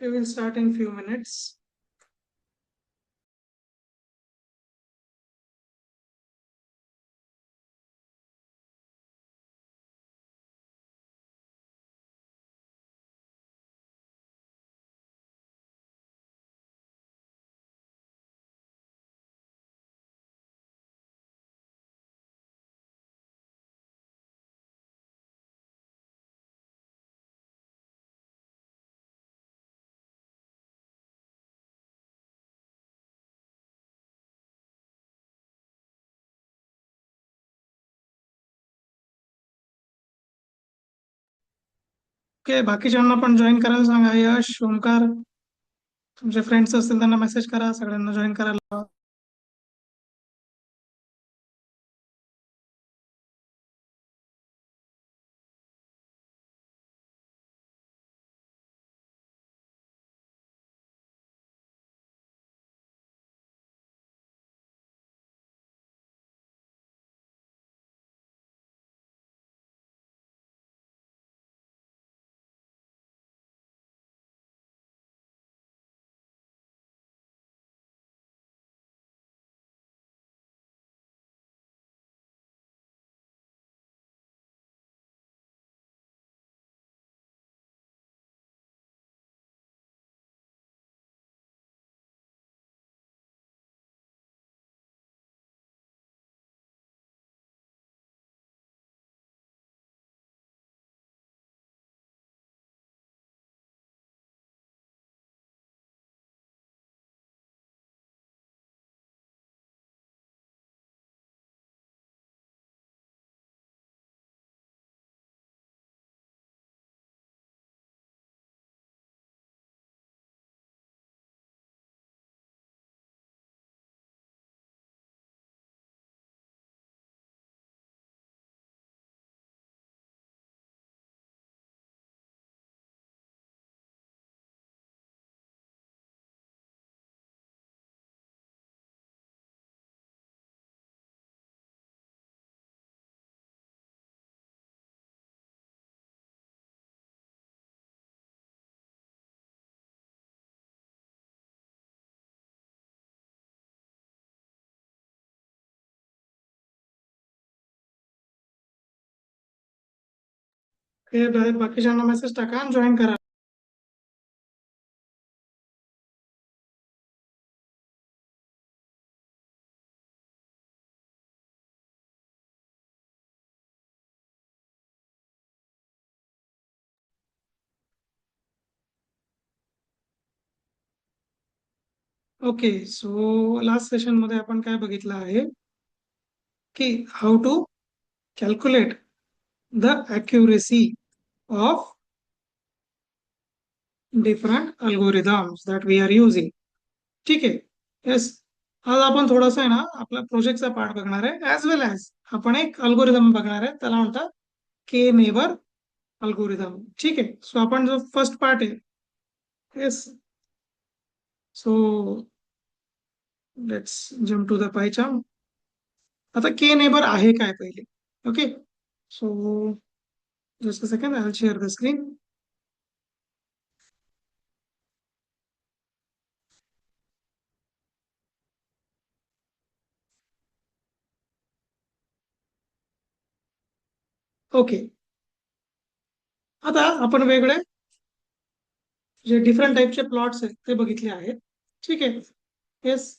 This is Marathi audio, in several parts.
We will start in few minutes. Okay, बाकीच्यांना पण जॉईन करायला सांगा. यश, ओमकार, तुमचे फ्रेंड्स असतील त्यांना मेसेज करा, सगळ्यांना जॉईन करायला लावा. ओके, बाकीच्यांना मेसेज टाका आणि जॉईन करा. ओके, सो लास्ट सेशन मध्ये आपण काय बघितलं आहे की how to calculate the accuracy of different algorithms that we are using. ठीक आहे. येस, आज आपण थोडंसं आहे ना आपला प्रोजेक्टचा पार्ट बघणार आहे, ऍज वेल ऍज आपण एक अल्गोरिदम बघणार आहे, त्याला म्हणतात के नेबर अल्गोरिदम. ठीक आहे. सो आपण जो फर्स्ट पार्ट आहे, yes, so let's jump to the pie chart. आता के नेबर आहे काय पहिले. Okay, so just a second, I will share the screen. Okay, आता आपण वेगळे जे डिफरंट टाईपचे प्लॉट्स आहेत ते बघितले आहेत. ठीक आहे. येस,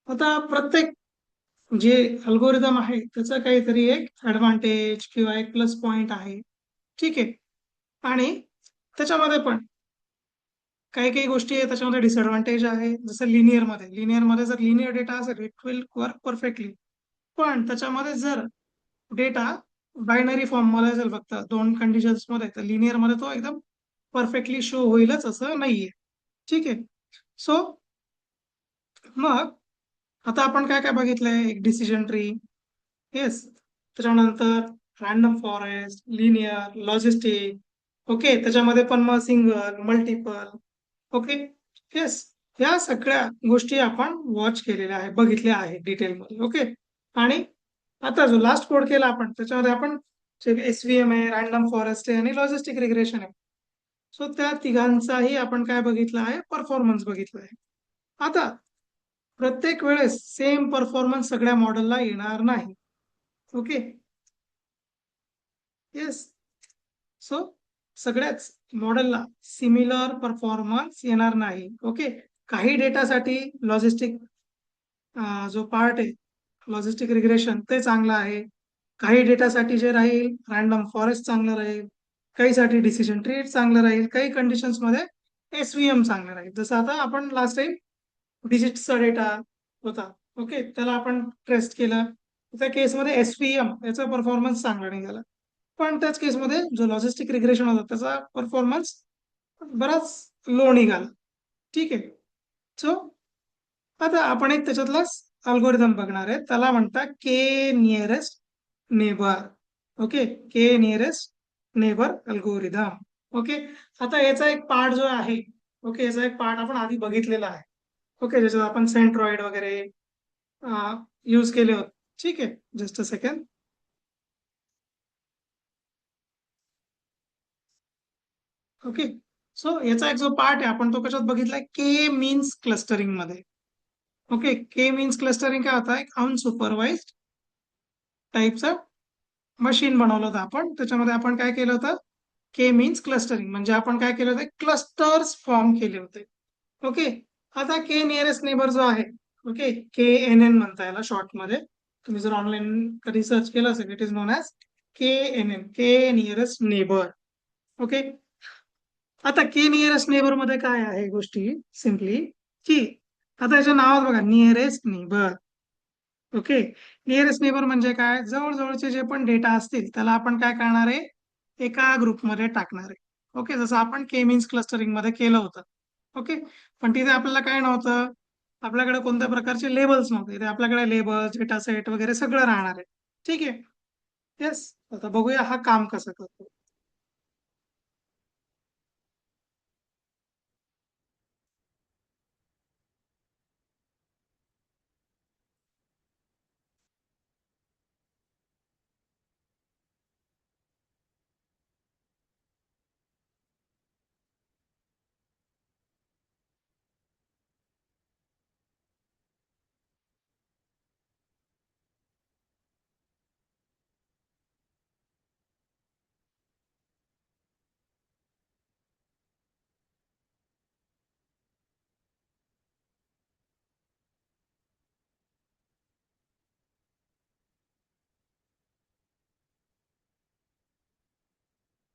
आता प्रत्येक जे अल्गोरिदम आहे त्याचा काहीतरी एक ऍडव्हान्टेज किंवा एक प्लस पॉइंट आहे. ठीक आहे. आणि त्याच्यामध्ये पण काही काही गोष्टी आहे त्याच्यामध्ये डिसएडव्हान्टेज आहे. जसं लिनियर मध्ये जर लिनियर डेटा असेल इट विल वर्क परफेक्टली. पण त्याच्यामध्ये जर डेटा बायनरी फॉर्म मध्ये असेल फक्त दोन कंडिशन्स मध्ये, तर लिनियर मध्ये तो एकदम परफेक्टली शो होईलच असं नाहीये. ठीक आहे. सो मग आता आपण काय काय बघितलंय, एक डिसिजन ट्री, येस, त्याच्यानंतर random forest, linear, logistic. Okay, त्याच्यामध्ये पण मग सिंगल, मल्टिपल. ओके, येस, या सगळ्या गोष्टी आपण वॉच केलेल्या आहे, बघितल्या आहे डिटेलमध्ये. ओके, आणि आता जो लास्ट कोड केला आपण त्याच्यामध्ये आपण एसव्हीएम आहे, रॅन्डम फॉरेस्ट आहे आणि लॉजिस्टिक रिग्रेशन आहे. सो त्या तिघांचाही आपण काय बघितलं आहे, परफॉर्मन्स बघितला आहे. आता प्रत्येक वेळेस सेम परफॉर्मन्स सगळ्या मॉडेलला येणार नाही. ओके. येस. सो सगळ्याच मॉडेलला सिमिलर परफॉर्मन्स येणार नाही. ओके. काही डेटासाठी लॉजिस्टिक जो पार्ट आहे, लॉजिस्टिक रिग्रेशन, ते चांगलं आहे. काही डेटासाठी जे राहील रॅन्डम फॉरेस्ट चांगलं राहील, काहीसाठी डिसिजन ट्रीज चांगलं राहील, काही कंडिशन्स मध्ये एसव्हीएम चांगलं राहील. जसं आता आपण लास्ट टाइम डिजिटचा डेटा होता, ओके, त्याला आपण टेस्ट केलं, त्या केसमध्ये एसव्हीएम याचा परफॉर्मन्स चांगला निघाला. पण त्याच केसमध्ये जो लॉजिस्टिक रिग्रेशन होता त्याचा परफॉर्मन्स बराच लो निघाला. ठीक आहे. सो आता आपण एक त्याच्यातलाच अल्गोरिदम बघणार आहे, त्याला म्हणतात के नियरेस्ट नेबर. ओके. के नियरेस्ट नेबर अल्गोरिदम. ओके. आता याचा एक पार्ट जो आहे, ओके, याचा एक पार्ट आपण आधी बघितलेला आहे. ओके. ज्याच्यात आपण सेंट्रॉइड वगैरे यूज केले होते. ठीक आहे. Just a second. Okay. So याचा एक जो पार्ट आहे आपण तो कशात बघितलाय, के मीन्स क्लस्टरिंग मध्ये. ओके. के मीन्स क्लस्टरिंग काय होता, एक अनसुपरवाइज्ड टाईपचं मशीन बनवलं होतं आपण. त्याच्यामध्ये आपण काय केलं होतं, के मीन्स क्लस्टरिंग म्हणजे आपण काय केलं होतं, क्लस्टर्स फॉर्म केले होते. ओके. आता के नियरेस्ट नेबर जो आहे, ओके, के एन एन म्हणता याला शॉर्ट मध्ये. तुम्ही जर ऑनलाईन कधी सर्च केलं असेल, it is known as K N N, K nearest neighbour. Okay. आता के नियरेस्ट नेबर मध्ये काय आहे गोष्टी, सिम्पली की आता याच्या नावात बघा, nearest neighbour. Okay. Nearest neighbour म्हणजे काय, जवळजवळचे जे पण डेटा असतील त्याला आपण काय करणार आहे, एका ग्रुपमध्ये टाकणार आहे. ओके. जसं आपण के मीन्स क्लस्टरिंग मध्ये केलं होतं. ओके. पण तिथे आपल्याला काय नव्हतं, आपल्याकडे कोणत्या प्रकारचे लेबल्स नव्हते. इथे आपल्याकडे लेबल्स, डेटा सेट वगैरे सगळं राहणार आहे. ठीक आहे. येस. आता बघूया हा काम कसं करतो.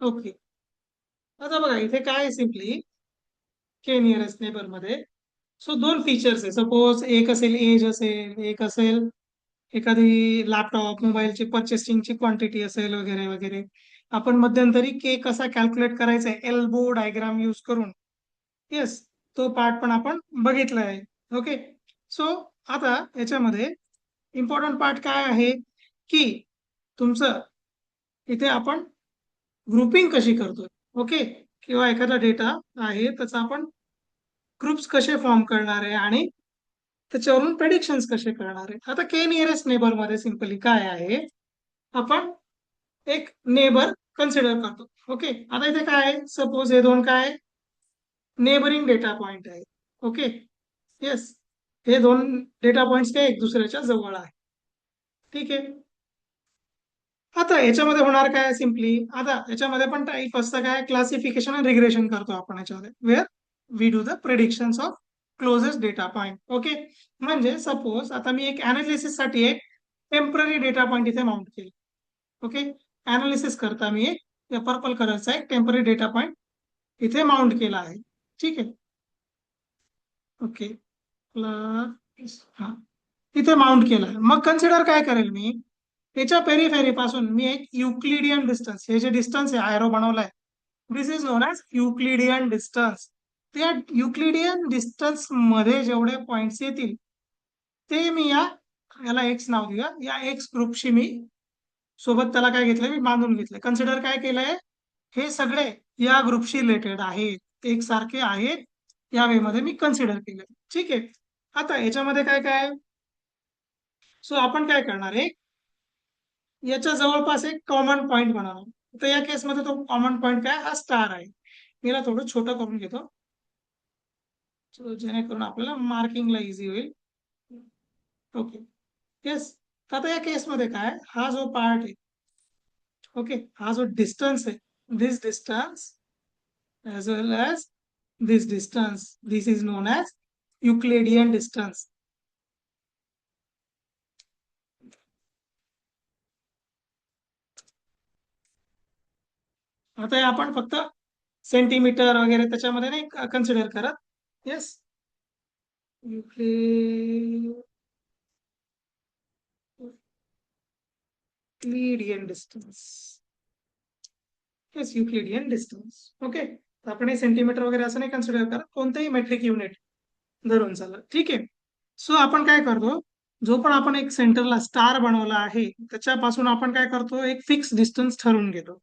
ओके. आता बघा इथे काय सिम्पली के नियरेस्ट नेबर मध्ये सो दोन फीचर्स आहे. सपोज एक असेल एज असेल, एक असेल एखादी लॅपटॉप मोबाईलची परचेसिंगची क्वांटिटी असेल वगैरे वगैरे. आपण मध्यंतरी के कसा कॅल्क्युलेट करायचा आहे एल्बो डायग्राम यूज करून. येस. तो पार्ट पण आपण बघितला आहे. ओके. सो आता याच्यामध्ये इम्पॉर्टंट पार्ट काय आहे की तुमचं इथे आपण ग्रुपिंग कशी करतोय. ओके. किंवा एखादा डेटा आहे त्याचा आपण ग्रुप्स कसे फॉर्म करणार आहे आणि त्याच्यावरून प्रेडिक्शन्स कसे करणार आहे. आता के नियरेस्ट नेबर मध्ये सिंपली काय आहे, आपण एक नेबर कन्सिडर करतो. ओके. आता इथे काय आहे, सपोज हे दोन काय नेबरिंग डेटा पॉइंट आहे. ओके. येस. हे दोन डेटा पॉइंट्स काय एक दुसऱ्याच्या जवळ आहे. ठीक आहे. आता याच्यामध्ये होणार काय सिम्पली, आता याच्यामध्ये पण टाईप असतं काय, क्लासिफिकेशन आणि रिग्रेशन करतो आपण याच्यामध्ये, where we do the predictions of closest data point. Okay. म्हणजे सपोज आता मी एक अनालिसिस साठी एक टेम्पररी डेटा पॉइंट इथे माउंट केले. ओके. अनालिसिस करता मी एक पर्पल कलरचा एक टेम्पररी डेटा पॉइंट इथे माउंट केला आहे. ठीक आहे. ओके. हा, इथे माउंट केलाय. मग कन्सिडर काय करेल मी, त्याच्या पेरिफेरी पासून मी एक युक्लिडियन डिस्टन्स, हे जे डिस्टन्स आहे आयरो बनवलाय, this is known as Euclidean distance. त्या युक्लिडियन डिस्टन्स मध्ये जेवढे पॉइंट्स येतील ते मी याला एक्स नाव दिलं, या एक्स ग्रुपशी मी सोबत त्याला काय घेतलंय, मी बांधून घेतलंय. कन्सिडर काय केलंय, हे सगळे या ग्रुपशी रिलेटेड आहेत, एकसारखे आहेत, या वे मध्ये मी कन्सिडर केले. ठीक आहे. आता याच्यामध्ये काय काय, सो आपण काय करणार आहे, याच्या जवळपास एक कॉमन पॉईंट बनवणार. तर या केसमध्ये तो कॉमन पॉईंट काय, हा स्टार आहे. मी याला थोडं छोटं करून घेतो, जेणेकरून आपल्याला मार्किंगला इझी होईल. ओके. येस. आता या केसमध्ये काय, हा जो पार्ट आहे, ओके, हा जो डिस्टन्स आहे, दिस distance as well as this distance, this is known as Euclidean distance. आता हे आपण फक्त सेंटीमीटर वगैरे त्याच्यामध्ये नाही कन्सिडर करत. Yes. Euclidean distance. Yes, Euclidean distance. Okay. आपण हे सेंटीमीटर वगैरे असं नाही कन्सिडर करत, कोणतेही मेट्रिक युनिट धरून चालत. ठीक आहे. सो आपण काय करतो, जो पण आपण एक सेंटरला स्टार बनवला आहे त्याच्यापासून आपण काय करतो, एक फिक्स डिस्टन्स ठरवून घेतो.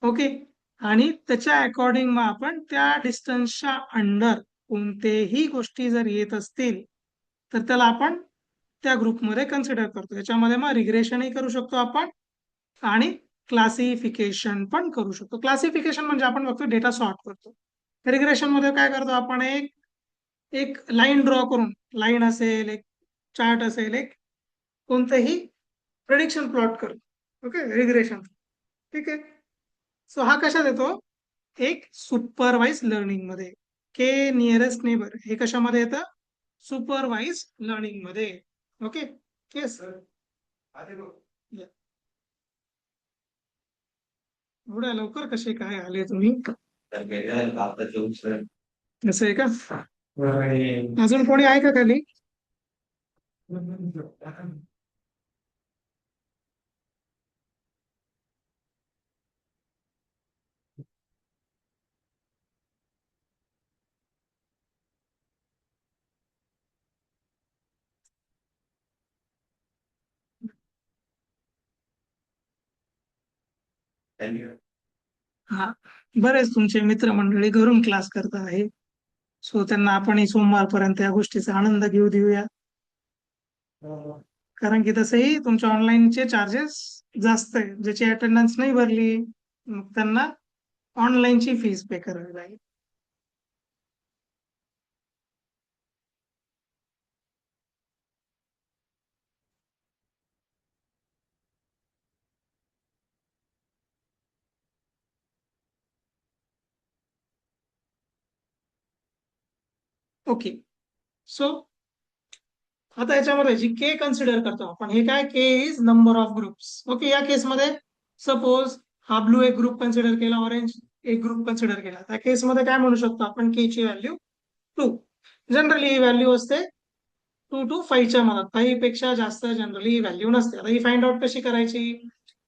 ओके. आणि त्याच्या अकॉर्डिंग मग आपण त्या डिस्टन्सच्या अंडर कोणतेही गोष्टी जर येत असतील तर त्याला आपण त्या ग्रुपमध्ये कन्सिडर करतो. त्याच्यामध्ये मग रिग्रेशनही करू शकतो आपण आणि क्लासिफिकेशन पण करू शकतो. क्लासिफिकेशन म्हणजे आपण फक्त डेटा सॉर्ट करतो. रिग्रेशन मध्ये काय करतो आपण, एक एक लाईन ड्रॉ करून, लाईन असेल, एक चार्ट असेल, एक कोणतंही प्रेडिक्शन प्लॉट करतो. Okay, regression. ठीक आहे. सो हा कशात येतो, एक सुपरवाइज लर्निंग मध्ये. के नियरेस्ट नेबर हे कशामध्ये येतं, सुपरवाइज लर्निंग मध्ये. ओके. येस. एवढ्या लवकर कसे काय आले तुम्ही, असं आहे का? अजून कोणी आहे का खाली? हा, बरेच तुमचे मित्रमंडळी घरून क्लास करत आहे. सो त्यांना आपण सोमवारपर्यंत या गोष्टीचा आनंद घेऊ देऊया. कारण की तसंही तुमच्या ऑनलाईनचे चार्जेस जास्त आहे. ज्याची अटेंडन्स नाही भरली मग त्यांना ऑनलाईनची फीस पे करावी लागेल. ओके. सो आता याच्यामध्ये जी के कन्सिडर करतो आपण, हे काय, K is number of groups. Okay. या केसमध्ये सपोज हा ब्लू एक ग्रुप कन्सिडर केला, ऑरेंज एक ग्रुप कन्सिडर केला, त्या केसमध्ये काय म्हणू शकतो आपण, के ची व्हॅल्यू 2. जनरली ही व्हॅल्यू असते 2 to 5च्या मनात, 5 पेक्षा जास्त जनरली ही व्हॅल्यू नसते. आता ही फाइंड आउट कशी करायची,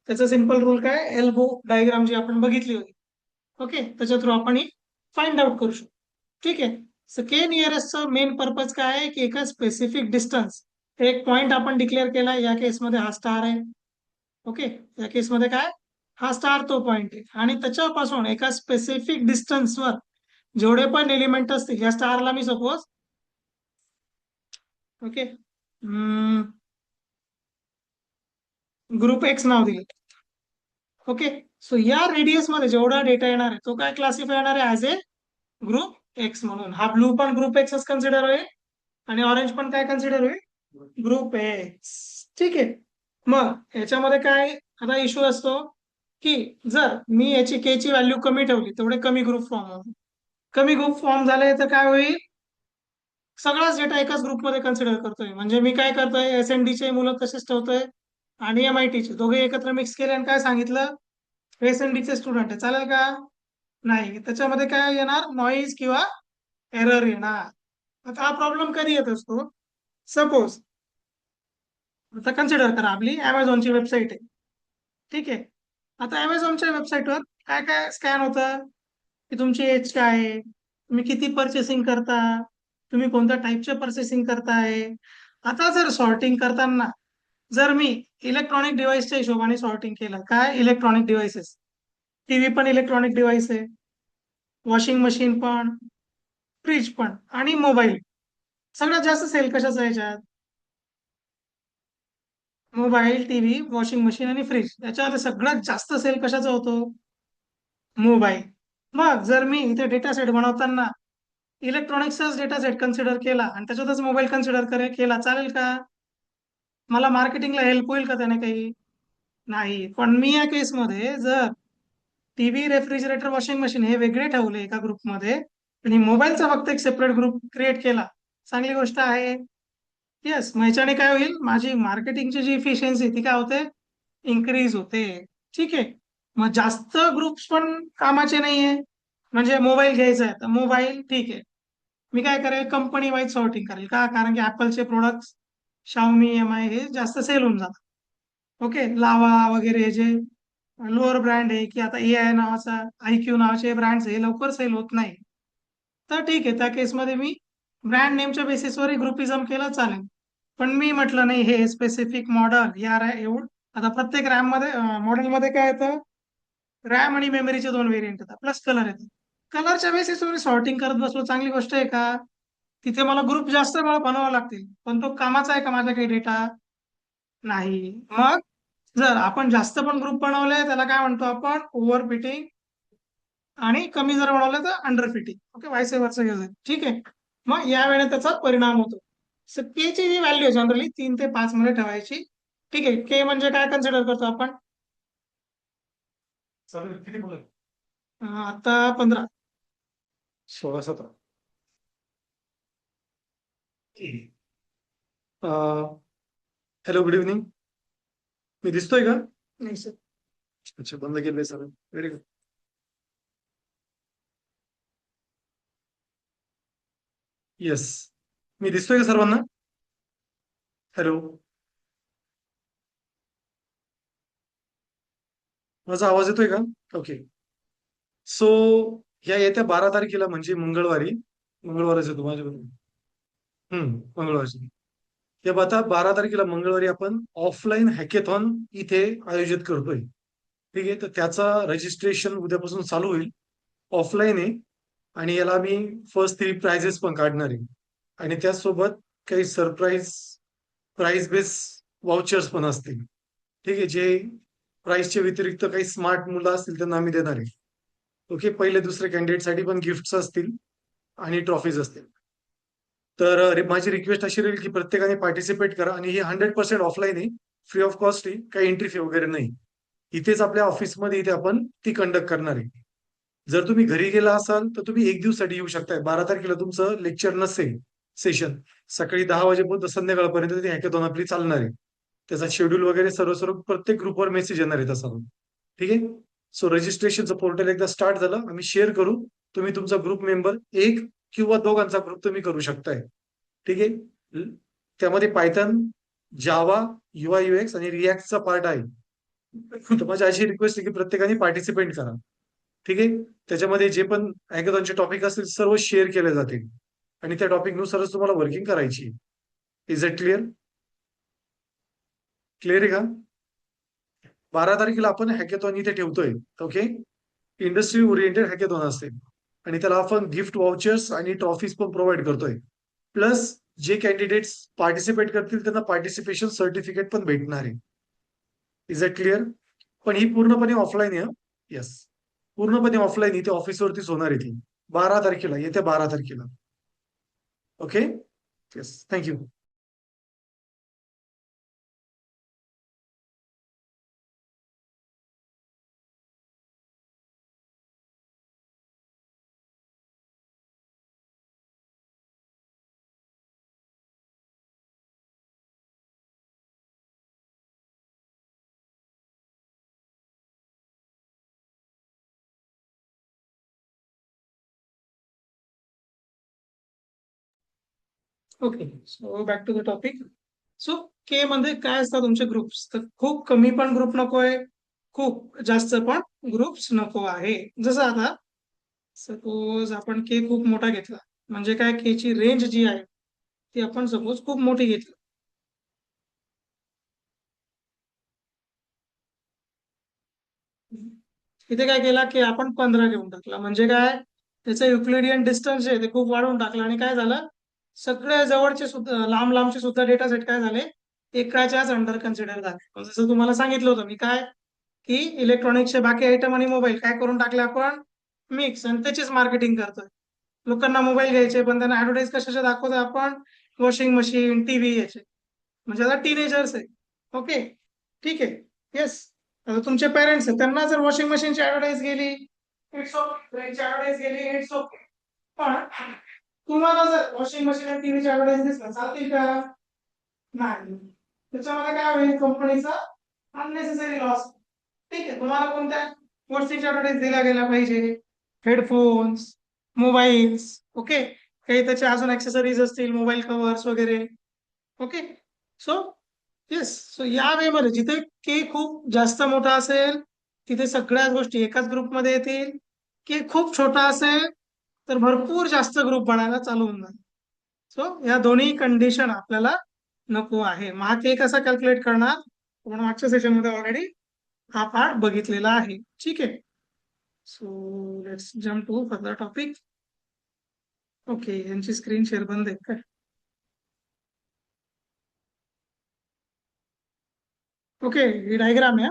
त्याचा सिंपल रूल काय, एल्बो डायग्राम जी आपण बघितली होती, ओके, त्याच्या थ्रू आपण ही फाइंड आउट करू शकतो. ठीक आहे. सो के नियरेस्टचा मेन पर्पज काय आहे, की एका स्पेसिफिक डिस्टन्स, एक पॉइंट आपण डिक्लेअर केला, या केसमध्ये हा स्टार आहे. ओके. या केसमध्ये काय, हा स्टार तो पॉइंट आहे, आणि त्याच्यापासून एका स्पेसिफिक डिस्टन्सवर जेवढे पण एलिमेंट असतील, या स्टारला मी सपोज, ओके, ग्रुप एक्स नाव दिले. ओके. सो या रेडियस मध्ये जेवढा डेटा येणार आहे तो काय क्लासिफाय येणार आहे, ऍज ए ग्रुप एक्स म्हणून. हा ब्लू पण ग्रुप एक्सच कन्सिडर होईल आणि ऑरेंज पण काय कन्सिडर होईल, ग्रुप एक्स. ठीक आहे. मग याच्यामध्ये काय आता इश्यू असतो, की जर मी याची के ची व्हॅल्यू कमी ठेवली, तेवढे कमी ग्रुप फॉर्म होईल. कमी ग्रुप फॉर्म झाले तर काय होईल, सगळाच डेटा एकाच ग्रुपमध्ये कन्सिडर करतोय. म्हणजे मी काय करतोय, SND चे मुलं तसेच ठेवतोय आणि MIT चे दोघे एकत्र मिक्स केले आणि काय सांगितलं, SND चे स्टुडंट आहे, चालेल का? नाही. त्याच्यामध्ये काय येणार, नॉईज किंवा एरर येणार. आता हा प्रॉब्लेम कधी येत असतो, सपोज आता कन्सिडर करा आपली अमेझॉनची वेबसाईट आहे. ठीक आहे. आता अमेझॉनच्या वेबसाईटवर काय काय स्कॅन होतं, की तुमची एज काय आहे, तुम्ही किती परचेसिंग करता, तुम्ही कोणत्या टाईपचे परचेसिंग करताय. आता जर सॉर्टिंग करताना जर मी इलेक्ट्रॉनिक डिव्हाइसच्या हिशोबाने सॉर्टिंग केलं, काय इलेक्ट्रॉनिक डिव्हाइसेस, टीव्ही पण इलेक्ट्रॉनिक डिव्हाइस आहे, वॉशिंग मशीन पण, फ्रीज पण आणि मोबाईल. सगळ्यात जास्त सेल कशाचा आहे याच्यात, मोबाईल, टीव्ही, वॉशिंग मशीन आणि फ्रीज. याच्यामध्ये सगळ्यात जास्त सेल कशाचा होतो, मोबाईल. मग जर मी इथे डेटा सेट बनवताना इलेक्ट्रॉनिक्सचाच डेटा सेट कन्सिडर केला आणि त्याच्यातच मोबाईल कन्सिडर केला, चालेल का? मला मार्केटिंगला हेल्प होईल का त्याने काही? नाही. पण मी या केसमध्ये जर टीव्ही, रेफ्रिजरेटर, वॉशिंग मशीन हे वेगळे ठेवले एका ग्रुपमध्ये आणि मोबाईलचा फक्त एक सेपरेट ग्रुप क्रिएट केला, चांगली गोष्ट आहे. येस, मग ह्याच्याने काय होईल, माझी मार्केटिंगची जी इफिशियन्सी ती काय होते, इन्क्रीज होते. ठीक आहे. मग जास्त ग्रुप्स पण कामाचे नाहीये. म्हणजे मोबाईल घ्यायचा आहे तर मोबाईल ठीक आहे, मी काय करेल, कंपनी वाईज सॉर्टिंग करेल का, कारण की ऍपलचे प्रोडक्ट्स, शाओमी, MI हे जास्त सेल होऊन जातात. ओके, लावा वगैरे हे जे लोअर ब्रँड आहे, की आता AI नावाचा, IQ नावाचे ब्रँड्स हे लवकर सेल होत नाही. तर ठीक आहे, त्या केसमध्ये मी ब्रँड नेमच्या बेसिसवर ग्रुपिझम केलं, चालेल. पण मी म्हटलं नाही, हे स्पेसिफिक मॉडेल या एवढं, आता प्रत्येक रॅम मध्ये मॉडेलमध्ये काय येतं, रॅम आणि मेमरीचे दोन व्हेरियंट येतात प्लस कलर येतात. कलरच्या बेसिसवर सॉर्टिंग करत बसलो, चांगली गोष्ट आहे का? तिथे मला ग्रुप जास्त मला बनवावे लागतील, पण तो कामाचा आहे का माझा काही डेटा? नाही. मग जर आपण जास्त पण ग्रुप बनवले, त्याला काय म्हणतो आपण, ओव्हर फिटिंग. आणि कमी जर बनवलं तर अंडर फिटिंग. ओके, वायस वर्ष घेऊन, ठीक आहे. मग या वेळेला त्याचा परिणाम होतो. के ची जी व्हॅल्यू जनरली 3 ते 5 मध्ये ठेवायची. ठीक आहे. के म्हणजे काय कन्सिडर करतो आपण? किती बोलत? आता 15. 16-17. Hello, good evening. मी दिसतोय का? नाही सर. अच्छा, बंद केलंय सर. Very good. येस. मी दिसतोय का सर्वांना? हॅलो, माझा आवाज येतोय का? ओके. सो या येत्या 12 तारखेला म्हणजे मंगळवारी, मंगळवारच येतो माझ्याबरोबर. मंगळवारची. या आता 12 तारखेला मंगळवारी आपण ऑफलाईन हॅकेथॉन इथे आयोजित करतोय. ठीक आहे, तर त्याचा रजिस्ट्रेशन उद्यापासून चालू होईल. ऑफलाईन आहे आणि याला मी फर्स्ट 3 प्राइजेस पण काढणार आहे. आणि त्याचसोबत काही सरप्राईज प्राइस बेस वाउचर्स पण असतील. ठीक आहे, जे प्राइसच्या व्यतिरिक्त काही स्मार्ट मुलं असतील त्यांना आम्ही देणार आहे. ओके, पहिले दुसरे कॅन्डिडेटसाठी पण गिफ्ट्स असतील आणि ट्रॉफीज असतील. तर माझी रिक्वेस्ट अशी राहील की प्रत्येकाने पार्टिसिपेट करा आणि हे 100% ऑफलाईन आहे, फ्री ऑफ कॉस्ट आहे, काही एंट्री फी वगैरे नाही. इथेच आपल्या ऑफिसमध्ये इथे आपण ती कंडक्ट करणार आहे. जर तुम्ही घरी गेला असाल तर तुम्ही एक दिवसासाठी येऊ शकताय. 12 तारखेला तुमचं लेक्चर नसेल, सेशन सकाळी 10 वाजेपर्यंत संध्याकाळपर्यंत ती हॅकेथॉन आपली चालणार आहे. त्याचा शेड्यूल वगैरे सर्व सर्व प्रत्येक ग्रुपवर मेसेज येणार आहे तसा. ठीक आहे. सो रजिस्ट्रेशनचं पोर्टल एकदा स्टार्ट झालं आम्ही शेअर करू, तुम्ही तुमचा ग्रुप मेंबर एक किंवा दोघांचा ग्रुप तुम्ही करू शकताय. ठीक आहे. त्यामध्ये पायथन, जावा, UI UX आणि रिॲक्टचा पार्ट आहे. तर माझी अशी रिक्वेस्ट आहे की प्रत्येकाने पार्टिसिपेट करा. ठीक आहे. त्याच्यामध्ये जे पण हॅकेथॉनचे टॉपिक असतील सर्व शेअर केले जातील आणि त्या टॉपिकनुसारच तुम्हाला वर्किंग करायची. Is it clear? क्लिअर आहे का? 12 तारखेला आपण हॅकेथॉन इथे ठेवतोय. ओके, इंडस्ट्री ओरिएंटेड हॅकेथॉन असते आणि त्याला आपण गिफ्ट वाउचर्स आणि ट्रॉफीज पण प्रोव्हाइड करतोय. प्लस जे कॅन्डिडेट्स पार्टिसिपेट करतील त्यांना पार्टिसिपेशन सर्टिफिकेट पण भेटणार आहे. Is it clear? पण ही पूर्णपणे ऑफलाईन आहे. येस, पूर्णपणे ऑफलाईन इथे ऑफिसवरतीच होणार आहे ती 12 तारखेला, येत्या 12 तारखेला. Okay. Yes, thank you. Okay, so back to the topic. So K मध्ये काय असतात तुमचे ग्रुप्स, तर खूप कमी पण ग्रुप नकोय, खूप जास्त पण ग्रुप्स नको आहे. जसं आता सपोज आपण के खूप मोठा घेतला, म्हणजे काय, के ची रेंज जी आहे ती आपण सपोज खूप मोठी घेतली. इथे काय केला की आपण 15 घेऊन टाकला, म्हणजे काय, त्याचं युक्लिडियन डिस्टन्स जे आहे ते खूप वाढवून टाकलं आणि काय झालं, सगळे जवळचे सुद्धा, लांब लांबचे सुद्धा डेटा सेट काय झाले, एकाच्याच अंडर कन्सिडर झाले. जसं तुम्हाला सांगितलं होतं मी काय, की इलेक्ट्रॉनिक्सचे बाकी आयटम आणि मोबाईल काय करून टाकले आपण, मिक्स, आणि त्याचीच मार्केटिंग करतोय. लोकांना मोबाईल घ्यायचे, पण त्यांना ऍडव्हर्टाईज कशाचे दाखवतोय आपण? वॉशिंग मशीन, टीव्ही याचे. म्हणजे आता टीनेजर्स आहे. ओके, ठीक आहे. येस. आता तुमचे पेरेंट्स आहेत, त्यांना जर वॉशिंग मशीनची ऍडव्हर्टाईज गेली, इट्स ओके. फ्रीजची ऍडव्हर्टाईज गेली, इट्स ओके. पण तुम्हाला जर वॉशिंग मशीन आणि टीव्हीची ऍडव्हर्टाईज दिसला, चालतील का? नाही. त्याच्यामध्ये काय होईल? कंपनीचा अननेसेसरी लॉस. ठीक आहे, तुम्हाला कोणत्या गोष्टीच्या ऍडव्हर्टाईज दिल्या गेल्या पाहिजे? Headphones, mobiles, okay. काही त्याचे अजून ऍक्सेसरीज असतील, मोबाईल कव्हर्स वगैरे. ओके. सो येस, सो या वे मध्ये जिथे के खूप जास्त मोठा असेल, तिथे सगळ्याच गोष्टी एकाच ग्रुपमध्ये येतील. के खूप छोटा असेल, तर भरपूर जास्त ग्रुप बनायला चालू होऊन जाईल. सो या दोन्ही कंडिशन आपल्याला नको आहे. मग हा के कसा कॅल्क्युलेट करणार? आपण मागच्या सेशन मध्ये ऑलरेडी हा पार्ट बघितलेला आहे. ठीक आहे. So let's jump to further topic. Okay, यांची स्क्रीन शेअर बंद आहे काय? ओके, ही डायग्राम आहे.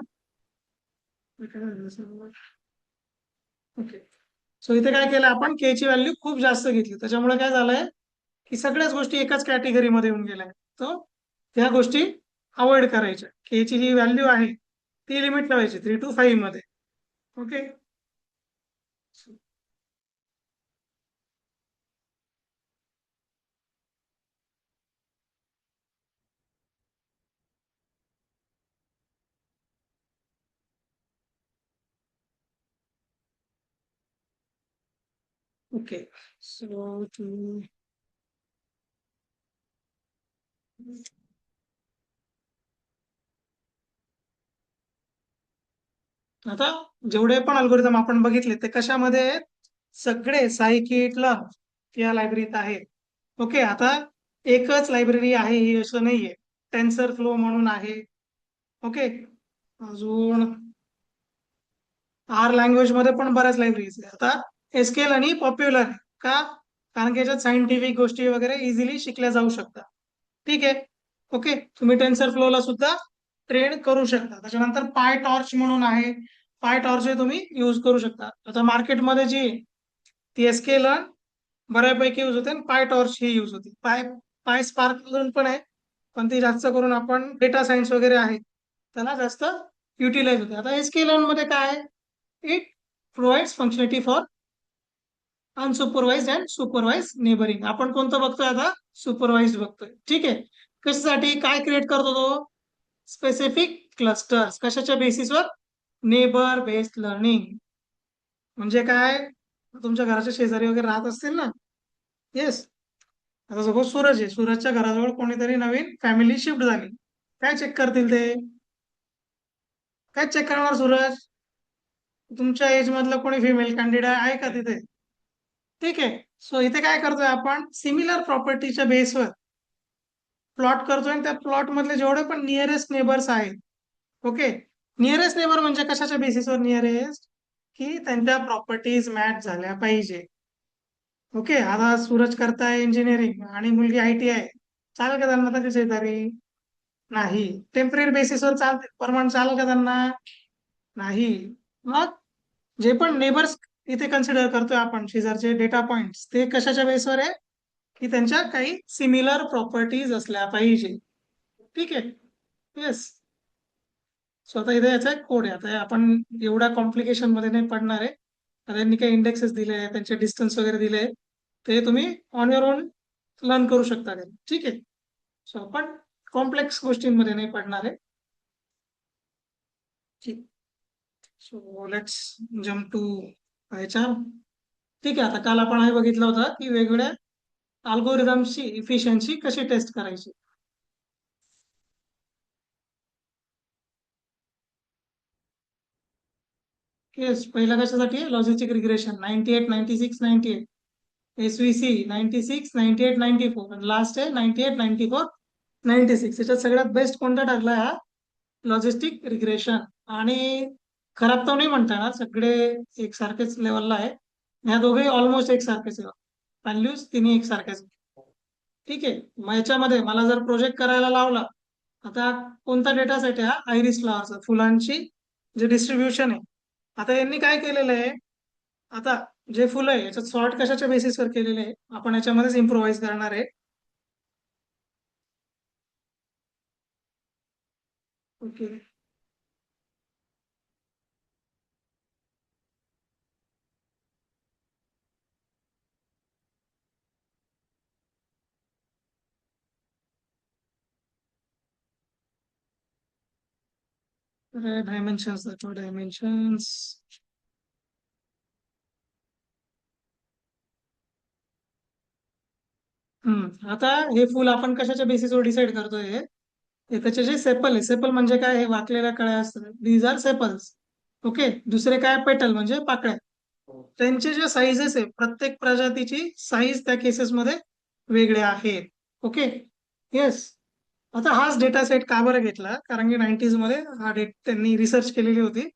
ओके. सो इथे काय केलं आपण? के ची व्हॅल्यू खूप जास्त घेतली, त्याच्यामुळे काय झालंय की सगळ्याच गोष्टी एकाच कॅटेगरीमध्ये येऊन गेल्या. तर त्या गोष्टी अवॉइड करायच्या. के ची जी व्हॅल्यू आहे ती लिमिट लावायची 3 to 5 मध्ये. ओके. ओके. सो आता जेवढे पण अल्गोरिदम आपण बघितले ते कशामध्ये आहेत? सगळे सायकिटला या लायब्ररीत आहेत. ओके. आता एकच लायब्ररी आहे ही असं नाहीये. टेन्सर फ्लो म्हणून आहे. ओके. अजून आर लँग्वेज मध्ये पण बऱ्याच लायब्ररीज आहे. आता एसकेएल आणि पॉप्युलर का? कारण की याच्यात सायंटिफिक गोष्टी वगैरे इझिली शिकल्या जाऊ शकतात. ठीक आहे. ओके. तुम्ही टेन्सर फ्लोला सुद्धा ट्रेन करू शकता. त्याच्यानंतर पाय टॉर्च म्हणून आहे. पाय टॉर्च हे तुम्ही युज करू शकता. आता मार्केटमध्ये जी ती एसकेएल बऱ्यापैकी यूज होते आणि पाय टॉर्च ही यूज होते. पाय पाय स्पार्क म्हणून पण आहे, पण ती जास्त करून आपण डेटा सायन्स वगैरे आहे त्याला जास्त युटिलाइज होते. आता एसकेएल मध्ये काय आहे? It provides functionality for unsupervised and supervised neighbouring. आपण कोणतं बघतोय आता? सुपरवाइज बघतोय. ठीक आहे. कशासाठी? काय क्रिएट करतो तो? Specific clusters. कशाच्या बेसिसवर? Neighbour based learning. म्हणजे काय? तुमच्या घराच्या शेजारी वगैरे राहत असतील ना? येस. आता सपोज सूरज आहे, सूरजच्या घराजवळ कोणीतरी नवीन फॅमिली शिफ्ट झाली. काय चेक करतील ते? काय चेक करणार सूरज? तुमच्या एज मधलं कोणी फिमेल कॅन्डिडेट आहे का तिथे? ठीक आहे. सो इथे काय करतोय आपण? सिमिलर प्रॉपर्टीच्या बेसवर प्लॉट करतोय, आणि त्या प्लॉट मधले जेवढे पण नियरेस्ट नेबर्स आहेत. ओके. नियरेस्ट नेबर म्हणजे कशाच्या बेसिसवर नियरेस्ट? की त्यांच्या प्रॉपर्टीज मॅच झाल्या पाहिजे. ओके. आता सूरज करताय इंजिनिअरिंग आणि मुलगी आयटी आहे, चालेल का त्यांना त्याच्या शेजारी? नाही. टेम्पररी बेसिसवर चालते, परमनंट चालेल का त्यांना? नाही. मग जे पण नेबर्स इथे कन्सिडर करतोय आपण, शेजारचे डेटा पॉइंट्स, ते कशाच्या बेसवर आहे? की त्यांच्या काही सिमिलर प्रॉपर्टीज असल्या पाहिजे. ठीक आहे. येस. सो आता इथे याचा एक कोड आहे. आता आपण एवढ्या कॉम्प्लिकेशन मध्ये नाही पडणार आहे. आता यांनी काही इंडेक्सेस दिले आहेत, त्यांचे डिस्टन्स वगैरे दिले आहेत, ते तुम्ही ऑन युअर ओन लर्न करू शकता ते. ठीक आहे. सो आपण कॉम्प्लेक्स गोष्टींमध्ये नाही पडणार आहे. ठीक. So let's jump to pie chart. ठीक आहे. आता काल आपण हे बघितलं होतं की वेगवेगळ्या अल्गोरिदमची इफिशियन्सी कशी टेस्ट करायची. येस. पहिला कशासाठी? Logistic regression 98, 96, 98. एसव्हीसी 96, 98, 94. आणि लास्ट आहे 98, 94, 96. याच्यात सगळ्यात बेस्ट कोणता टाकला? हा लॉजिस्टिक रिग्रेशन. आणि खराब तर नाही म्हणता येणार, सगळे एकसारखेच लेवलला आहे. ह्या दोघे ऑलमोस्ट एकसारखेच आहे. व्हॅल्यूज तिन्ही एकसारखेच. ठीक आहे. मग याच्यामध्ये मला जर प्रोजेक्ट करायला लावला, आता कोणता डेटा सेट आहे? हा आयरिस फ्लॉवरचा, फुलांची जे डिस्ट्रीब्युशन आहे. आता यांनी काय केलेलं आहे? आता जे फुलं आहे याच्यात सॉर्ट कशाच्या बेसिसवर केलेले आहे, आपण याच्यामध्येच इम्प्रोव्हाइज करणार आहे. ओके. डायमेन्शन्स दाखव, डायमेन्शन्स. आता हे फुल आपण कशाच्या बेसिसवर डिसाईड करतोय, हे त्याचे जे सेपल आहे, सेपल म्हणजे काय, हे वाकलेल्या कळ्या असतात, दीज आर सेपल्स. ओके. दुसरे काय, पेटल म्हणजे पाकळ्या. त्यांचे जे साईजेस आहे, प्रत्येक प्रजातीची साईज त्या केसेसमध्ये वेगळे आहेत. ओके. येस. आता हाच डेटा सेट का बरं घेतला, कारण की 90s मध्ये हा त्यांनी रिसर्च केलेली होती.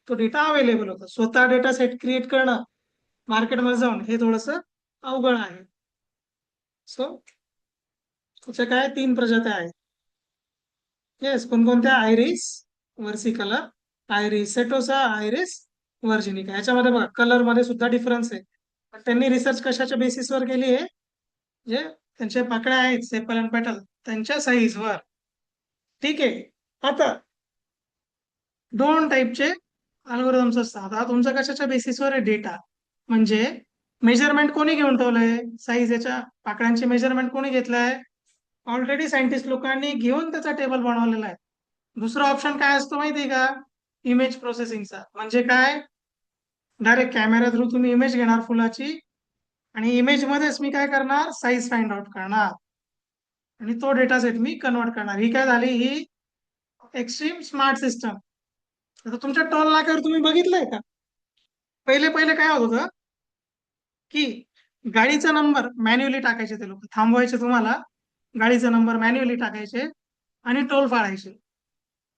तो डेटा अवेलेबल होता. स्वतः डेटा सेट क्रिएट करणं मार्केटमध्ये जाऊन हे थोडस अवघड आहे. सो त्याच्या काय 3 प्रजात्या आहेत. येस. कोणकोणत्या, आयरिस वर्सिकला, आयरिस सेटोसा, आयरिस वर्जिनिका. याच्यामध्ये बघा कलर मध्ये सुद्धा डिफरन्स आहे. पण त्यांनी रिसर्च कशाच्या बेसिसवर केली आहे, जे त्यांच्या पाकळ्या आहेत सेपल अँड पेटल त्यांच्या साईजवर. ठीक आहे. आता दोन टाईपचे अल्गोरिदम्स असतात. हा तुमचा कशाच्या बेसिसवर आहे, डेटा. म्हणजे मेजरमेंट कोणी घेऊन ठेवलंय, साईज याच्या पाकळ्यांचे मेजरमेंट कोणी घेतलंय, ऑलरेडी सायंटिस्ट लोकांनी घेऊन त्याचा टेबल बनवलेला आहे. दुसरा ऑप्शन काय असतो माहितीये का, इमेज प्रोसेसिंगचा. म्हणजे काय, डायरेक्ट कॅमेरा थ्रू तुम्ही इमेज घेणार फुलाची, आणि इमेज मध्येच मी काय करणार, साईज फाइंड आउट करणार, आणि तो डेटा सेट मी कन्वर्ट करणार. ही काय झाली, ही एक्स्ट्रीम स्मार्ट सिस्टम. आता तुमच्या टोल नाक्यावर तुम्ही बघितलंय का, पहिले पहिले काय होत होतं, की गाडीचा नंबर मॅन्युअली टाकायचे ते लोक, थांबवायचे तुम्हाला, गाडीचा नंबर मॅन्युअली टाकायचे आणि टोल फाडायचे.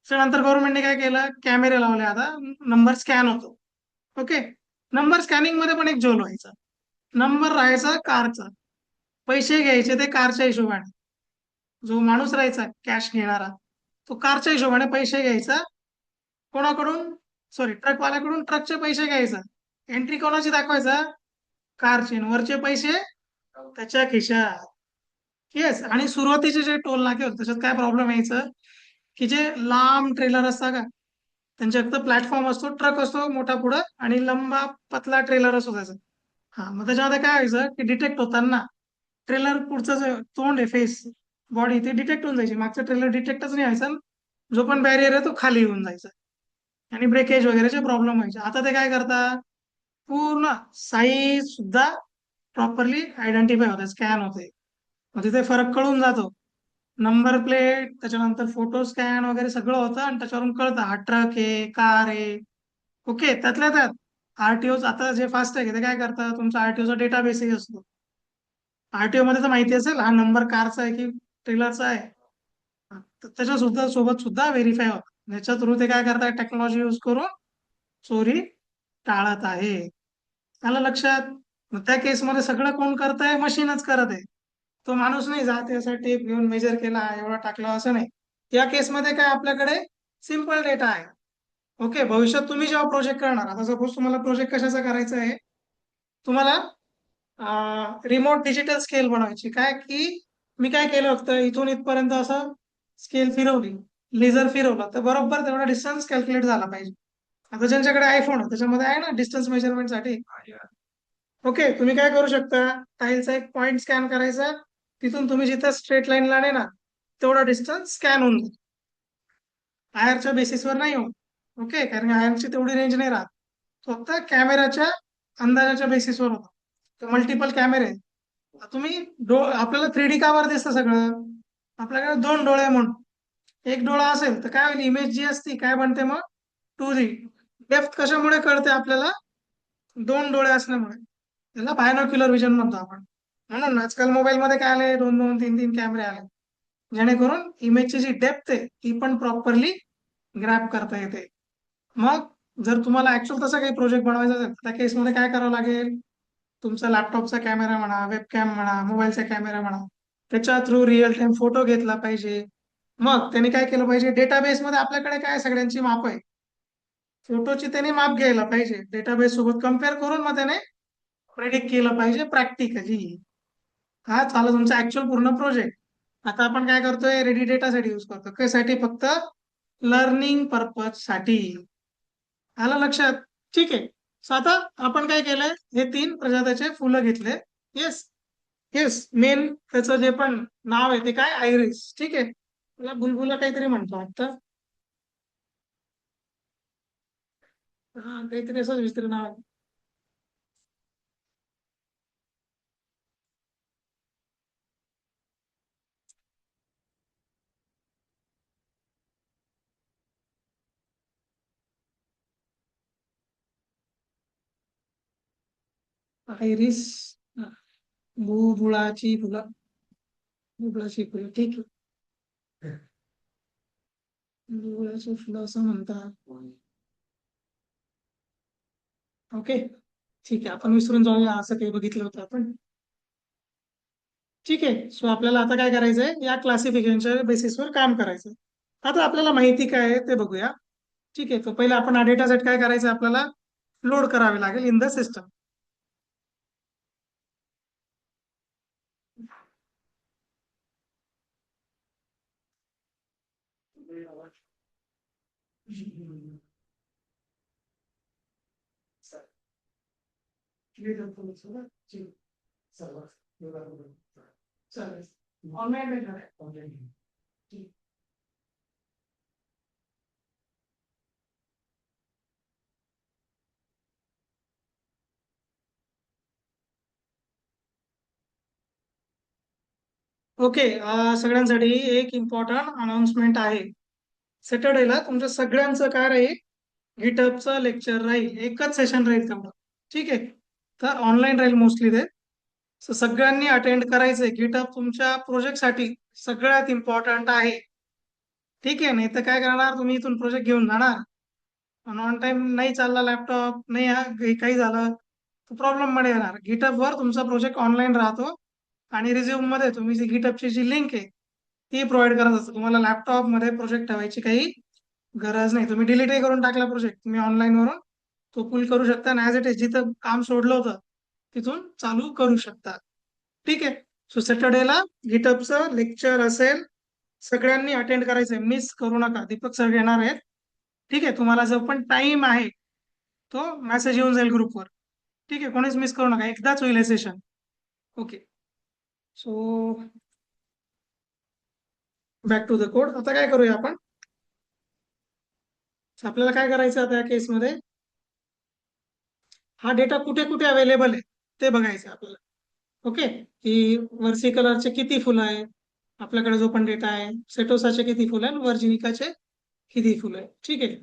त्यानंतर गव्हर्नमेंटने काय केलं, कॅमेरे लावले, आता नंबर स्कॅन होतो. ओके. नंबर स्कॅनिंग मध्ये पण एक झोल व्हायचा. नंबर राहायचा कारचा, पैसे घ्यायचे ते कारच्या हिशोबाने. जो माणूस राहायचा कॅश घेणारा, तो कारच्या हिशोबाने पैसे घ्यायचा कोणाकडून, सॉरी ट्रकवाल्याकडून, ट्रकचे पैसे घ्यायचा. एंट्री कोणाची दाखवायचा, कारचे, आणि वरचे पैसे त्याच्या खिशात. येस. आणि सुरुवातीचे जे टोल नाके होते त्याच्यात काय प्रॉब्लेम यायचं, की जे लांब ट्रेलर असतात का, त्यांच्या फक्त प्लॅटफॉर्म असतो, ट्रक असतो मोठा पुढं, आणि लंबा पतला ट्रेलर असतो त्याचा. हा, मग त्याच्यामध्ये काय व्हायचं, की डिटेक्ट होताना ट्रेलर पुढचं जे तोंड आहे, फेस, बॉडी, ते डिटेक्ट होऊन जायची. मागचा ट्रेलर डिटेक्टच नाही व्हायचा. जो पण बॅरियर आहे तो खाली येऊन जायचा, आणि ब्रेकेज वगैरेचे प्रॉब्लेम व्हायचे. आता ते काय करतात, पूर्ण साईज सुद्धा प्रॉपरली आयडेंटिफाय होते, स्कॅन होते. मग तिथे फरक कळून जातो. नंबर प्लेट, त्याच्यानंतर फोटो स्कॅन वगैरे सगळं होतं, आणि त्याच्यावरून कळतं हा ट्रक आहे, कार आहे. ओके. त्यातल्या त्यात आरटीओ आता जे फास्ट आहे ते काय करतात, तुमचा आरटीओचा डेटाबेसही असतो. आरटीओ मध्ये तर माहिती असेल हा नंबर कारचा आहे की ट्रेलरचा आहे. तर त्याच्या सुद्धा सोबत सुद्धा व्हेरीफाय होतं. याच्या थ्रू ते काय करतात, टेक्नॉलॉजी युज करून चोरी टाळत आहे. आलं लक्षात. मग त्या केसमध्ये सगळं कोण करत आहे, मशीनच करत आहे. तो माणूस नाही जात याचा टेप घेऊन मेजर केला, एवढा टाकला, असं नाही. या केसमध्ये काय, आपल्याकडे सिम्पल डेटा आहे. ओके. भविष्यात तुम्ही जेव्हा प्रोजेक्ट करणार, आता सपोज तुम्हाला प्रोजेक्ट कशाचा करायचा आहे, तुम्हाला रिमोट डिजिटल स्केल बनवायची. काय की मी काय केलं होतं, इथून इथपर्यंत असं स्केल फिरवली, लेझर फिरवला, तर बरोबर तेवढा डिस्टन्स कॅल्क्युलेट झाला पाहिजे. आता ज्यांच्याकडे आयफोन आहे त्याच्यामध्ये आहे ना डिस्टन्स मेजरमेंट साठी. ओके. तुम्ही काय करू शकता, टाईलचा एक पॉइंट स्कॅन करायचा, तिथून तुम्ही जिथं स्ट्रेट लाईन लाणे ना, तेवढा डिस्टन्स स्कॅन होऊन जाईल. आयरच्या बेसिसवर नाही होत. ओके. कारण आयरची तेवढी रेंज नाही राहत, फक्त कॅमेराच्या अंदाजाच्या बेसिसवर होतं. मल्टिपल कॅमेरे. तुम्ही आपल्याला 3D कावर दिसतं सगळं, आपल्याकडे दोन डोळे म्हणून, एक डोळा असेल तर काय होईल, इमेज जी असती काय बनते मग, 2D. डेप्थ कशामुळे कळते आपल्याला, दोन डोळे असल्यामुळे. त्याला बायनॉक्युलर विजन म्हणतो आपण. म्हणून आजकाल मोबाईल मध्ये काय आले, दोन दोन तीन तीन कॅमेरे आले, जेणेकरून इमेजची जी डेप्थ आहे ती पण प्रॉपरली ग्रॅप करता येते. मग जर तुम्हाला ऍक्च्युअल तसा काही प्रोजेक्ट बनवायचा असेल, त्या केसमध्ये काय करावं लागेल, तुमचा लॅपटॉपचा कॅमेरा म्हणा, वेबकॅम म्हणा, मोबाईलचा कॅमेरा म्हणा, त्याच्या थ्रू रिअल टाइम फोटो घेतला पाहिजे. मग त्यांनी काय केलं पाहिजे, डेटाबेसमध्ये आपल्याकडे काय सगळ्यांची माप आहे. फोटोची त्याने माप घ्यायला पाहिजे, डेटाबेस सोबत कम्पेअर करून मग त्याने प्रेडिक्ट केलं पाहिजे प्रॅक्टिकली. हा झालं तुमचा ऍक्च्युअल पूर्ण प्रोजेक्ट. आता आपण काय करतोय, रेडी डेटासाठी यूज करतो, कशासाठी? फक्त लर्निंग पर्पज साठी. आलं लक्षात? ठीक आहे. सो आता आपण काय केलंय, हे तीन प्रजातीचे फुलं घेतले. येस. येस, मेन त्याचं जे पण नाव आहे ते काय, आयरिस. ठीक आहे. मला बुलबुला काहीतरी म्हणतो आता. हा, काहीतरी असंच विचित्र नाव आहे. आयरिस. बुळबुळाची फुलं. बुळबुळाची फुलं, ठीक आहे. बुळबुळाची फुलं असं म्हणतात. ओके. ठीक आहे, आपण विसरून जाऊया असं काही बघितलं होतं आपण. ठीक आहे. सो आपल्याला आता काय करायचंय, या क्लासिफिकेशनच्या बेसिसवर काम करायचं. आता आपल्याला माहिती काय आहे ते बघूया. ठीक आहे. तर पहिले आपण हा डेटा सेट काय करायचं, आपल्याला लोड करावे लागेल in the system. Online. Okay. सगळ्यांसाठी एक इम्पॉर्टंट अनाउन्समेंट आहे. सॅटर्डेला तुमच्या सगळ्यांचं काय राहील, गिटअपचं लेक्चर राहील. एकच सेशन राहील तेवढं. ठीक आहे. तर ऑनलाईन राहील मोस्टली ते. So सगळ्यांनी अटेंड करायचंय. गिटअप तुमच्या प्रोजेक्टसाठी सगळ्यात इम्पॉर्टंट आहे. ठीक आहे. नाही तर काय करणार, तुम्ही इथून प्रोजेक्ट घेऊन जाणार आणि ऑन टाइम नाही चालला लॅपटॉप, नाही काही झालं तर प्रॉब्लेम मध्ये येणार. गिटअपवर तुमचा प्रोजेक्ट ऑनलाईन राहतो आणि रिझ्यूम मध्ये तुम्ही जी गिटअपची जी लिंक आहे ती प्रोव्हाइड करत असतो. तुम्हाला लॅपटॉप मध्ये प्रोजेक्ट ठेवायची काही गरज नाही. तुम्ही डिलीटही करून टाकला प्रोजेक्ट, तुम्ही ऑनलाईन वरून तो पुल करू शकता आणि ऍज इट इज जिथं काम सोडलं होतं तिथून चालू करू शकता. ठीक आहे. सो सॅटर्डेला गिटअपचं लेक्चर असेल, सगळ्यांनी अटेंड करायचंय, मिस करू नका. दीपक सर येणार आहेत. ठीक आहे. तुम्हाला जो पण टाइम आहे तो मेसेज येऊन जाईल ग्रुपवर. ठीक आहे. कोणीच मिस करू नका, एकदाच होईल हे session. Okay. So back to the code. आता काय करूया आपण, आपल्याला काय करायचं आता या केसमध्ये, हा डेटा कुठे कुठे अवेलेबल आहे ते बघायचं आपल्याला. ओके. की वर्सी कलरचे किती फुलं आहे आपल्याकडे, जो पण डेटा आहे, सेटोसाचे किती फुलं आहे, वर्जिनिकाचे किती फुलं आहे. ठीक आहे.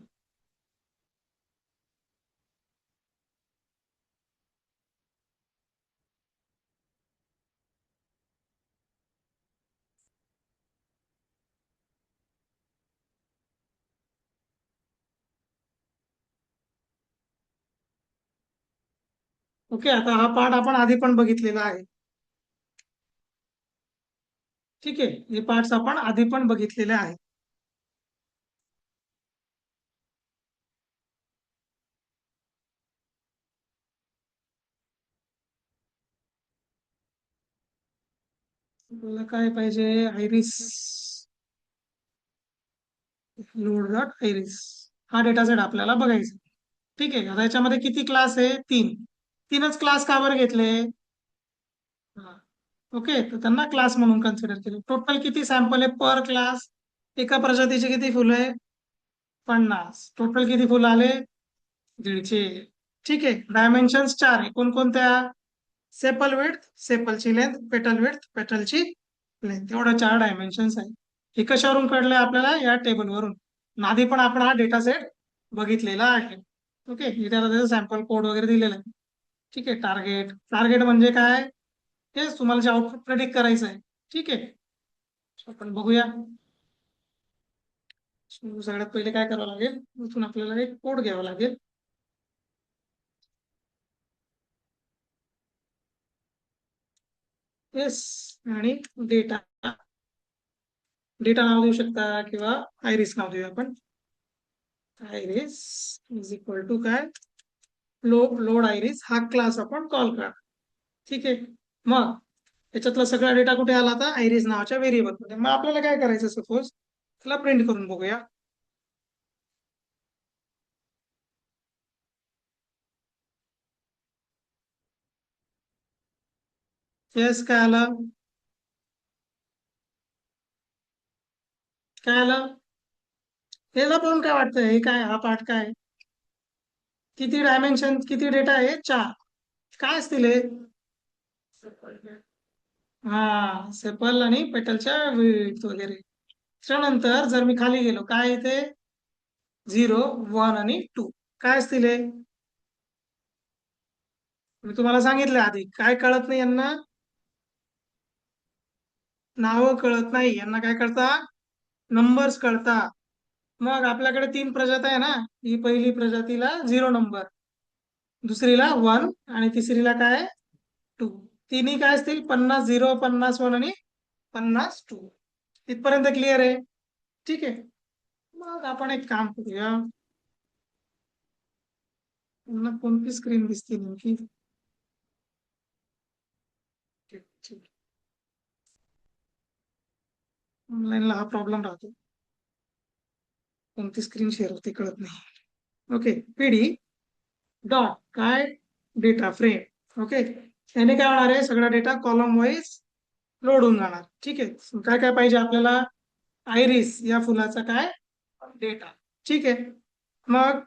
ओके. आता हा पार्ट आपण आधी पण बघितलेला आहे. ठीक आहे. हे पार्ट्स आपण आधी पण बघितलेले आहेत. आपल्याला काय पाहिजे, आयरिस. Load dot iris. हा डेटा सेट आपल्याला बघायचा. ठीक आहे. आता याच्यामध्ये किती क्लास आहे, तीन. तीनच क्लास का बरं घेतले? हा. ओके. तर त्यांना क्लास म्हणून कन्सिडर केले. टोटल किती सॅम्पल आहे पर क्लास, एका प्रजातीचे किती फुलं आहे, 50. टोटल किती फुलं आले, 150. ठीक आहे. डायमेन्शन्स चार आहे. कोणकोणत्या? सेपल विड्थ, सेपलची लेंथ, पेटल विड्थ, पेटलची लेंथ. एवढ्या चार डायमेन्शन्स आहे. हे कशावरून कळलंय आपल्याला, या टेबलवरून. आधी पण आपण हा डेटा सेट बघितलेला आहे. ओके. इथे त्याचा सॅम्पल कोड वगैरे दिलेला आहे. ठीक आहे. टार्गेट, टार्गेट म्हणजे काय, तेच तुम्हाला जे आउटपुट प्रेडिक्ट करायचं आहे. ठीक आहे. So आपण बघूया. सगळ्यात पहिले काय करावं लागेल, इथून आपल्याला एक कोड घ्यावा लागेल. येस. आणि डेटा, डेटा नाव देऊ शकता किंवा आयरिस नाव देऊया आपण. आयरिस इज इक्वल टू काय, लोड आयरिस हा क्लास आपण कॉल करा. ठीक आहे. मग याच्यातला सगळा डेटा कुठे आला आता, आयरिस नावाच्या व्हेरिएबल मध्ये. मग आपल्याला काय करायचं, सपोज त्याला प्रिंट करून बघूया. येस, काय आलं, काय आलं. याला पाहून काय वाटतं, हे काय, हा पार्ट काय आहे? किती डायमेन्शन, किती डेटा आहे, 4. काय असतील हे? हा, सेपल आणि पेटलच्या width वगैरे. त्यानंतर जर मी खाली गेलो, काय इथे 0, 1 आणि 2 काय असतील हे? मी तुम्हाला सांगितलं आधी, काय कळत नाही यांना, नावं कळत नाही यांना, काय कळतात, नंबर्स कळतात. मग आपल्याकडे 3 प्रजाती आहे ना, ही पहिली प्रजातीला 0 नंबर, दुसरीला 1 आणि तिसरीला काय 2. तिन्ही काय असतील, 50 0, 50 1 आणि 50 2. इथपर्यंत क्लिअर आहे? ठीक आहे. मग आपण एक काम करूया, पुन्हा कोणती स्क्रीन दिसते नेमकी? ठीक ठीक. ऑनलाईनला हा प्रॉब्लेम राहतो, कोणती स्क्रीन शेअर होते कळत नाही. ओके, पीडी डॉट काय, डेटा फ्रेम. ओके, याने काय होणार आहे, सगळा डेटा कॉलम वाईज लोड होऊन जाणार. ठीक आहे. काय काय पाहिजे आपल्याला, आयरिस या फुलाचा काय डेटा. ठीक आहे. मग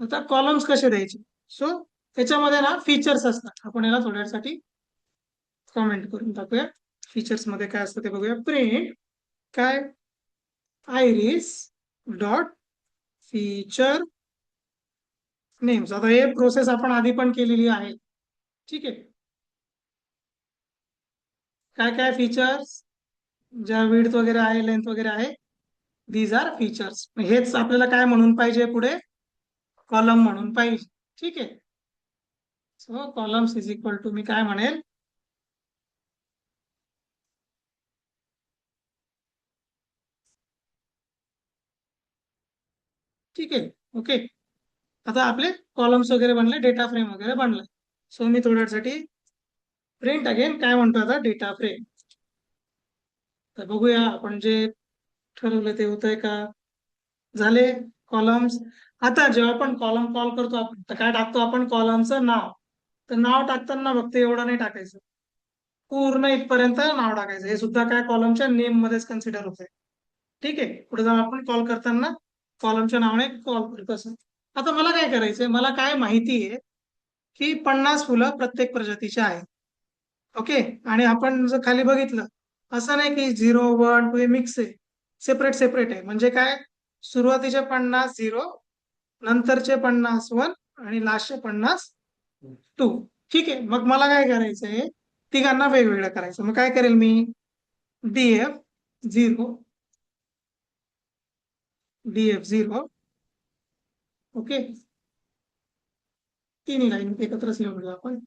आता कॉलम्स कसे द्यायचे, सो त्याच्यामध्ये ना फीचर्स असतात, आपण याला थोड्यासाठी कमेंट करून टाकूया. फीचर्स मध्ये काय असतं ते बघूया. प्रिंट काय, आयरिस डॉट फीचर नेम्स. आता हे प्रोसेस आपण आधी पण केलेली आहे. ठीक आहे. काय काय फीचर्स, ज्या विड्थ वगैरे आहे, लेंथ वगैरे आहे, दीज आर फीचर्स. हेच आपल्याला काय म्हणून पाहिजे पुढे, कॉलम म्हणून पाहिजे. ठीक आहे. So columns is equal to, मी काय म्हणेल, ठीक आहे. ओके, आता आपले कॉलम्स वगैरे बनले, डेटा फ्रेम वगैरे बनले. सो मी थोड्यासाठी प्रिंट अगेन काय म्हणतो आता, डेटा फ्रेम. तर बघूया आपण जे ठरवलं ते होतंय का. झाले कॉलम्स. आता जेव्हा आपण कॉलम कॉल करतो, आपण तर काय टाकतो, आपण कॉलमचं नाव. तर नाव टाकताना फक्त एवढं नाही टाकायचं, पूर्ण इथपर्यंत नाव टाकायचं. हे सुद्धा काय कॉलमच्या नेम मध्येच कन्सिडर होतंय. ठीक आहे. पुढे जाऊन आपण कॉल करताना कॉलमच्या नावाने कॉल करतो असं. आता मला काय करायचंय, मला काय माहिती आहे की 50 फुलं प्रत्येक प्रजातीची आहेत. ओके, आणि आपण जर खाली बघितलं, असं नाही की 0 1 2 हे मिक्स आहे, सेपरेट सेपरेट आहे. म्हणजे काय, सुरुवातीचे 50 0, नंतरचे 50 1 आणि लास्टचे 50 2. ठीक आहे. मग मला काय करायचंय, तिघांना वेगवेगळं करायचं. मग काय करेल मी, डीएफ 0, DF0. ओके, तिन्ही लाईन एकत्रच लिहून आपण.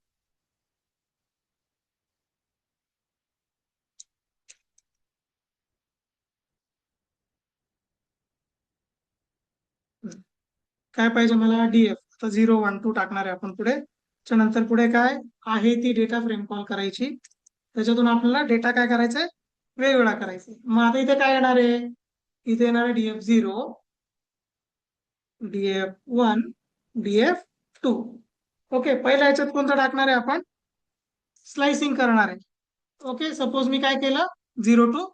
काय पाहिजे मला, डीएफ. आता 0 1 2 टाकणार आहे आपण पुढे. त्यानंतर पुढे काय आहे, ती डेटा फ्रेम कॉल करायची. त्याच्यातून आपल्याला डेटा काय करायचंय, वेगवेगळा करायचा. मग आता इथे काय येणार आहे, इथे येणार आहे DF0, DF1, DF2. ओके, पहिल्या याच्यात कोणतं टाकणार आहे आपण, स्लाइसिंग करणार आहे. ओके, सपोज मी काय केलं, 0 to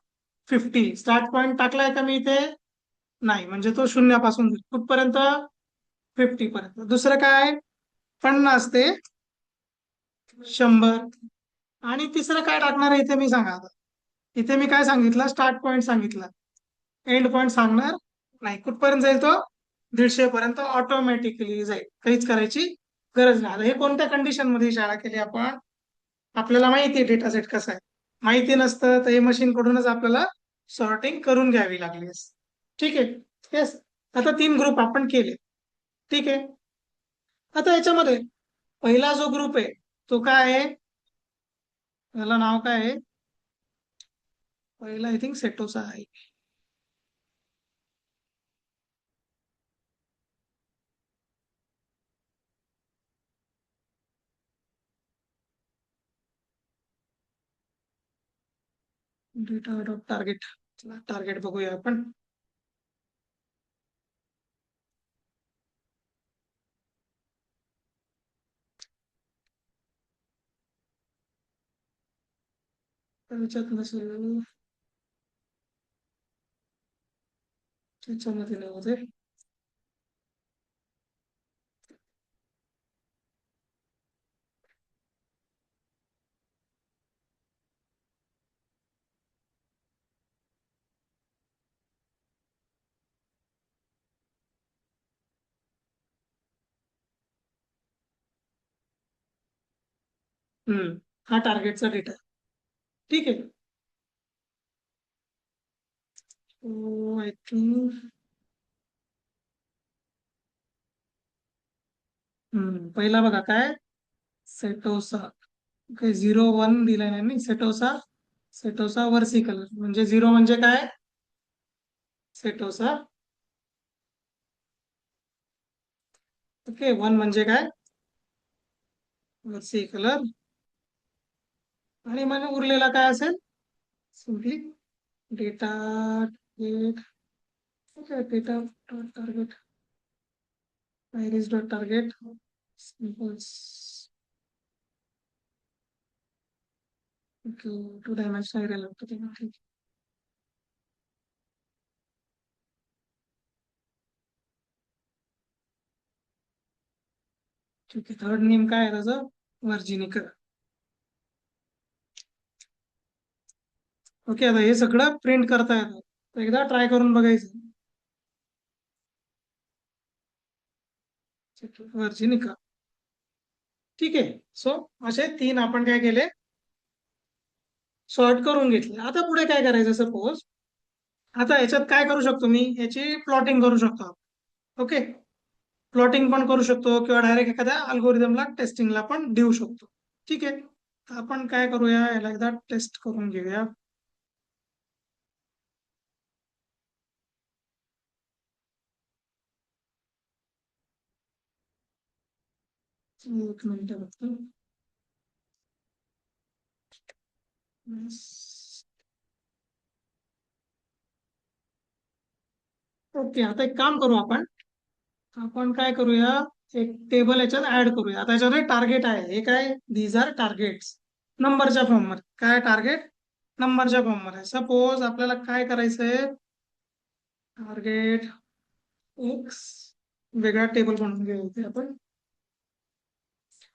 50 स्टार्ट पॉइंट टाकलाय का मी इथे, नाही, म्हणजे तो शून्यापासून कुठपर्यंत, 50 पर्यंत. दुसरं काय, 50 ते 100. आणि तिसरं काय टाकणार आहे इथे, मी सांगा आता. इथे मी काय सांगितलं, स्टार्ट पॉइंट सांगितलं, एंड पॉइंट सांगणार नाही. कुठपर्यंत जाईल तो, 150 पर्यंत ऑटोमॅटिकली जाईल, काहीच करायची गरज नाही. आता हे कोणत्या कंडिशन मध्ये इशारा केली आपण, आपल्याला माहिती आहे डेटा सेट कसा आहे. माहिती नसतं तर हे मशीन कडूनच आपल्याला सॉर्टिंग करून घ्यावी लागली असते. ठीक आहे. येस, आता 3 ग्रुप आपण केले. ठीक आहे. आता याच्यामध्ये पहिला जो ग्रुप आहे तो काय आहे, याला नाव काय आहे, पहिला आय थिंक सेटोसा आहे. Data dot target. टार्गेट बघूया आपण. त्याच्यात नसेल, त्याच्यामध्ये नव्हते. हा टार्गेटचा डेटा. ठीक आहे. आय थिंक पहिला बघा काय, सेटोसा. काही 0 1 दिलाय नाही, सेटोसा. सेटोसा वर्सिकल म्हणजे 0 म्हणजे काय, सेटोसा. ओके, 1 म्हणजे काय, वर्सिकलर. आणि मग उरलेला काय असेल, simply data target. Okay, data dot target, iris dot target, samples. Okay, 2 dimensional area लागतो ते. ठीक. ठीक आहे, थर्ड नेम काय आहे त्याचं, वर्जिनिका. ओके, आता हे सगळं प्रिंट करता येतं, तर एकदा ट्राय करून बघायचं. वर्जिनिका. ठीक आहे. सो असे 3 आपण काय केले, सॉर्ट करून घेतले. आता पुढे काय करायचं, सपोज आता याच्यात काय करू शकतो मी, याची प्लॉटिंग करू शकतो. ओके, प्लॉटिंग पण करू शकतो किंवा डायरेक्ट एखाद्या अल्गोरिदमला टेस्टिंगला पण देऊ शकतो. ठीक आहे, तर आपण काय करूया, याला एकदा टेस्ट करून घेऊया. एक मिनिट फक्त. ओके, आता एक काम करू आपण. आपण काय करूया, एक टेबल याच्यात ऍड करूया. आता याच्यामध्ये टार्गेट आहे, हे काय, दीज आर टार्गेट्स. नंबरच्या फॉर्म मध्ये काय टार्गेट, नंबरच्या फॉर्म मध्ये. सपोज आपल्याला काय करायचंय, टार्गेट एक्स, वेगळा टेबल बनवून घ्यायचे आपण.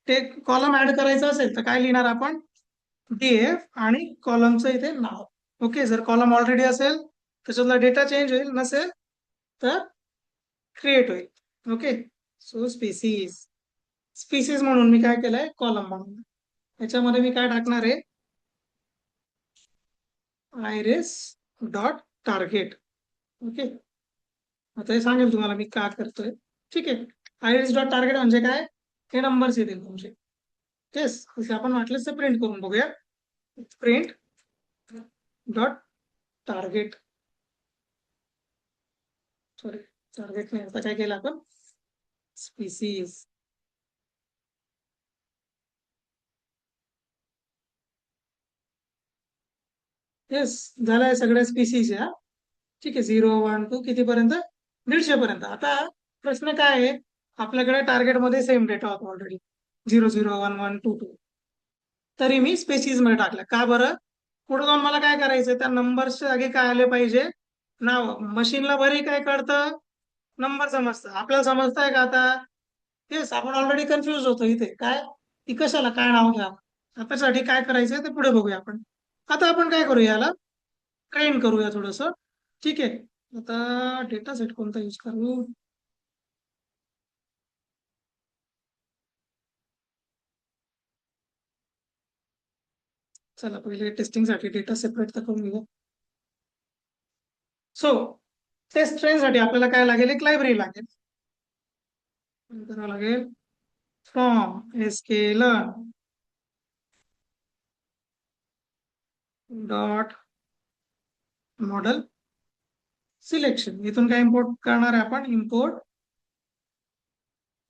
ते कॉलम ऍड करायचं असेल तर काय लिहिणार आपण, डीएफ आणि कॉलमचं इथे नाव. ओके, जर कॉलम ऑलरेडी असेल त्याच्यातला डेटा चेंज होईल, नसेल तर क्रिएट होईल. Okay, so species. स्पीसीज म्हणून मी काय केलंय, कॉलम बनवलं. याच्यामध्ये मी काय टाकणार आहे, आयरिस डॉट टार्गेट. ओके, आता हे सांगेल तुम्हाला मी का करतोय. ठीक आहे, आयरिस डॉट टार्गेट म्हणजे काय, हे नंबर्स येतील तुमचे. तेच जसे आपण वाटलं ते प्रिंट करून बघूया. Print dot target, sorry target नाही, आता काय केलं आपण, स्पीसीज. येस, झालंय सगळ्या स्पीसीज या. ठीक आहे, 0 1 2 कितीपर्यंत, 150 पर्यंत. आता प्रश्न काय आहे, आपल्याकडे टार्गेटमध्ये सेम डेटा होता ऑलरेडी, 0 0 1 1 2 2. तरी मी स्पेसिस मध्ये टाकलं, का बरं, पुढे जाऊन मला काय करायचं, त्या नंबरच्या जागी काय आले पाहिजे, नाव. मशीनला बरी काय कळतं, नंबर समजतं, आपल्याला समजतंय का आता. तेच आपण ऑलरेडी कन्फ्युज होतो इथे, काय ती कशाला काय नाव घ्या. त्यासाठी काय करायचंय ते पुढे बघूया आपण. आता आपण काय करूया, याला ट्रेन करूया थोडस. ठीक आहे, आता डेटा सेट कोणता यूज करू, चला पहिले टेस्टिंग साठी डेटा सेपरेट तर करून घेऊ. सो टेस्ट ट्रेन साठी आपल्याला काय लागेल, एक लायब्ररी लागेल. करावं लागेल फ्रॉम एसकेलर्न डॉट मॉडेल सिलेक्शन. इथून काय इम्पोर्ट करणार आहे आपण, इम्पोर्ट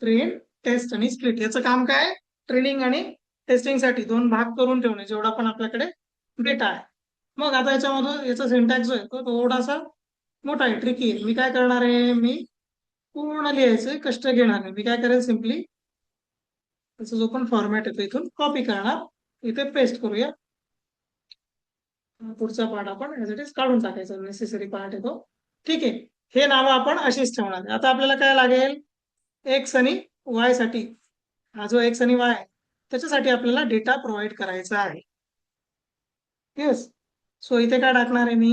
ट्रेन, टेस्ट आणि स्प्लिट. याचं काम काय, ट्रेनिंग आणि टेस्टिंग साठी 2 भाग करून ठेवणे, जेवढा पण आपल्याकडे डेटा आहे. मग आता याच्यामधून याचा सिंटॅक्स जो आहे तो थोडासा मोठा आहे, ट्रिकी आहे. मी काय करणार आहे, मी पूर्ण लिहायचं कष्ट घेणार नाही. मी काय करेल, सिम्पली त्याचा जो पण फॉर्मॅट येतो इथून कॉपी करणार, इथे पेस्ट करूया. पुढचा पार्ट आपण यासाठी काढून टाकायचा, नेसेसरी पार्ट येतो. ठीक आहे, हे नाव आपण अशीच ठेवणार आहे. आता आपल्याला काय लागेल, एक्स आणि वाय साठी, हा जो एक्स आणि वाय आहे त्याच्यासाठी आपल्याला डेटा प्रोव्हाइड करायचा आहे. येस. सो इथे काय टाकणार आहे मी,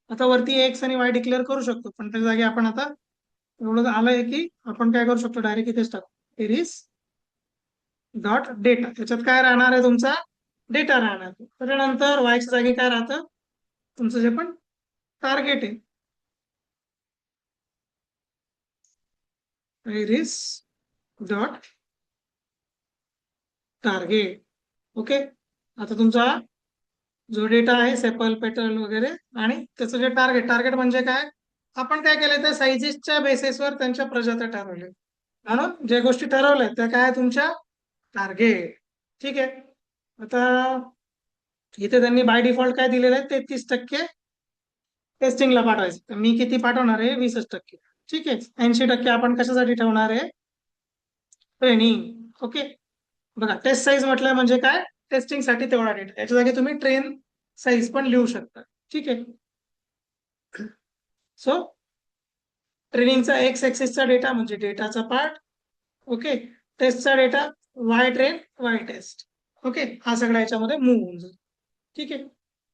आता वरती एक्स आणि वाय डिक्लेअर करू शकतो, पण त्या जागी आपण आता एवढं आलंय की आपण काय करू शकतो, डायरेक्ट इथेच टाकू, इरिस डॉट डेटा. त्याच्यात काय राहणार आहे, तुमचा डेटा राहणार. त्याच्यानंतर वायच्या जागी काय राहतं, तुमचं जे पण टार्गेट आहे, इरिस डॉट टार्गेट. ओके. आता तुमचा जो डेटा आहे, सेपल पेटल वगैरे, आणि त्याचं जे टार्गेट, टार्गेट म्हणजे काय, आपण काय केलं तर सायझेसच्या बेसिसवर त्यांच्या प्रजात्या ठरवल्या, म्हणून ज्या गोष्टी ठरवल्या त्या काय तुमच्या टार्गेट. ठीक आहे. आता इथे त्यांनी बाय डिफॉल्ट काय दिलेलं आहे, 33% टेस्टिंगला पाठवायचं, तर मी किती पाठवणार आहे, 20%. ठीक आहे, 80% आपण कशासाठी ठेवणार आहे, ट्रेनिंग. ओके. बघा, टेस्ट साईज म्हटलं म्हणजे काय, टेस्टिंग साठी तेवढा डेटा, त्याच्या जागी तुम्ही ट्रेन साईज पण लिहू शकता. ठीक आहे. सो ट्रेनिंगचा एक्स ऍक्सिसचा डेटा म्हणजे डेटाचा पार्ट. ओके. टेस्टचा data Y train Y test. Okay, हा सगळा याच्यामध्ये मूव्ह होऊन जाईल. ठीक आहे.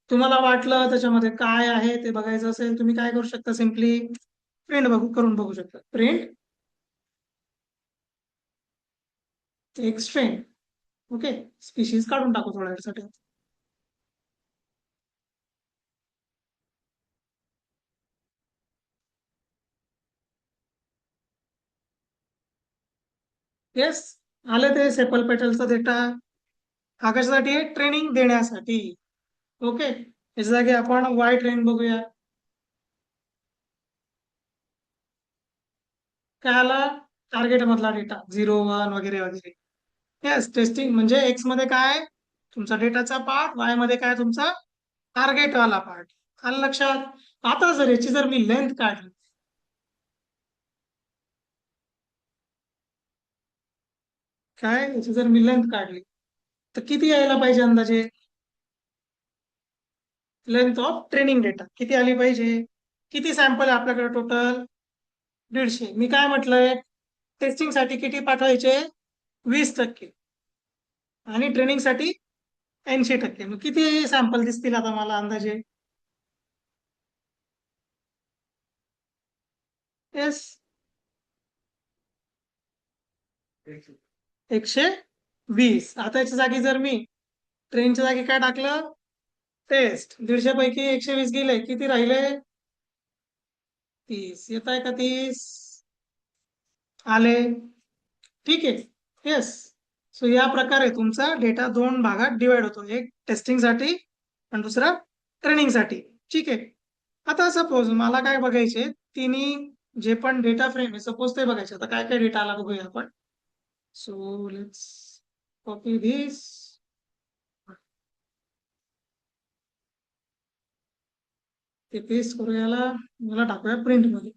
तुम्हाला वाटलं त्याच्यामध्ये काय आहे ते बघायचं असेल, तुम्ही काय करू शकता, सिम्पली प्रिंट करून बघू शकता. Print x train. Okay, species काढून टाकू थोड्या वेळसाठी. येस, आलं ते सेपल पेटलचा डेटा. हा कशासाठी आहे, ट्रेनिंग देण्यासाठी. ओके, याच्या जागी आपण वाय ट्रेन बघूया. काय आला, टार्गेट मधला डेटा 0 1 वगैरे वगैरे. येस, टेस्टिंग म्हणजे एक्स मध्ये काय तुमचा डेटाचा पार्ट, वाय मध्ये काय तुमचा टार्गेट वाला पार्ट. आलं लक्षात. आता जर याची जर मी लेंथ काढली, काय याची जर मी लेंथ काढली तर किती यायला पाहिजे अंदाजे, लेंथ ऑफ ट्रेनिंग डेटा किती आली पाहिजे. किती सॅम्पल आहे आपल्याकडे टोटल, 150. मी काय म्हटलंय, टेस्टिंग साठी किती पाठवायचे, 20%, आणि ट्रेनिंग साठी 80%. मग किती सॅम्पल दिसतील आता मला अंदाजे. येस, 120. आता याच्या जागी जर मी ट्रेनच्या जागी काय टाकलं, टेस्ट, 150 पैकी 120 गेले, किती राहिले, 30. येत आहे का 30, आले. ठीक आहे. येस. सो या प्रकारे तुमचा डेटा दोन भागात डिवाइड होतो, एक टेस्टिंग साठी आणि दुसरा ट्रेनिंग साठी. ठीक आहे. आता सपोज मला काय बघायचे, तिन्ही जे पण डेटा फ्रेम आहे सपोज ते बघायचे. आता काय काय डेटा आला बघूया आपण. सो लेट्स कॉपी धिस, ते पेस्ट करूया, याला टाकूया प्रिंट मध्ये.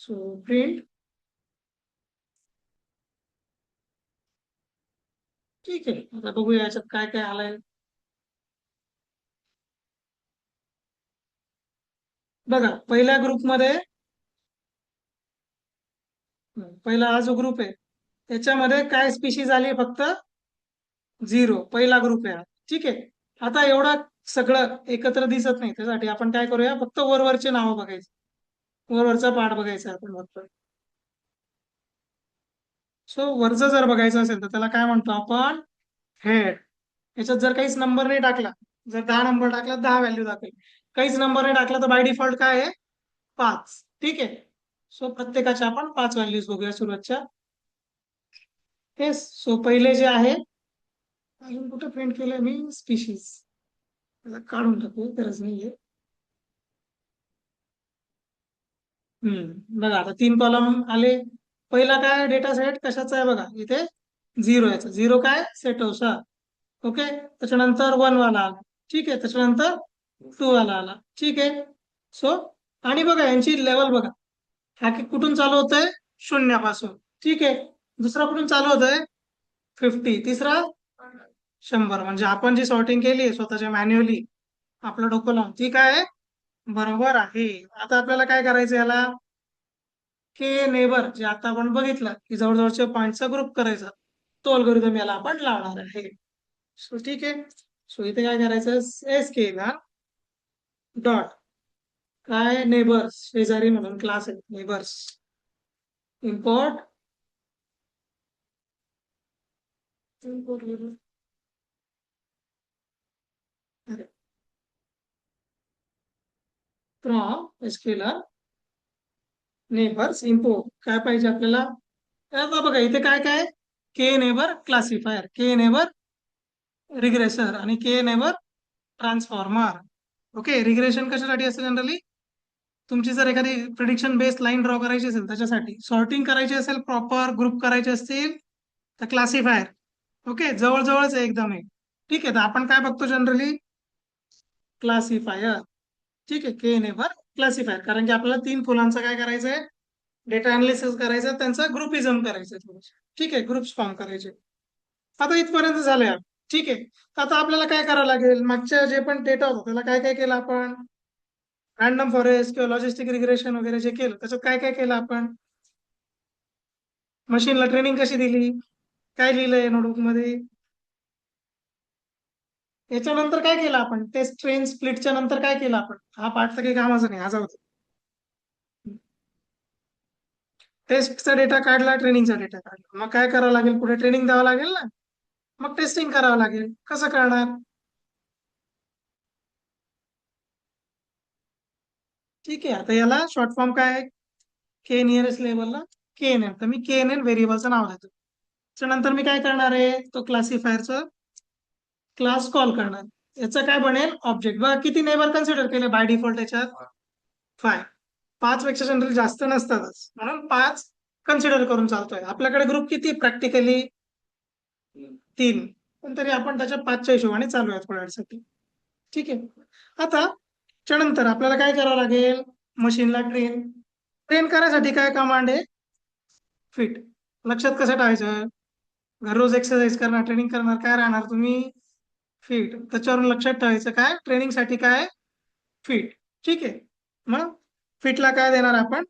So print. ठीक आहे, आता बघूया याच्यात काय काय आलंय. बघा, पहिल्या ग्रुपमध्ये, पहिला हा जो ग्रुप आहे त्याच्यामध्ये काय स्पीशीज आली, फक्त 0, पहिला ग्रुप आहे हा. ठीक आहे. आता एवढं सगळं एकत्र दिसत नाही, त्यासाठी आपण काय करूया, फक्त वरवरचे नावं बघायचे, वरवरचा पार्ट बघायचा आपण फक्त. सो वरचं जर बघायचं असेल तर त्याला काय म्हणतो आपण, हेड. याच्यात जर काहीच नंबर नाही टाकला, जर 10 नंबर टाकला 10 व्हॅल्यू दाखवेल. काहीच नंबर नाही टाकला तर बाय डिफॉल्ट काय आहे, 5. ठीक आहे. सो प्रत्येकाच्या आपण 5 व्हॅल्यूज बघूया सुरुवातच्या. येस. सो पहिले जे आहे, अजून कुठे प्रिंट केलंय मी, स्पीशीज, त्याला काढून टाकू, गरज नाहीये. बघा आता 3 कॉलम आले. पहिला काय डेटा सेट कशाचा आहे बघा, इथे 0 याचा. 0 काय सेटोसा. ओके, त्याच्यानंतर 1 वाला आला. ठीक आहे, त्याच्यानंतर 2 वाला आला. ठीक आहे. सो आणि बघा यांची लेवल बघा, हा की कुठून चालू होतंय, शून्यापासून. ठीक आहे. दुसरा कुठून चालू होतोय, 50. तिसरा 100. म्हणजे आपण जी सॉर्टिंग केली स्वतःच्या मॅन्युअली आपलं डोकं लावून, ती काय आहे, बरोबर आहे. आता आपल्याला काय करायचं याला, के नेबर जे आता आपण बघितलं की जवळजवळच्या पॉईंटचा ग्रुप करायचा, तो अल्गोरिदम याला आपण लावणार आहे. सो ठीक आहे. सो इथे काय करायचं, एस के ना डॉट काय नेबर्स, शेजारी म्हणून क्लास आहे neighbours, import from SQL neighbours import काय पाहिजे आपल्याला. आता बघा इथे काय काय, के नेबर क्लासिफायर, के नेबर रिग्रेसर आणि के नेबर ट्रान्सफॉर्मर. ओके, रिग्रेशन कशासाठी असते जनरली, तुमची जर एखादी प्रिडिक्शन बेस्ड लाईन ड्रॉ करायची असेल त्याच्यासाठी, सॉर्टिंग करायची असेल, प्रॉपर ग्रुप करायचे असतील तर क्लासिफायर. ओके, जवळजवळच आहे एकदम हे. ठीक आहे, तर आपण काय बघतो जनरली, क्लासिफायर. ठीक आहे, के नेबर क्लासिफायर, कारण की आपल्याला 3 फुलांचं काय करायचंय, डेटा अनालिसिस करायचं, त्यांचा ग्रुपिझम करायचं थोडंसं. ठीक आहे, ग्रुप्स फॉर्म करायचे. आता इथपर्यंत झालंय. ठीक आहे, तर आता आपल्याला काय करावं लागेल, मागच्या जे पण डेटा होता त्याला काय काय केलं आपण, रॅन्डम फॉरेस्ट किंवा लॉजिस्टिक रिग्रेशन वगैरे जे केलं त्याच्यात काय काय केलं आपण, मशीनला ट्रेनिंग कशी दिली, काय लिहिलंय नोटबुक मध्ये. याच्यानंतर काय केलं आपण, टेस्ट ट्रेन स्प्लिटच्या नंतर काय केलं आपण, हा पार्ट तर काही कामाचा नाही, हा जाऊ दे. टेस्टचा डेटा काढला, ट्रेनिंगचा डेटा काढला, मग काय करावं लागेल, पुढे ट्रेनिंग द्यावं लागेल ना, मग टेस्टिंग करावं लागेल. कसं करणार, ठीक आहे. आता याला शॉर्ट फॉर्म काय आहे, के नियरेस्ट लेबलला के एन एन, तर मी के एन एन व्हेरिएबलचं नाव देतो. त्याच्यानंतर मी काय करणार आहे, तो क्लासिफायरचं क्लास कॉल करणार. याचं काय बनेल, ऑब्जेक्ट. बघा किती नेबर कन्सिडर केले बाय डिफॉल्ट याच्यात, 5. 5 पेक्षा जनरली जास्त नसतातच, म्हणून 5 कन्सिडर करून चालतोय. आपल्याकडे ग्रुप किती प्रॅक्टिकली, 3, पण तरी आपण त्याच्या 5च्या हिशोबाने चालू आहे थोड्या वेळसाठी. ठीक आहे. आता त्यानंतर आपल्याला काय करावं लागेल, मशीनला ट्रेन ट्रेन करायसाठी काय कमांड आहे, फिट. लक्षात कसं ठेवायचं, रोज एक्सरसाइज करणार, ट्रेनिंग करणार, काय राहणार तुम्ही, फिट. त्याच्यावरून लक्षात ठेवायचं काय, ट्रेनिंग साठी काय, फिट. ठीक आहे. मग फिटला काय देणार आपण,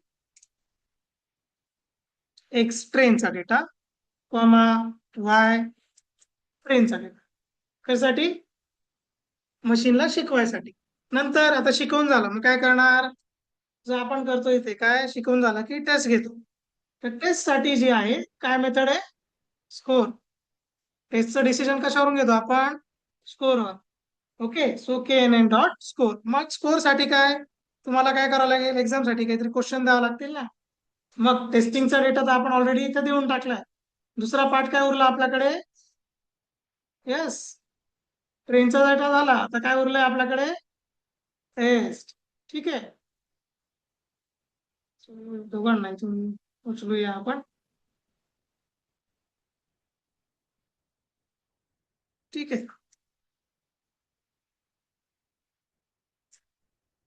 एक्स ट्रेनचा डेटा, कॉमा वाय ट्रेनचा डेटा. कशासाठी, मशीनला शिकवायसाठी. नंतर आता शिकवून झालं मग काय करणार, जो आपण करतो इथे काय, शिकवून झालं की टेस्ट घेतो. तर टेस्ट साठी जी आहे काय मेथड आहे, स्कोर. टेस्टचं डिसिजन कशावरून घेतो आपण, स्कोरवर. ओके, सो के एन एन डॉट स्कोर. मग स्कोर साठी काय, तुम्हाला काय करावं लागेल, एक्झाम साठी काहीतरी क्वेश्चन द्यावं लागतील ना. मग टेस्टिंगचा डेटा तर आपण ऑलरेडी इथे देऊन टाकलाय. दुसरा पार्ट काय उरला आपल्याकडे, येस, ट्रेनचा डेटा झाला. आता काय उरलंय आपल्याकडे, टेस्ट. ठीक आहे, दोघांना इथून उचलूया आपण. ठीक आहे.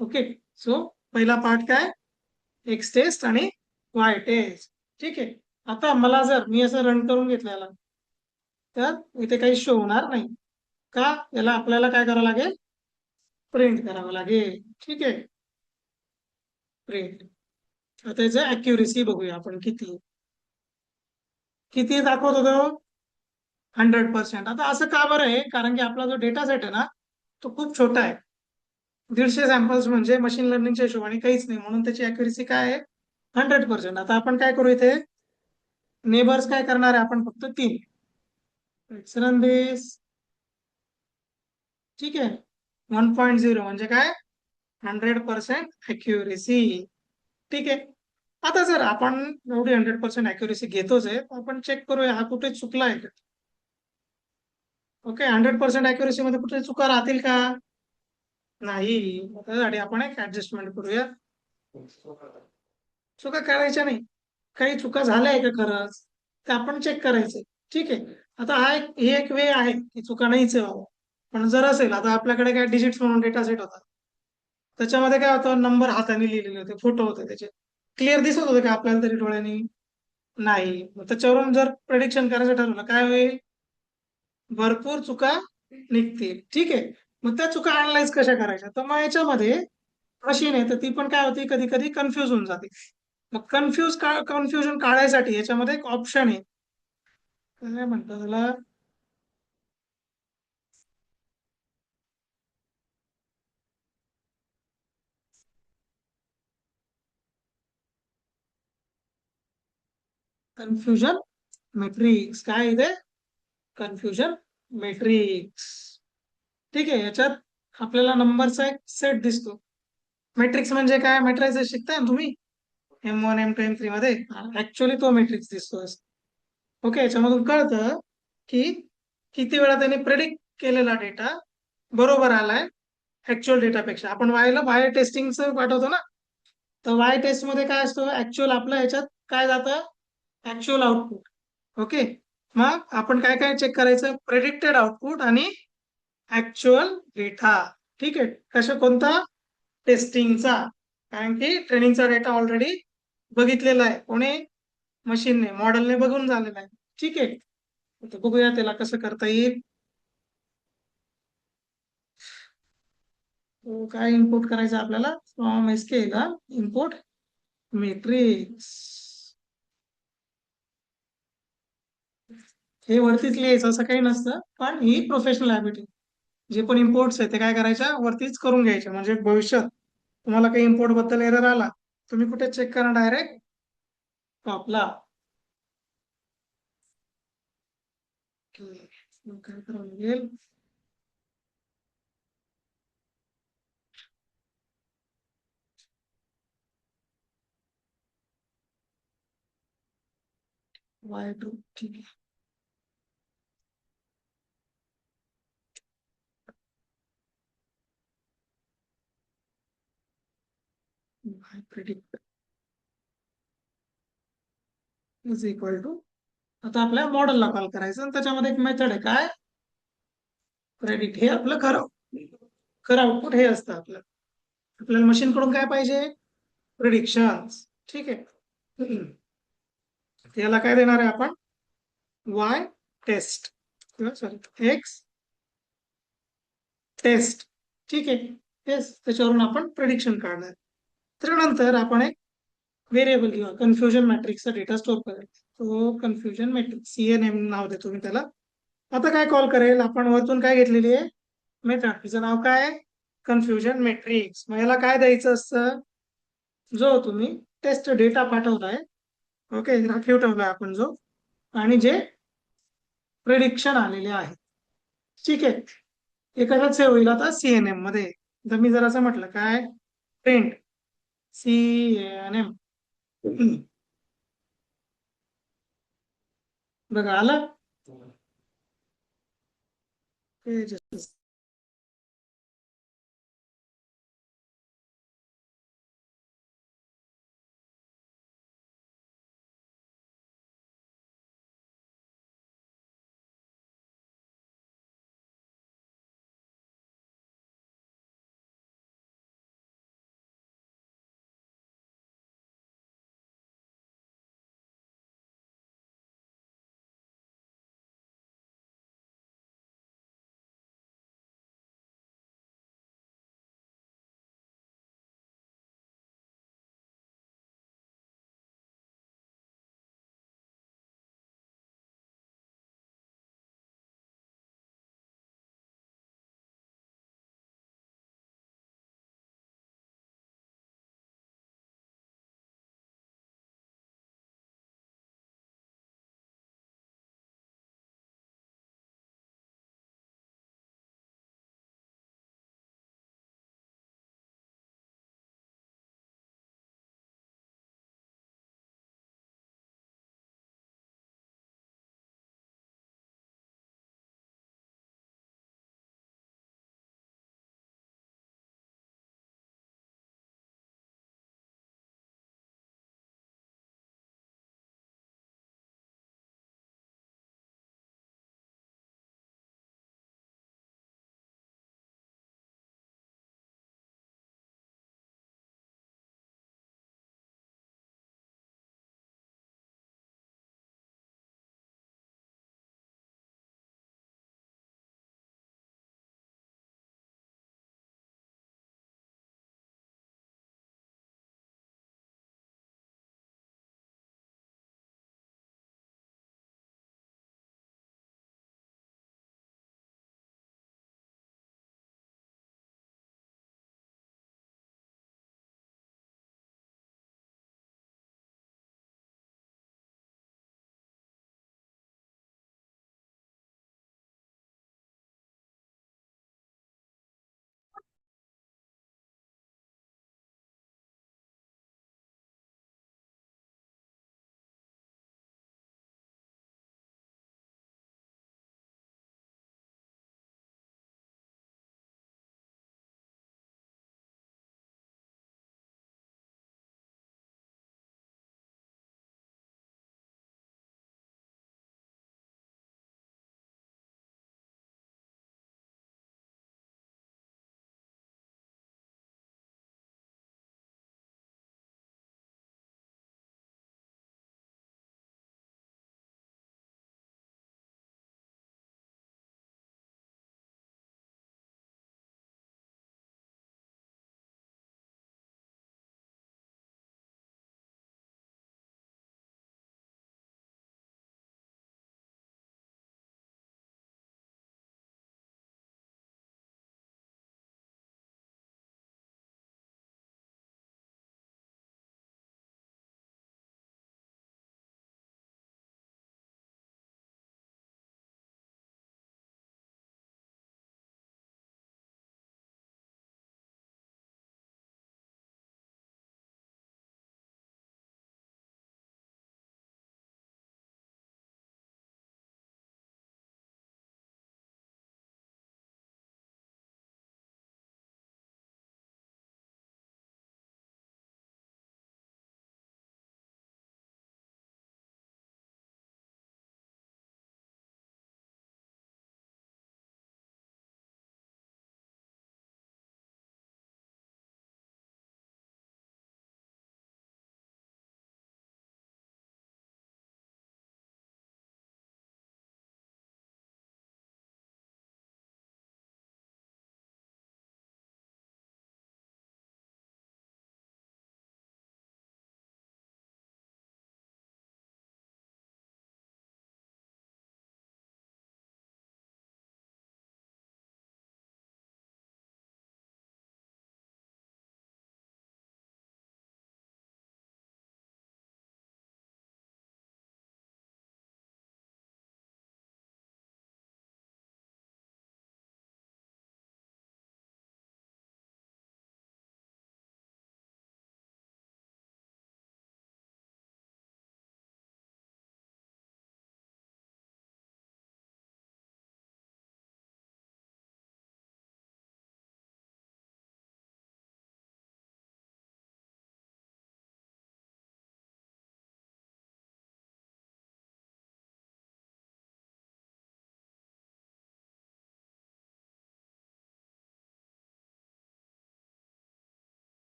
ओके, सो पहिला पार्ट काय, एक्स टेस्ट आणि वाय टेस्ट. ठीक आहे. आता मला जर मी असं रन करून घेतलेला तर इथे काही शो होणार नाही का, याला आपल्याला काय करावं लागेल, प्रिंट करावं लागेल. ठीक आहे, प्रिंट. आता त्याचं अॅक्युरेसी बघूया आपण, किती किती दाखवत होतो, 100%. आता असं का बरं आहे, कारण की आपला जो डेटा सेट आहे ना तो खूप छोटा आहे. 150 सॅम्पल्स म्हणजे मशीन लर्निंगच्या हिशोबाने काहीच नाही, म्हणून त्याची अॅक्युरेसी काय आहे, 100%. आता आपण काय करू, इथे नेबर्स काय करणार आहे आपण, फक्त 3. रन दिस. ठीक आहे, 1.0 म्हणजे काय, 100% अॅक्युरेसी. ठीक आहे. आता जर आपण एवढी 100% अॅक्युरेसी घेतोच आहे, आपण चेक करूया हा कुठे चुकला आहे का. ओके, 100% अॅक्युरेसी मध्ये कुठे चुका राहतील का, नाही. त्यासाठी आपण एक ऍडजस्टमेंट करूया. चुका करायच्या नाही. काही चुका झाल्या का खरंच ते आपण चेक करायचंय. ठीक आहे. आता ही एक वे आहे की चुका नाहीच आहे बाबा. पण जर असेल, आता आपल्याकडे काय डिजिट्स म्हणून डेटा सेट होता, त्याच्यामध्ये काय होतं, नंबर हाताने लिहिलेले होते, फोटो होते त्याचे, क्लिअर दिसत होते का आपल्याला तरी डोळ्यांनी? नाही. मग त्याच्यावरून जर प्रेडिक्शन करायचं ठरवलं, काय होईल? भरपूर चुका निघतील. ठीक आहे. मग त्या चुका अनालाइज कशा करायच्या, तर मग याच्यामध्ये मशीन आहे, तर ती पण काय होती, कधी कधी कन्फ्यूज होऊन जाते. मग कन्फ्युजन काढायसाठी याच्यामध्ये एक ऑप्शन आहे, काय म्हणतात त्याला, कन्फ्युजन मॅट्रिक्स. काय इथे? Confusion matrix. ठीक आहे. याच्यात आपल्याला नंबरचा एक सेट दिसतो. मॅट्रिक्स म्हणजे काय? मॅट्रिक्स शिकताय ना तुम्ही M1 M2 M3 मध्ये. ऍक्च्युअली तो मॅट्रिक्स दिसतो. ओके. याच्यामधून कळतं की किती वेळा त्यांनी प्रेडिक्ट केलेला डेटा बरोबर आलाय ऍक्च्युअल डेटापेक्षा. आपण वायला बाहेर टेस्टिंगचं पाठवतो ना, तर वाय टेस्ट मध्ये काय असतं, ऍक्च्युअल आपलं ह्याच्यात काय जातं, ऍक्च्युअल आउटपुट. ओके. मग आपण काय काय चेक करायचं, प्रेडिक्टेड आउटपुट आणि ऍक्च्युअल डेटा. ठीक आहे. कोणता? टेस्टिंगचा. कारण की ट्रेनिंगचा डेटा ऑलरेडी बघितलेला आहे कोणी, मशीनने, मॉडेलने बघून झालेला आहे. ठीक आहे. आता बघूया त्याला कसं करता येईल. तो काय इनपुट करायचं आपल्याला, फ्रॉम एसके का इनपुट मॅट्रिक्स. हे वरतीच लिहायचं असं काही नसतं, पण ही प्रोफेशनल हॅबिट. जे पण इम्पोर्ट्स आहे ते काय करायच्या, वरतीच करून घ्यायचे, म्हणजे भविष्यात तुम्हाला काही इम्पोर्ट बद्दल एरर आला, तुम्ही कुठे चेक करा, डायरेक्ट टॉपला. मग काय करावं लागेल, Y2. ठीक आहे. Y predict is equal to, आता आपल्या मॉडेलला कॉल करायचं आणि त्याच्यामध्ये एक मेथड आहे, काय, प्रेडिक्ट. हे आपलं खरं खरं आउटपुट हे असतं आपलं. आपल्याला मशीन कडून काय पाहिजे, प्रिडिक्शन. ठीक आहे. याला काय देणार आहे आपण, Y test, sorry X test. ठीक आहे. तेच त्याच्यावरून आपण प्रिडिक्शन काढणार. तर नंतर आपण एक व्हेरिएबल किंवा कन्फ्युजन मॅट्रिक्सचा डेटा स्टोअर करेल. तो कन्फ्युजन मॅट्रिक्स, CNM नाव देतो मी त्याला. आता काय कॉल करेल, आपण वरतून काय घेतलेली आहे, मेथड, तिचं नाव काय आहे, कन्फ्युजन मॅट्रिक्स. मग याला काय द्यायचं असतं, जो तुम्ही टेस्ट डेटा पाठवताय, ओके, राखीव ठेवलाय आपण जो, आणि जे प्रिडिक्शन आलेले आहे. ठीक आहे. हे कशात सेव्ह होईल आता, CNM मध्ये. तर मी जर असं म्हटलं, काय, प्रिंट CNM, बघा आलं. हे just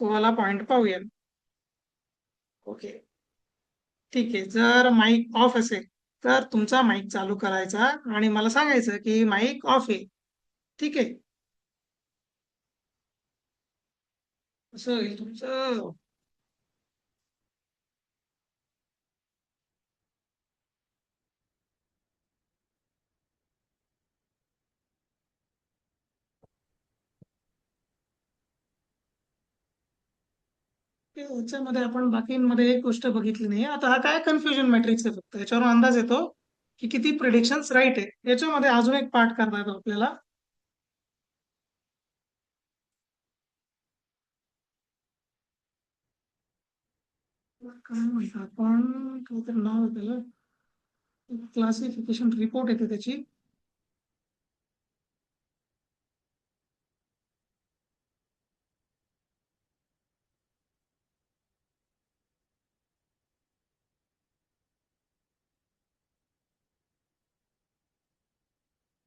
तो वाला पॉइंट पाहूया. ओके. ठीक आहे. जर माईक ऑफ असेल तर तुमचा माईक चालू करायचा आणि मला सांगायचं की माईक ऑफ आहे. ठीक आहे. असं होईल तुमचं. याच्यामध्ये आपण बाकीमध्ये एक गोष्ट बघितली नाही. आता हा काय कन्फ्युजन मॅट्रिक्स आहे, फक्त याच्यावर अंदाज येतो की किती प्रिडिक्शन्स राईट आहे. याच्यामध्ये अजून एक पार्ट करता येतो आपल्याला. काय म्हणतो आपण, काहीतरी नाव आहे त्याला, क्लासिफिकेशन रिपोर्ट येते त्याची.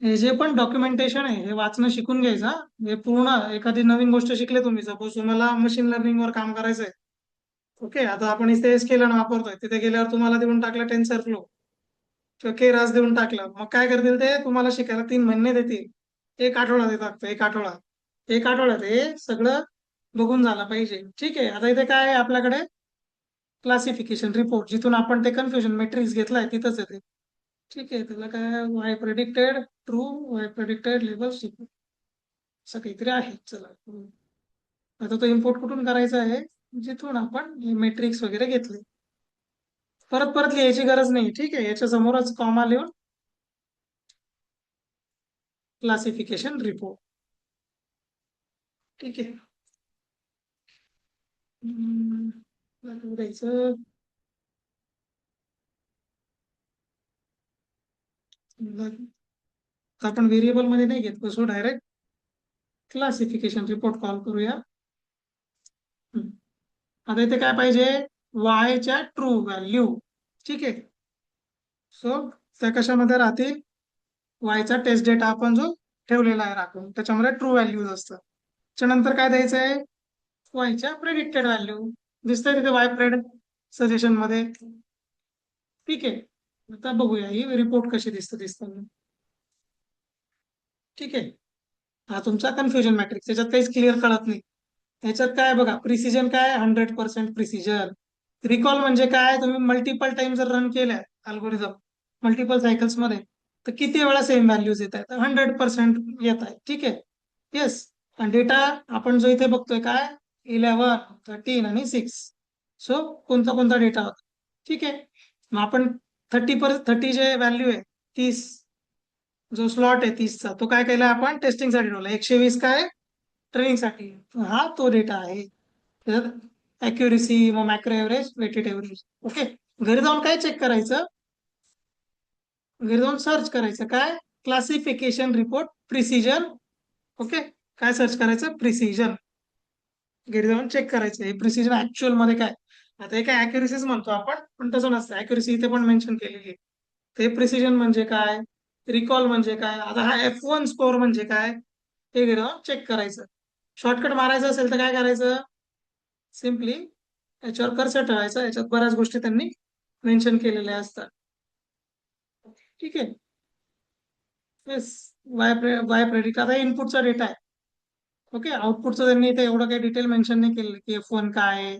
हे जे पण डॉक्युमेंटेशन आहे हे वाचणं शिकून घ्यायचं हा. हे पूर्ण एखादी नवीन गोष्ट शिकले तुम्ही, सपोज तुम्हाला मशीन लर्निंग वर काम करायचंय. ओके. आता आपण इथे स्केलर वापरतोय, तिथे गेल्यावर तुम्हाला देऊन टाकलं टेन्सर फ्लो किंवा केरास देऊन टाकलं, मग काय करतील ते तुम्हाला शिकायला 3 महिने देतील. एक आठवडा देतात फक्त, एक आठवडा. एक आठवड्यात हे सगळं बघून झालं पाहिजे. ठीक आहे. आता इथे काय आहे आपल्याकडे, क्लासिफिकेशन रिपोर्ट, जिथून आपण ते कन्फ्युजन मॅट्रिक्स घेतलाय तिथंच येते. ठीक आहे. त्याला काय, Y predicted true, Y predicted label असं काहीतरी आहे. चला. आता तो इम्पोर्ट कुठून करायचा आहे, जिथून आपण मॅट्रिक्स वगैरे घेतले. परत परत लिहायची गरज नाही. ठीक आहे. याच्या समोरच कॉमा लिहून क्लासिफिकेशन रिपोर्ट. ठीक आहे. द्यायचं. आपण व्हेरिएबल मध्ये नाही घेत, बसू डायरेक्ट क्लासिफिकेशन रिपोर्ट कॉल करूया. हम्म. आता इथे काय पाहिजे, वायच्या ट्रू व्हॅल्यू. ठीक आहे. सो त्या कशामध्ये राहतील, वायचा टेस्ट डेटा आपण जो ठेवलेला आहे राखून, त्याच्यामध्ये ट्रू व्हॅल्यूज असतं. त्याच्यानंतर काय द्यायचं आहे, वायच्या प्रेडिक्टेड व्हॅल्यू. दिसतंय तिथे वाय प्रेड सजेशन मध्ये. ठीक आहे. आता बघूया ही रिपोर्ट कशी दिसताना. ठीक आहे. हा तुमचा कन्फ्युजन मॅट्रिक्स, त्याच्यात काहीच क्लिअर कळत नाही. त्याच्यात काय बघा, प्रिसिजन काय, 100% प्रिसिजन. रिकॉल म्हणजे काय, तुम्ही मल्टिपल टाइम जर रन केलंय अल्गोरिदम मल्टिपल सायकल्स मध्ये, तर किती वेळा सेम व्हॅल्यूज येत आहेत, 100% येत आहेत. ठीक आहे. येस. आणि डेटा आपण जो इथे बघतोय काय, 11, 13 आणि 6. सो कोणता कोणता डेटा होता. ठीक आहे. मग आपण 30 जे व्हॅल्यू आहे, 30 जो स्लॉट आहे 30चा, तो काय केला आपण टेस्टिंगसाठी ठेवला. 120 काय ट्रेनिंगसाठी. हा तो डेटा आहे. त्याच्यात अॅक्युरेसी, मग macro average, weighted average. Okay. घरी जाऊन काय चेक करायचं, घरी जाऊन सर्च करायचं काय, क्लासिफिकेशन रिपोर्ट प्रिसिजन. ओके. काय सर्च करायचं, प्रिसिजन. घरी जाऊन चेक करायचं हे प्रिसिजन ऍक्च्युअल मध्ये काय. आता हे काय अॅक्युरेसीच म्हणतो आपण, पण तसं नसतं. अॅक्युरेसी इथे पण मेन्शन केलेली आहे. ते प्रिसिजन म्हणजे काय, रिकॉल म्हणजे काय, आता हा F1 स्कोअर म्हणजे काय, हे घरी जाऊन चेक करायचं. शॉर्टकट मारायचं असेल तर काय करायचं, सिम्पली याच्यावर कर्सर ठेवायचा. याच्यात बऱ्याच गोष्टी त्यांनी मेन्शन केलेल्या असतात. ठीक आहे. येस. वाय प्रेडिक्ट, आता इनपुटचा डेटा आहे. ओके. आउटपुटचं त्यांनी इथे एवढं काही डिटेल मेन्शन नाही केलेलं की F1 काय आहे.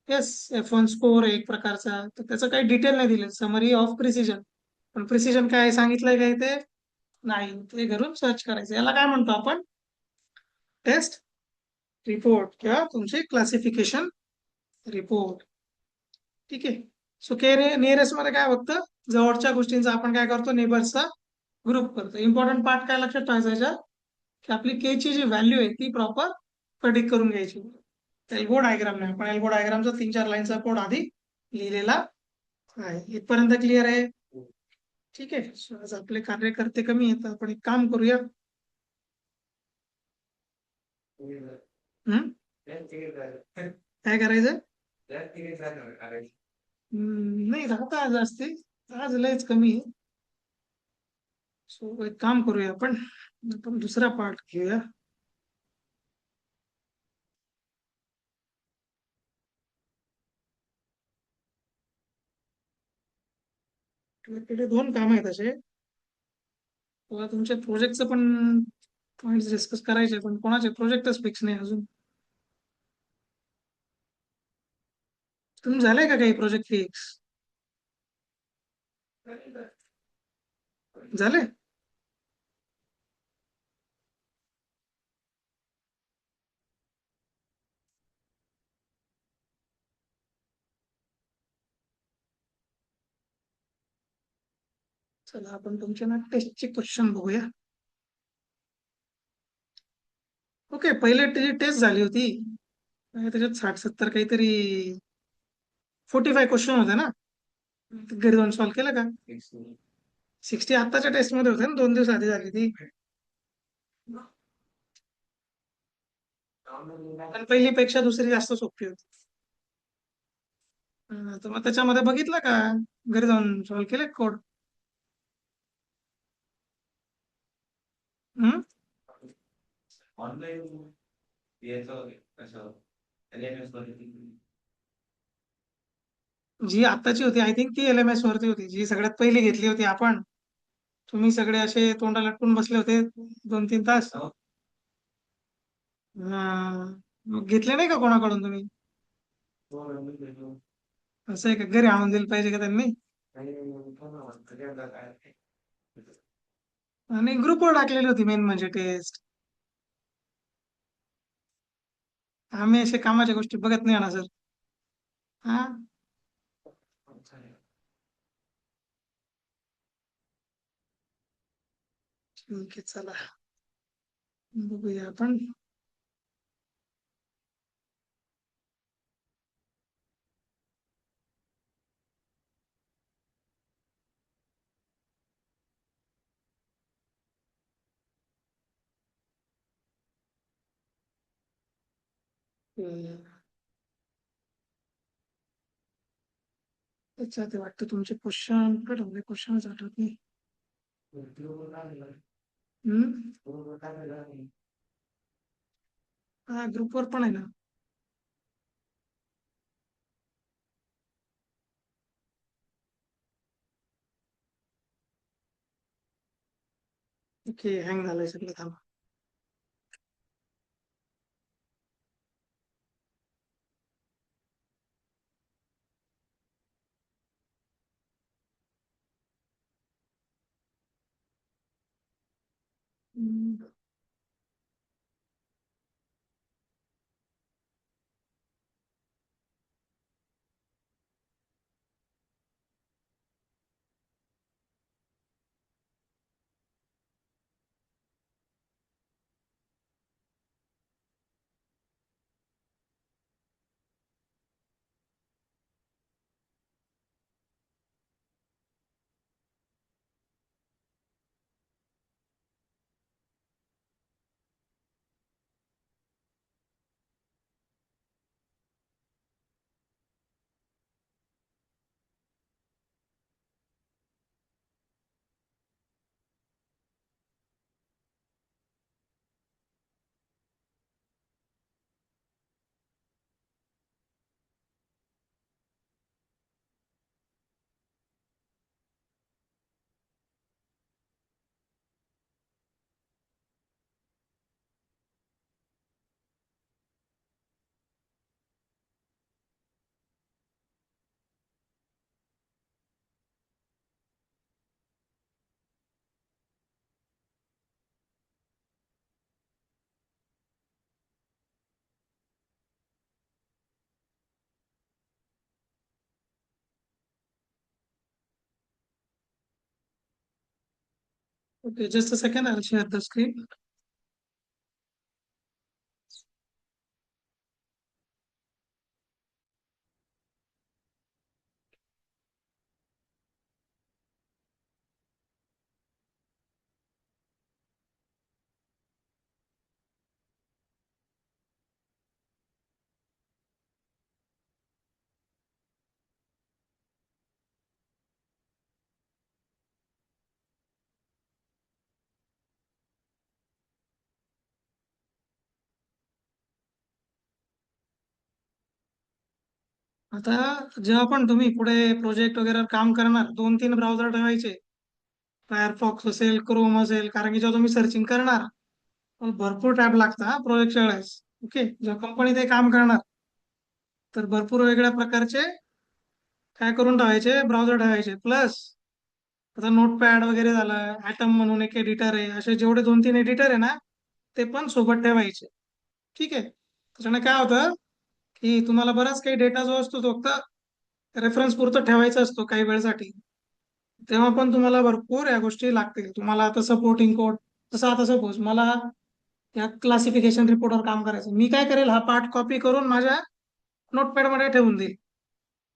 येस. F1 स्कोअर आहे एक प्रकारचा, तर त्याचं काही डिटेल नाही दिलं, समरी ऑफ प्रिसिजन. पण प्रिसिजन काय सांगितलंय काय ते नाही, ते घरून सर्च करायचं. याला काय म्हणतो आपण, टेस्ट रिपोर्ट किंवा तुमचे क्लासिफिकेशन रिपोर्ट. ठीक आहे. सो के नियरेस्ट मध्ये काय बघतं, जवळच्या गोष्टींचा आपण काय करतो, नेबर्सचा ग्रुप करतो. इम्पॉर्टंट पार्ट काय लक्षात ठेवायचा याच्यात, की आपली के ची जी व्हॅल्यू आहे ती प्रॉपर प्रेडिक्ट करून घ्यायची. एल्बो डायग्राम नाही, पण एल्बो डायग्रामचा 3-4 लाईनचा कोड आधी लिहिलेला आहे. इथपर्यंत क्लिअर आहे. ठीक आहे. So, आज आपले कार्यकर्ते कमी आहेत, आपण एक काम करूया. हम्म. काय करायचं, नाही राहता आज असते, आज लयच कमी आहे. सो एक काम करूया आपण आपण दुसरा पार्ट घेऊया. आपल्याकडे दोन काम आहेत असे. मला तुमच्या प्रोजेक्टचं पण पॉईंट डिस्कस करायचे, पण कोणाचे प्रोजेक्टच फिक्स नाही अजून. तुम्ही झालंय का काही प्रोजेक्ट फिक्स? झाले? चला आपण तुमच्या ना टेस्टची क्वेश्चन बघूया. ओके, पहिले जी टेस्ट झाली होती त्याच्यात 60-70 काहीतरी 45 क्वेश्चन होते ना. घरी जाऊन सॉल्व्ह केलं का? 60 आत्ताच्या टेस्ट मध्ये होते ना, 2 दिवस आधी झाली ती. पण पहिली पेक्षा दुसरी जास्त सोपी होती. तर मग त्याच्यामध्ये बघितलं का? घरी जाऊन सॉल्व्ह केले कोड? जी आत्ताची होती आय थिंक ती LMS वरती होती, जी सगळ्यात पहिली घेतली होती आपण. तुम्ही सगळे असे तोंडाला लटकून बसले होते 2-3 तास. मग घेतले नाही का कोणाकडून तुम्ही? असं आहे का? घरी आणून दिलं पाहिजे का त्यांनी? आणि ग्रुपवर टाकलेली होती मेन म्हणजे टेस्ट. आम्ही असे कामाच्या गोष्टी बघत नाही ना सर. हा, ठीक आहे चला बघूया आपण. अं, त्याच्यात वाटतं तुमचे क्वेश्चन कुठे ठेवले, क्वेश्चनच आठवत नाही. हम्म. हा, ग्रुपवर पण आहे ना. ओके, हँग झालंय सगळं, थांबा. हम्म. Okay, just a second, I'll share the screen. आता जेव्हा पण तुम्ही पुढे प्रोजेक्ट वगैरे काम करणार, 2-3 ब्राउझर ठेवायचे. फायरफॉक्स असेल, क्रोम असेल, कारण की जेव्हा तुम्ही सर्चिंग करणार, मग भरपूर टॅब लागतात प्रोजेक्टच्या वेळेस. ओके, जेव्हा कंपनी ते काम करणार, तर भरपूर वेगळ्या प्रकारचे काय करून ठेवायचे, ब्राउझर ठेवायचे. प्लस आता नोटपॅड वगैरे झालं, ॲटम म्हणून एक एडिटर आहे, असे जेवढे 2-3 एडिटर आहे ना, ते पण सोबत ठेवायचे. ठीक आहे. त्याच्याने काय होतं, की तुम्हाला बराच काही डेटा जो असतो तो फक्त रेफरन्स पुरतं ठेवायचा असतो काही वेळसाठी. तेव्हा पण तुम्हाला भरपूर या गोष्टी लागतील. तुम्हाला आता सपोर्टिंग कोड, जसं आता सपोज मला या क्लासिफिकेशन रिपोर्टवर काम करायचं, मी काय करेल, हा पार्ट कॉपी करून माझ्या नोटपॅडमध्ये ठेवून देईल.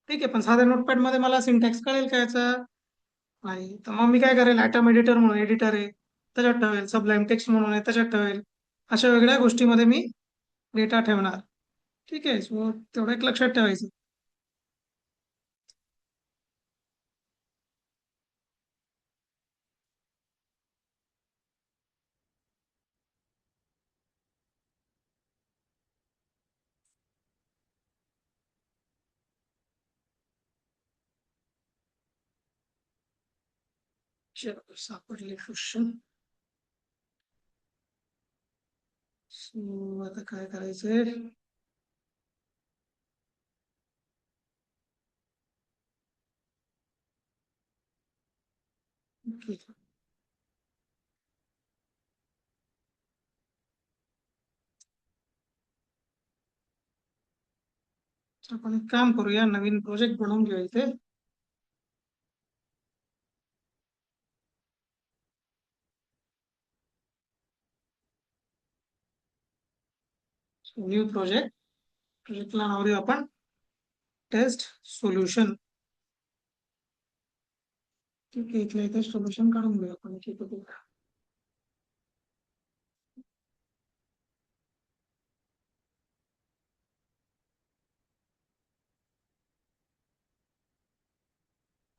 ठीक आहे, पण साध्या नोटपॅडमध्ये मला सिंटॅक्स कळेल का याचं? नाही. तर मग मी काय करेल, ॲटम एडिटर म्हणून एडिटर आहे, त्याच्यात ठेवेल. सबलाईम टेक्स्ट म्हणून आहे, त्याच्यात ठेवेल. अशा वेगळ्या गोष्टीमध्ये मी डेटा ठेवणार. ठीक आहे, सो तेवढं एक लक्षात ठेवायचं. चलो, सापडले क्वेश्चन. सो आता काय करायचंय, ओके. आपण एक काम करूया, नवीन प्रोजेक्ट बनवून घेऊया इथे. New project. प्रोजेक्टला नाव देऊ आपण टेस्ट सोल्युशन. ठीक आहे, इथल्या इथे सोल्युशन काढून घेऊया आपण. ठीक आहे.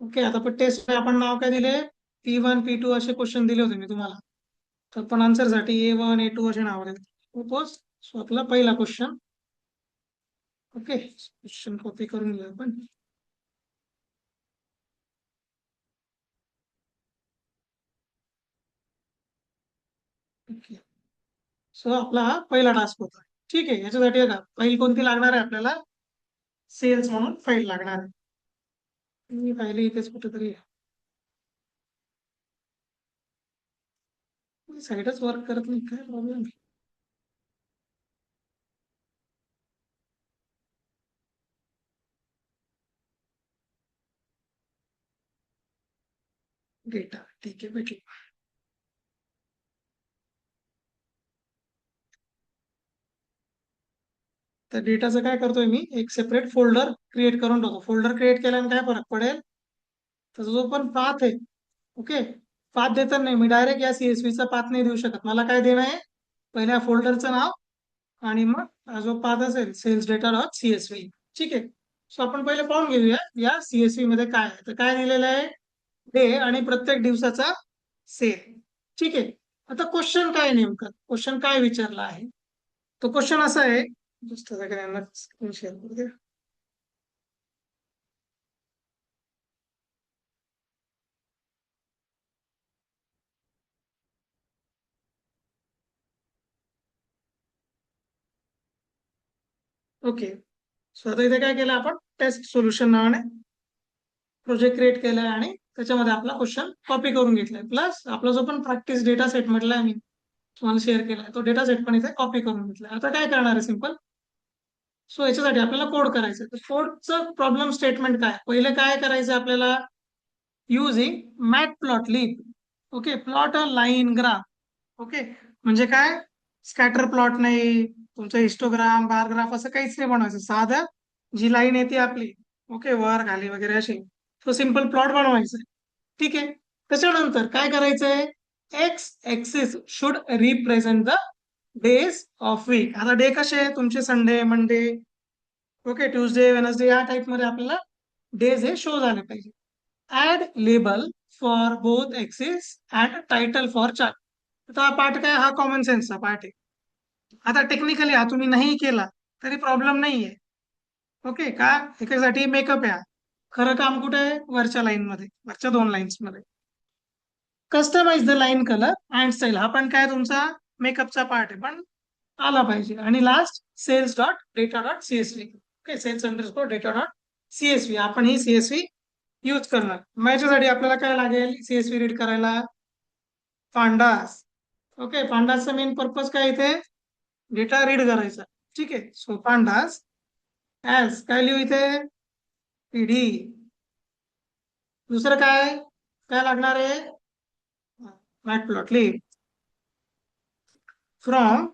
ओके, आता पण टेस्ट आपण नाव काय दिले, P1 P2 असे क्वेश्चन दिले होते मी तुम्हाला. तर पण आन्सरसाठी A1 A2 असे नाव दिले. सपोज, सो आपला पहिला क्वेश्चन. ओके, क्वेश्चन कॉपी करून घेऊया आपण. ओके, सो आपला हा पहिला टास्क होता. ठीक आहे, याच्यासाठी का फाईल कोणती लागणार आहे आपल्याला, सेल्स म्हणून फाईल लागणार आहे. मी फाईल इथेच कुठेतरी साईडच वर्क करत नाही, काय प्रॉब्लेम. डेटा, ठीक आहे, भेटली. तर डेटाचं काय करतोय मी, एक सेपरेट फोल्डर क्रिएट करून टाकतो. फोल्डर क्रिएट केल्याने काय फरक पडेल, तर जो पण पाथ आहे, ओके, पाथ देताना नाही मी डायरेक्ट या CSV चा पाथ नाही देऊ शकत. मला काय देणं आहे, पहिल्या फोल्डरचं नाव, आणि मग हा जो पाथ असेल सेल्स डेटा डॉट CSV. ठीक आहे, सो आपण पहिले पाहून घेऊया या CSV मध्ये काय आहे. तर काय दिलेलं आहे, डे आणि प्रत्येक दिवसाचा सेल. ठीक आहे. आता क्वेश्चन काय, नेमकं क्वेश्चन काय विचारला आहे, तो क्वेश्चन असा आहे. जस्ट सगळ्यांना स्क्रीन शेअर करू द्या. ओके, सो आता इथे काय केलं आपण, टेस्ट सोल्युशन नावाने प्रोजेक्ट क्रिएट केलाय, आणि त्याच्यामध्ये आपला क्वेश्चन कॉपी करून घेतलाय. प्लस आपला जो पण प्रॅक्टिस डेटा सेट म्हटलाय मी तुम्हाला शेअर केलाय, तो डेटा सेट पण इथे कॉपी करून घेतलाय. आता काय करणार आहे, सिंपल. सो याच्यासाठी आपल्याला कोड करायचं. तर कोडचं प्रॉब्लेम स्टेटमेंट काय, पहिले काय करायचं आपल्याला, using matplotlib. Okay, plot a line graph. Okay, म्हणजे काय, स्कॅटर प्लॉट नाही, तुमचं हिस्टोग्राम बार ग्राफ असं काहीच नाही बनवायचं. साधं जी लाईन येते आपली, ओके, वर खाली वगैरे अशी, तो सिंपल प्लॉट बनवायचा. ठीक आहे. त्याच्यानंतर काय करायचंय, X axis should represent the days of week. आता डे कसे आहे तुमचे, Sunday, Monday, okay, Tuesday, Wednesday, या टाइप मध्ये आपल्याला डेज हे शो झाले पाहिजे. Add label for both axis and title for chart. आता हा पार्ट काय, हा कॉमन सेन्सचा पार्ट आहे. आता टेक्निकली हा तुम्ही नाही केला तरी प्रॉब्लेम नाहीये. ओके का एकासाठी मेकअप आहे. खरं काम कुठे आहे? वरच्या लाईन मध्ये, वरच्या 2 लाईन्स मध्ये. Customize the line colour and style, हा पण काय तुमचा मेकअपचा पार्ट आहे, पण आला पाहिजे. आणि last sales dot data dot CSV. Okay, sales underscore data dot CSV, आपण ही सीएसव्ही यूज करणार. मग याच्यासाठी आपल्याला काय लागेल सीएसव्ही रीड करायला? पांडास. ओके, पांडासचा मेन पर्पज काय इथे? डेटा रीड करायचा. ठीक आहे, सो पांडास ऍज काय लिहू इथे? पीडी. दुसरं काय काय लागणार आहे? मॅट प्लॉट लिह. फ्रॉम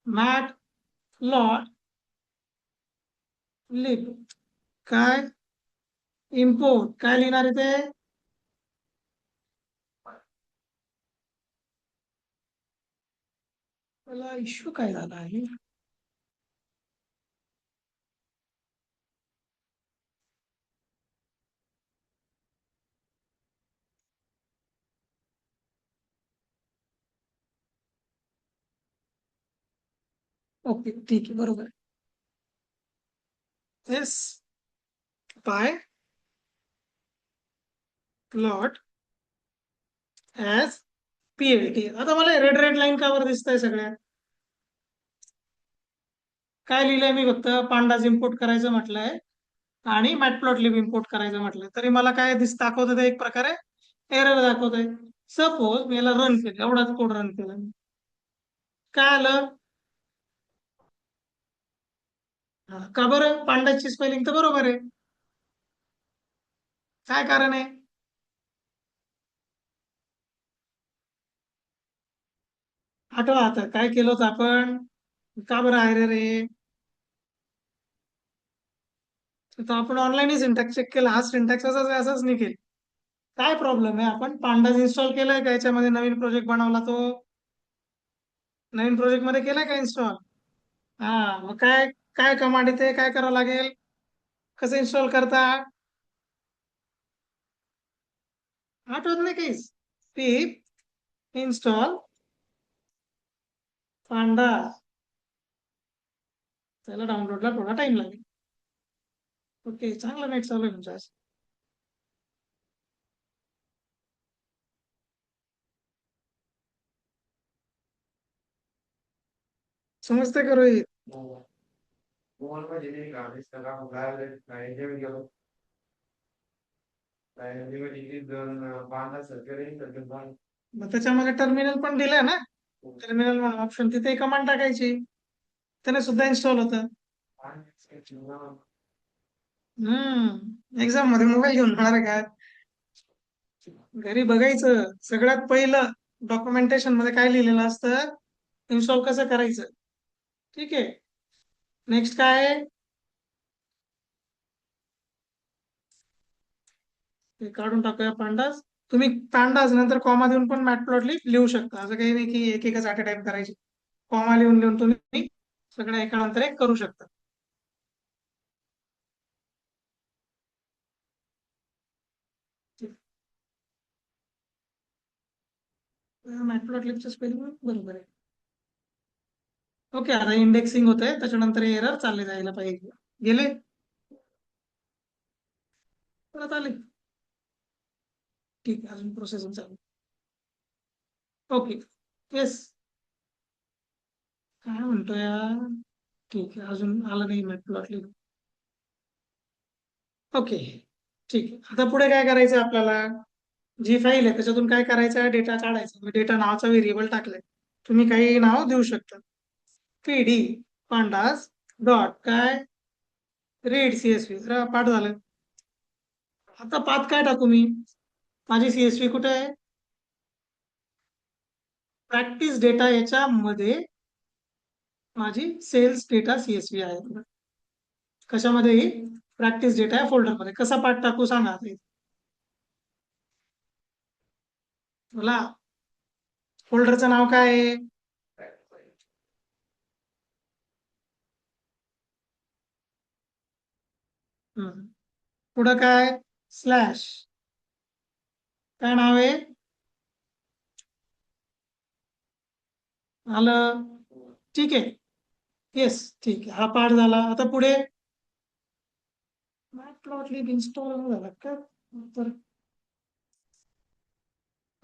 मॅट प्लॉट लिह. काय इम्पोर्ट काय लिहिणार इथे? मला इश्यू काय झाला आहे? ओके ठीक आहे, बरोबर. S pyplot as PLT. आता मला रेड रेड लाईन का बरं दिसत आहे सगळ्या? काय लिहिलंय मी? फक्त पांडाज इम्पोर्ट करायचं म्हटलंय आणि मॅटप्लॉटलिब इम्पोर्ट करायचं म्हटलंय, तरी मला काय दाखवत आहे? एक प्रकारे एरर दाखवत आहे. सपोज मी याला रन केलं, एवढाच कोड रन केला मी, काय आलं? का बरं? पांडाची स्पेलिंग तर बरोबर आहे. काय कारण आहे? आठवा आता काय केलं होतं आपण? का बरं एरर आहे? तर आपण ऑनलाईन सिंटॅक्स चेक केला, हा सिंटॅक्स असाच निघेल. काय प्रॉब्लेम आहे? आपण पांडाज इन्स्टॉल केलाय का याच्यामध्ये? नवीन प्रोजेक्ट बनवला तो? नवीन प्रोजेक्ट मध्ये केलाय का इन्स्टॉल? हा, मग काय काय कमांड इथे काय करावं लागेल? कसं इन्स्टॉल करता? आठवत नाही काहीच? pip install Panda. त्याला डाउनलोडला थोडा टाइम लागेल. ओके, चांगला नेट चालू आहे तुमचा आज. समजते का रोहित? मग त्याच्यामध्ये टर्मिनल पण दिलंय ना? टर्मिनल म्हणून ऑप्शन, तिथे कमांड टाकायची, त्याने सुद्धा इन्स्टॉल होतं. एक्झाम मध्ये मोबाईल घेऊन जाणार आहे का? घरी बघायचं. सगळ्यात पहिलं डॉक्युमेंटेशन मध्ये काय लिहिलेलं असतं? इन्स्टॉल कसं करायचं. ठीक आहे, नेक्स्ट काय आहे? ते काढून टाकूया पांडास. तुम्ही पांडास नंतर कॉमा देऊन पण मॅटप्लॉटली लिहू शकता, असं काही नाही की एक एकच ॲट अ टाइम करायची. कॉमा लिहून लिहून तुम्ही सगळं एका नंतर एक करू शकता. मॅटप्लॉटलिबचं स्पेलिंग बरोबर आहे. ओके, आता इंडेक्सिंग होत आहे, त्याच्यानंतर एरर चालले जायला पाहिजे. गेले? परत आले? ठीक आहे, अजून प्रोसेसिंग चालू. Okay, yes. काय म्हणतो यार? ठीक आहे, अजून आलं नाही मॅटप्लॉटलिब. ओके, ठीक आहे. आता पुढे काय करायचं आपल्याला? जी फाईल आहे त्याच्यातून काय करायचं? डेटा काढायचा. मी डेटा नावाचा व्हेरिएबल टाकलाय, तुम्ही काही नाव देऊ शकता. पीडी पांडास डॉट काय रीड सीएसव्ही. पाठ झालं. आता पाथ काय टाकू मी? माझी सीएसव्ही कुठे आहे? प्रॅक्टिस डेटा याच्यामध्ये माझी सेल्स डेटा सीएसव्ही आहे. कशामध्ये? ही प्रॅक्टिस डेटा या फोल्डर मध्ये. कसा पाठ टाकू सांगा आता इथे. मला फोल्डरचं नाव काय आहे? हम्म. पुढं काय? स्लॅश. काय नाव आहे? आलं? ठीक आहे, येस, ठीक आहे, हा पाठ झाला. आता पुढे प्लॉटलिब इन्स्टॉल झाला का? तर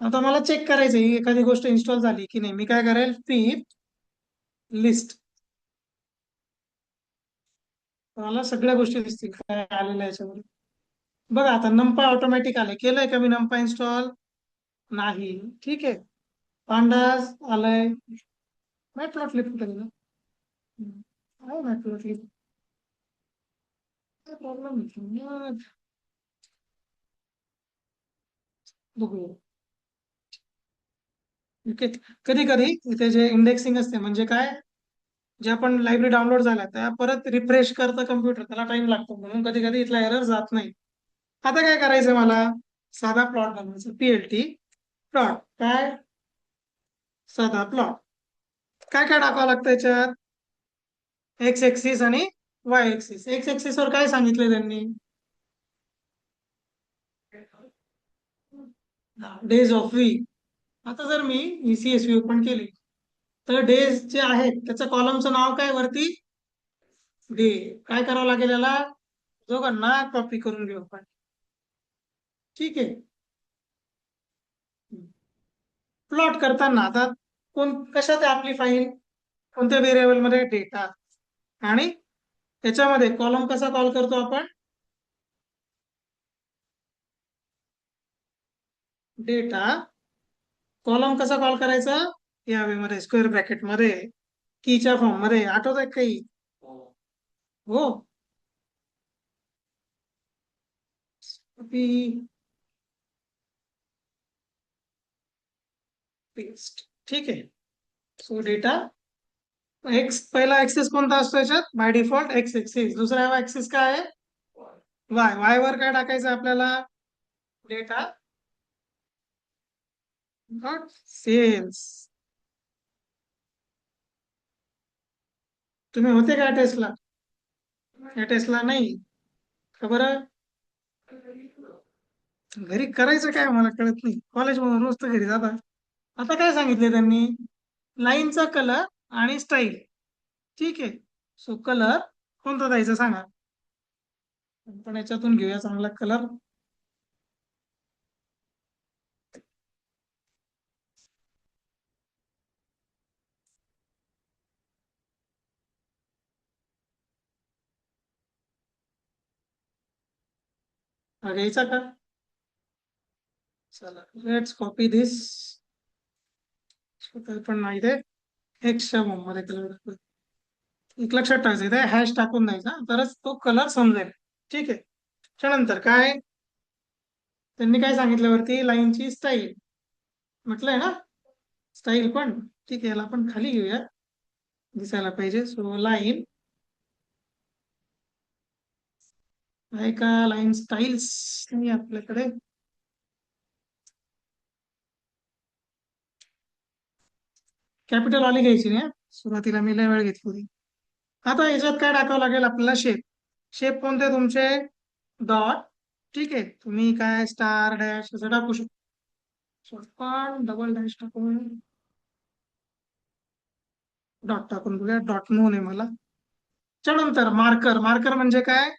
आता मला चेक करायचं आहे एखादी गोष्ट इन्स्टॉल झाली की नाही. मी काय करेल, पिप लिस्ट, मला सगळ्या गोष्टी दिसतील काय आलेलं आहे याच्यामध्ये. बघा आता नंपा ऑटोमॅटिक आलंय, केलंय का मी नंपा इन्स्टॉल? नाही. ठीक आहे. पांडास आलंय. मॅटप्लॉटलिब कुठे गेलं? आहे मॅटप्लॉटलिब. काय प्रॉब्लेम नाही. बघू. ओके. कधी कधी इथे जे इंडेक्सिंग असते म्हणजे काय, जे आपण लायब्ररी डाउनलोड झाल्या त्या परत रिफ्रेश करतं कम्प्युटर, त्याला टाइम लागतो, म्हणून कधी कधी इथला एरर जात नाही. आता काय करायचं मला, साधा प्लॉट बनवायचा, पीएलटी प्लॉट. काय? साधा प्लॉट. काय काय टाकावं लागतं याच्यात? एक्स एक्सिस आणि वाय एक्सिस. एक्स एक्सिस वर काय सांगितलं त्यांनी? Days of week. आता जर मी ईसीएसव्ही ओपन केली तर डेज जे आहेत त्याच्या कॉलमचं नाव काय वरती? डे. काय करावं लागेल याला? दोघांना कॉपी करून घेऊ आपण. ठीक आहे. प्लॉट करताना आता कशात आहे आपली फाईल? कोणत्या व्हेरिएबल मध्ये? डेटा. आणि त्याच्यामध्ये कॉलम कसा कॉल करतो आपण? डेटा. कॉलम कसा कॉल करायचा? या वे मध्ये, स्क्वेअर ब्रॅकेट मध्ये, कीच्या फॉर्म मध्ये. आठवत आहे काही? हो. Copy paste. ठीक आहे. सो डेटा एक्स, पहिला ऍक्सेस कोणता असतो याच्यात? By default X axis. दुसरा ऍक्सेस काय आहे? वाय. वाय वर काय टाकायचं आपल्याला? Data dot sales. तुम्ही होते का टेस्टला? या टेस्टला नाही. खबर आहे? घरी करायचं काय मला कळत नाही, कॉलेज मधून रोज तर घरी जाता. आता काय सांगितले त्यांनी? लाईनचा कलर आणि स्टाईल. ठीक आहे. सो कलर कोणता द्यायचा सांगा. आपण याच्यातून घेऊया चांगला कलर. हा घ्यायचा का? चला, लेट्स कॉपी दिस. पण नाही ते एक्सच्या फॉर्म मध्ये कलर. एक लक्षात ठेवायचं, इथे हॅश टाकून द्यायचा तरच तो कलर समजेल. ठीक आहे. त्यानंतर काय त्यांनी काय सांगितलं वरती? लाईनची स्टाईल म्हटलंय ना. स्टाईल पण ठीक आहे, याला आपण खाली घेऊया, दिसायला पाहिजे. सो लाईन आहे का? लाईन स्टाईल्स नाही आपल्याकडे. कॅपिटल वाली घ्यायची नाही हं. सुरुवातीला मी लय वेळ घेतली होती. आता याच्यात काय टाकावं लागेल आपल्याला? शेप. शेप कोणते तुमचे? डॉट. ठीक आहे. तुम्ही काय स्टार डॅश असं टाकू शकतो, पण डबल डॅश टाकून, डॉट टाकून बघूया. डॉट नो आहे मला. त्यानंतर मार्कर. मार्कर म्हणजे काय?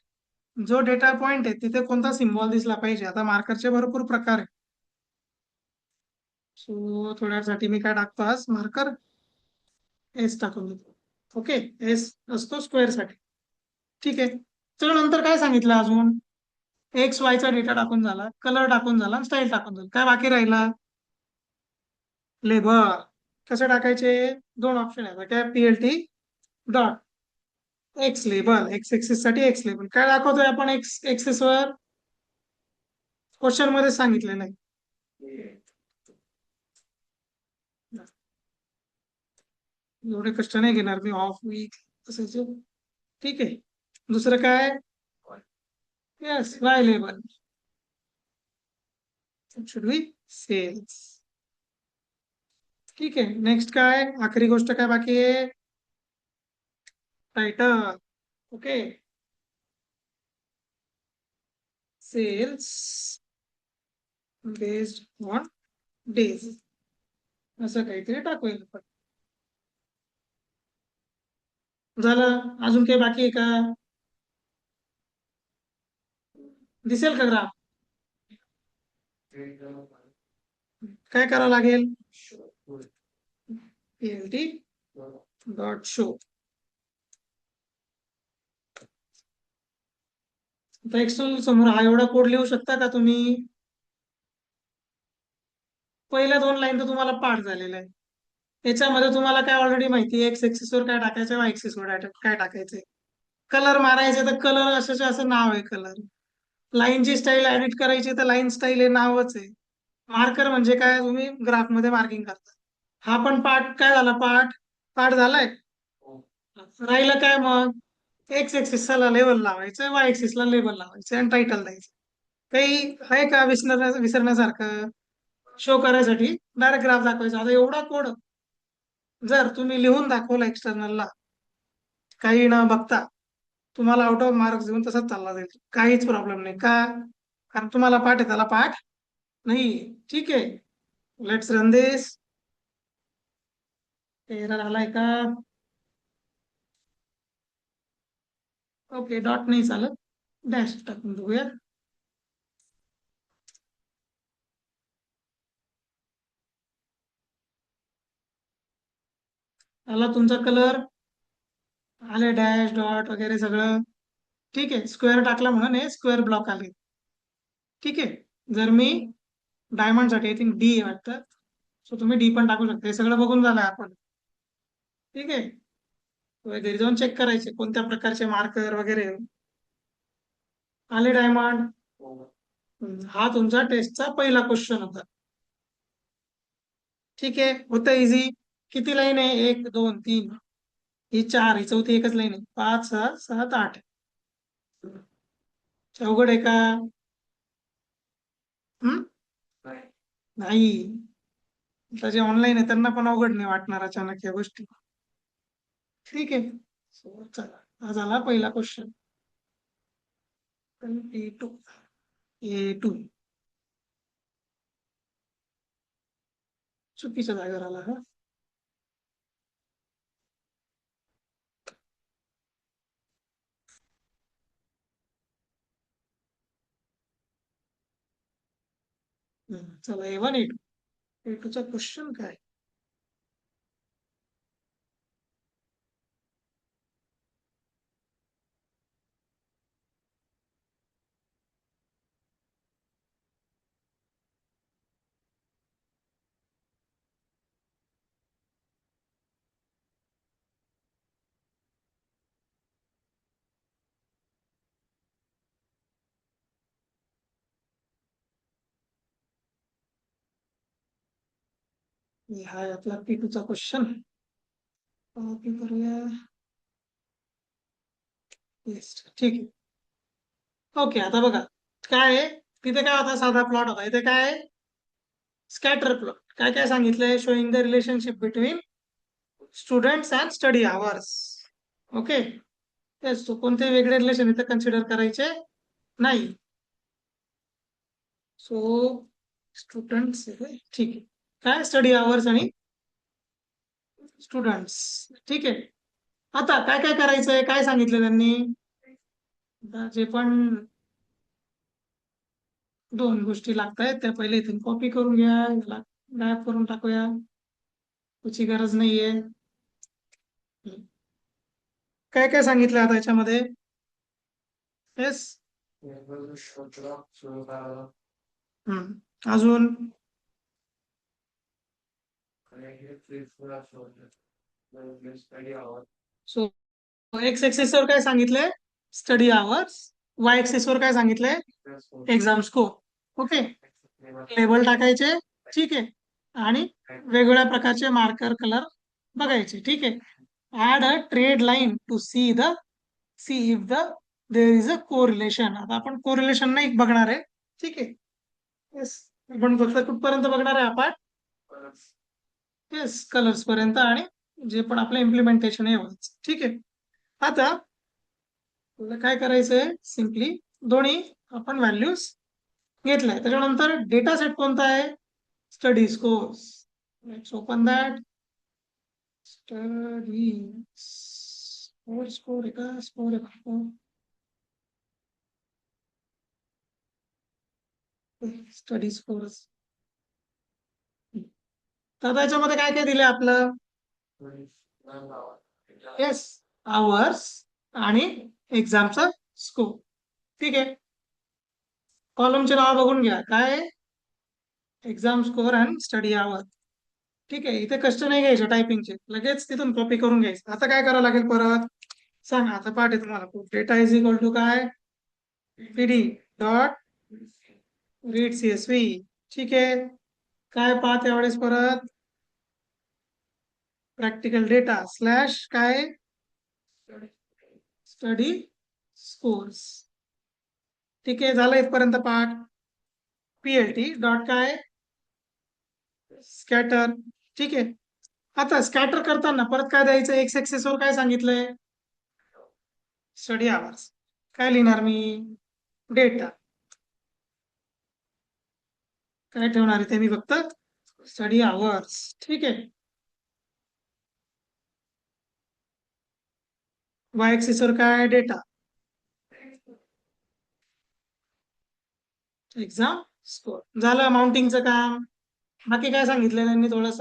जो डेटा पॉइंट आहे तिथे कोणता सिम्बॉल दिसला पाहिजे. आता मार्करचे भरपूर प्रकार आहे. सो थोड्यासाठी मी काय टाकतो आज? मार्कर एस टाकून देतो. ओके. एस असतो स्क्वेअर साठी. ठीक आहे. चला, नंतर काय सांगितलं अजून? एक्स वायचा डेटा टाकून झाला, कलर टाकून झाला, स्टाईल टाकून झाला. काय बाकी राहिला? लेबल. कसे टाकायचे? दोन ऑप्शन आहेत काय? PLT dot x label. X axis साठी एक्स लेबल. काय दाखवतोय आपण एक्स एक्सिस वर? क्वेश्चन मध्ये सांगितलेलं आहे. एवढे कष्ट नाही घेणार मी. ऑफ वीक असायचे. ठीक आहे. दुसरं काय? Yes, Y label. Should be cells. ठीक आहे. नेक्स्ट काय? आखरी गोष्ट काय बाकी आहे? Title. Okay. Sales based on days, असं काहीतरी टाकूया आपण. झालं. अजून काही बाकी आहे का? दिसेल का ग्राफ? काय करावं लागेल? plt dot show. आता एक्सटर्नल समोर हा एवढा कोड लिहू शकता का तुम्ही? पहिल्या 2 लाईन तर तुम्हाला पाठ झालेला आहे. याच्यामध्ये तुम्हाला काय ऑलरेडी माहिती आहे, एक्स एक्सिस वर काय टाकायचं, वाय एक्सिस वर काय टाकायचंय. कलर मारायचे तर कलर अशाचे असं नाव आहे कलर. लाईनची स्टाईल एडिट करायची तर लाईन स्टाईल हे नावच आहे. मार्कर म्हणजे काय, तुम्ही ग्राफ मध्ये मार्किंग करता. हा पण पार्ट काय झाला, पार्ट पार्ट झालाय. राहिलं काय मग? एक्स एक्सिसला लेबल लावायचं, वाय एक्सिसला लेबल लावायचं आणि टायटल द्यायचं. काही आहे का विसरण्यासारखं? शो करायसाठी डायरेक्ट ग्राफ दाखवायचा. आता एवढा कोड जर तुम्ही लिहून दाखवला एक्सटर्नलला, काही न बघता, तुम्हाला आउट ऑफ मार्क्स देऊन तसंच चालला जाईल, काहीच प्रॉब्लेम नाही. का? कारण तुम्हाला पाठ आहे, त्याला पाठ नाही. ठीक आहे, लेट्स रन दिस. एरर आलाय का? ओके, डॉट नाही चालत, डॅश टाकून बघूया. आला तुमचा कलर, आले डॅश डॉट वगैरे सगळं. ठीक आहे, स्क्वेअर टाकला म्हणून हे स्क्वेअर ब्लॉक आले. ठीक आहे, जर मी डायमंड साठी आय थिंक डी वाटतं, सो तुम्ही डी पण टाकू शकता. हे सगळं बघून झालंय आपण. ठीक आहे, घरी जाऊन चेक करायचे कोणत्या प्रकारचे मार्कर वगैरे. आले डायमंड. हा तुमचा टेस्टचा पहिला क्वेश्चन होता. ठीक आहे, होतं इझी. किती लाईन आहे? 1 2 3, ही 4, ही चौथी एकच लाईन आहे. 5 6 7 8. अवघड आहे का? हम्म? नाही. आता जे ऑनलाईन आहे त्यांना पण अवघड नाही वाटणार अचानक या गोष्टी. ठीक आहे, So, चला, हा झाला पहिला क्वेश्चन. ए टू चुकीच्या जागेवर आला हा. चला, A1 A2. A2चा क्वेश्चन काय? हा आहे आपला P2चा क्वेश्चन. कॉपी करूया. ठीक आहे. ओके, आता बघा काय आहे. तिथे काय होता, साधा प्लॉट होता. इथे काय आहे? Scatter plot. काय काय सांगितलंय? Showing the relationship between students and study hours. Okay, तेच तो कोणते वेगळे रिलेशन इथे कन्सिडर करायचे नाही. सो स्टुडंट्स, ठीक आहे. काय स्टडी आवर्स आणि स्टुडंट्स. ठीक आहे. आता काय काय करायचंय, काय सांगितलं त्यांनी? आता जे पण 2 गोष्टी लागतायत त्या पहिले इथून कॉपी करून घ्या, याला गायब करून टाकूया, त्याची गरज नाहीये. काय काय सांगितलं आता याच्यामध्ये? येस. अजून सो एक्स एक्सिस वर काय सांगितलंय? Study hours. वाय एक्सिस वर काय सांगितलंय? Exam score. ओके, लेबल टाकायचे. ठीक आहे, आणि वेगवेगळ्या प्रकारचे मार्कर कलर बघायचे. ठीक आहे, add a trend line to see if the there is a correlation. आता आपण कोरिलेशन नाही बघणार आहे. ठीक आहे, येस. आपण फक्त कुठपर्यंत बघणार आहे आपण? येस, कलर्स पर्यंत आणि जे पण आपलं इम्प्लिमेंटेशन आहे एवढंच. ठीक आहे. आता तुला काय करायचंय, सिम्पली दोन्ही आपण व्हॅल्यूज घेतलाय. त्याच्यानंतर डेटा सेट कोणता आहे? Study scores. Let's open that. Study score. Score आहे का? स्कोर आहे का? Study scores. तर याच्यामध्ये काय काय दिलंय आपलं? येस, आवर्स आणि एक्झामचा स्कोर. ठीक आहे, कॉलमचे नाव बघून घ्या. काय? एक्झाम स्कोर अँड स्टडी आवर. ठीक आहे, इथे कष्ट नाही घ्यायचे टायपिंगचे, लगेच तिथून कॉपी करून घ्यायचं. आता काय करावं लागेल परत सांगा. आता पाठ आहे तुम्हाला. डेटा इज इक्वल टू काय? PD dot read CSV. ठीक आहे, काय पाहत यावेळेस परत? प्रॅक्टिकल डेटा स्लॅश काय? Study scores. ठीक आहे, झालं इथपर्यंत पाठ. पीएलटी डॉट काय? स्कॅटर. ठीक आहे, आता स्कॅटर करताना परत काय द्यायचं? एक्स एक्सेस वर काय सांगितलंय? Study hours. काय लिहिणार मी? डेटा. काय ठेवणार आहे ते मी फक्त? Study hours. ठीक आहे, वाय एक्सिस वर काय? डेटा. Exam score. झालं माउंटिंगचं काम. बाकी काय सांगितलं त्यांनी? थोडस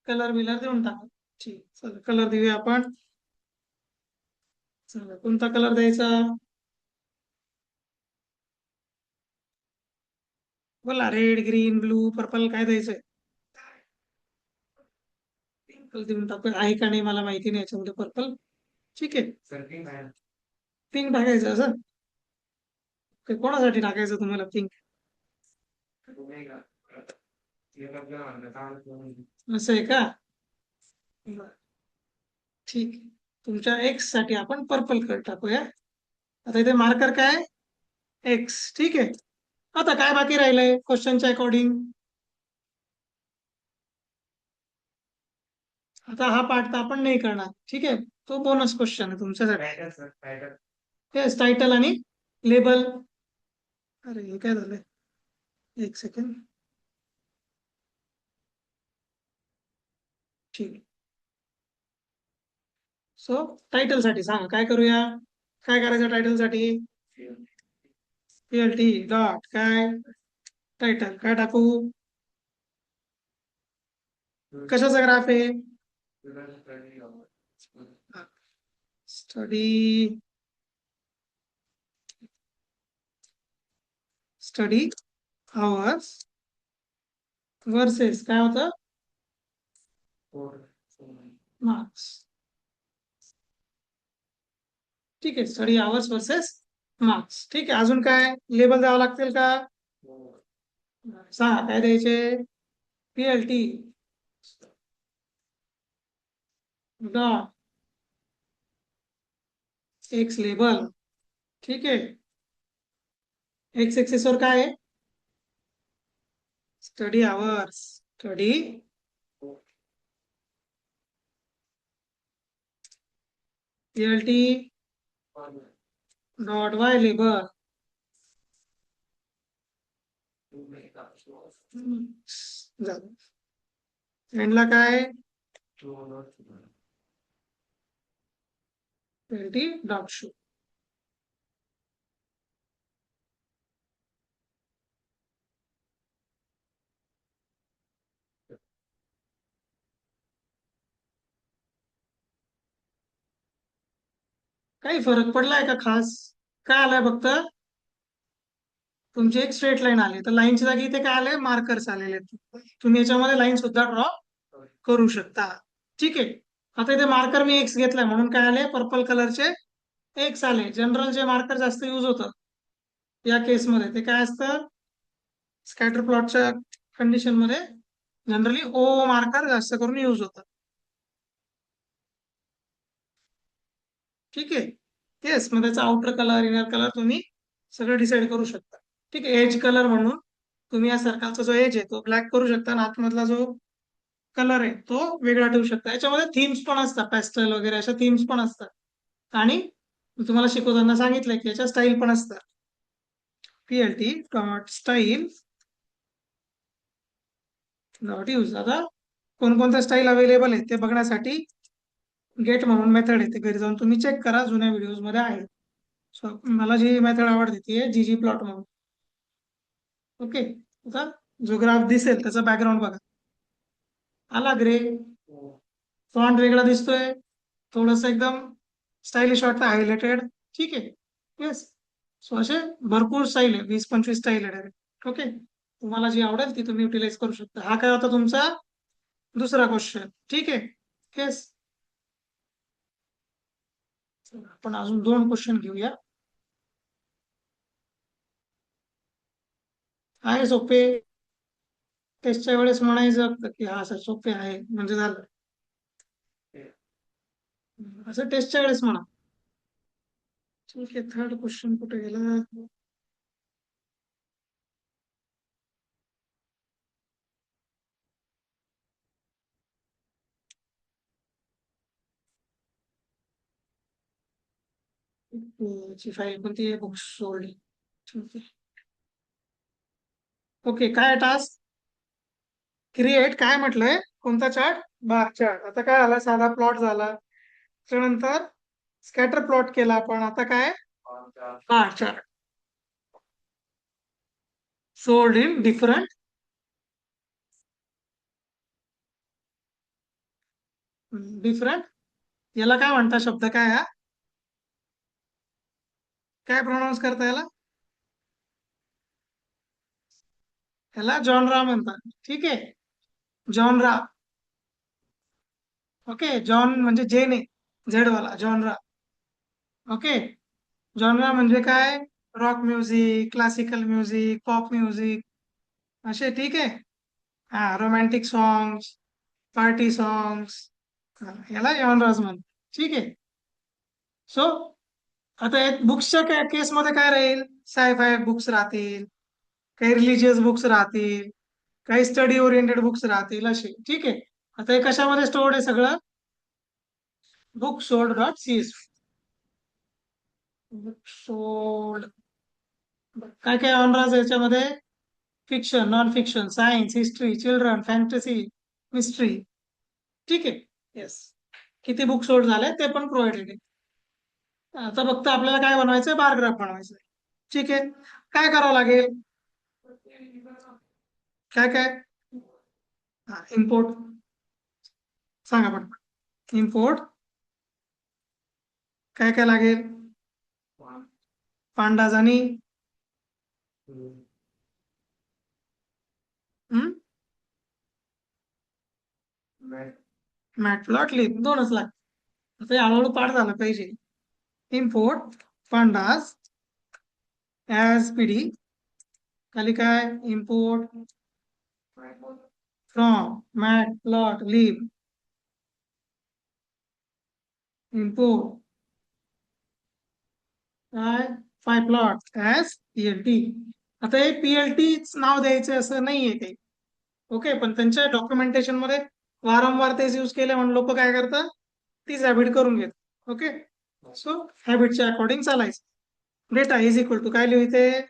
कलर बिलर देऊन टाका. ठीक, चला कलर देऊया आपण. चला, कोणता कलर द्यायचा? बोला, रेड, ग्रीन, ब्लू, पर्पल काय द्यायचंय? पर्पल देऊन टाकू. आहे का नाही मला माहिती नाही याच्यामध्ये पर्पल. ठीक आहे, पिंक टाकायचं असं. कोणासाठी टाकायचं तुम्हाला पिंक? असं आहे का? बरं. ठीक आहे, तुमच्या एक्स साठी आपण पर्पल कलर टाकूया. आता इथे मार्कर काय? एक्स. ठीक आहे, आता काय बाकी राहिलंय क्वेश्चनच्या अकॉर्डिंग? आता हा पार्ट तर आपण नाही करणार. ठीक आहे, तो बोनस क्वेश्चन आहे तुमच्यासाठी. येस, टायटल आणि लेबल. अरे हे काय झालंय? एक सेकंड. ठीक. सो टायटल साठी सांगा काय करूया? काय करायचं टायटल साठी? पीएलटी डॉट काय? टायटल काय टाकू? कशाचा ग्राफ आहे? स्टडी स्टडी आवर्स वर्सेस काय होतं? मार्क्स. ठीक आहे, स्टडी आवर्स वर्सेस मार्क्स. ठीक आहे, अजून काय लेबल द्यावं लागतील का? सांगा काय द्यायचे? PLT dot x label. ठीक आहे, एक्स एक्सेस वर काय आहे? Study hours. Study PLT dot Y label. झालं. एंडला काय? PLT dot show. काही फरक पडलाय का खास? काय आलाय फक्त? तुमची एक स्ट्रेट लाईन आली, तर लाईनच्या जागी इथे काय आले? मार्कर्स आलेले आहेत. तुम्ही याच्यामध्ये लाईन सुद्धा ड्रॉ करू शकता. ठीक आहे, आता इथे मार्कर मी एक्स घेतलाय म्हणून काय आले? पर्पल कलरचे एक्स आले. जनरल जे मार्कर जास्त युज होतं या केसमध्ये ते काय असतं? स्कॅटर प्लॉटच्या कंडिशन मध्ये जनरली ओ मार्कर जास्त करून युज होतं. ठीक आहे, येस, मग त्याचा आउटर कलर इनर कलर तुम्ही सगळं डिसाईड करू शकता. ठीक आहे, एज कलर म्हणून तुम्ही या सर्कलचा जो एज आहे तो ब्लॅक करू शकता आणि आतमधला जो कलर आहे तो वेगळा ठेवू शकता. याच्यामध्ये थीम्स पण असतात, पॅस्टल वगैरे अशा थीम्स पण असतात. आणि मी तुम्हाला शिकवताना सांगितलंय की याच्या स्टाईल पण असतात. PLT dot style dot use. आता कोणकोणत्या स्टाईल अवेलेबल आहेत ते बघण्यासाठी गेट म्हणून मेथड आहे, ते घरी जाऊन तुम्ही चेक करा, जुन्या व्हिडिओज मध्ये आहे. सो मला जी मेथड आवडते ती आहे जीजी प्लॉट म्हणून. ओके, आता जो ग्राफ दिसेल त्याचा बॅकग्राऊंड बघा. आला ग्रे, फॉन्ट वेगळा दिसतोय, थोडस एकदम स्टायलिश वाटतं, हायलाइटेड. ठीक आहे. येस. सो असे भरपूर स्टाईल आहे, 20-25 स्टाईल आहे डायरेक्ट. ओके, तुम्हाला जी आवडेल ती तुम्ही युटिलाइज करू शकता. हा काय होता तुमचा दुसरा क्वेश्चन. ठीक आहे. येस. आपण अजून 2 क्वेश्चन घेऊया. आहे सोपे. टेस्टच्या वेळेस म्हणायचं की हा सर सोपे आहे म्हणजे झालं. असं टेस्टच्या वेळेस म्हणा. ठीक आहे, थर्ड क्वेश्चन कुठे गेला? ची फाईल कोणती आहे? Books sold. ठीक आहे. ओके, काय टास्क? क्रिएट काय म्हटलंय? कोणता चार्ट? Bar chart. आता काय झाला? साधा प्लॉट झाला, त्यानंतर स्कॅटर प्लॉट केला आपण. आता काय? Bar chart. Sold in different different याला काय म्हणता? शब्द काय हा? काय प्रोनाऊन्स करता याला? याला जॉनरा म्हणतात. ठीक आहे, जॉनरा. ओके, जॉन म्हणजे जे ने, झेड वाला जॉनरा. ओके, जॉनरा म्हणजे काय? Rock music, classical music, pop music असे. ठीक आहे. हा, रोमॅन्टिक सॉंग्स, पार्टी सॉंग्स, याला जॉनराज म्हणतात. ठीक आहे. सो आता बुक्सच्या केसमध्ये काय राहील? सायफाय बुक्स राहतील, काही रिलिजियस बुक्स राहतील, काही स्टडी ओरिएंटेड बुक्स राहतील असे. ठीक आहे. आता हे कशामध्ये स्टोर्ड आहे सगळं? Book sold dot CS. Book sold. काय काय ऑनराज याच्यामध्ये? Fiction, non fiction, science, history, children, fantasy, mystery. ठीक आहे. येस. किती बुक सोल्ड झाले ते पण प्रोव्हाइडेड आहे. आता फक्त आपल्याला काय बनवायचंय? बारग्राफ बनवायचं आहे. ठीक आहे. काय करावं लागेल? काय काय? हा, इम्पोर्ट. सांगा पण. इम्पोर्ट काय काय लागेल? पांडाज आणि मॅटप्लॉटलिब, दोनच लागतात. आता हे हळूहळू पाठ झालं पाहिजे. Import pandas as PD. खाली काय? Import from matplotlib. इम्पोर्ट काय? Pyplot as PLT. आता हे पीएलटी नाव द्यायचं असं नाहीये काही. ओके, पण त्यांच्या डॉक्युमेंटेशन मध्ये वारंवार तेच यूज केले म्हणून लोक काय करतात? तीच हॅबिट करून घेतात. ओके, सो हॅबिटच्या अकॉर्डिंग चालायचं. डेटा इज इक्वल टू काय लिहिते?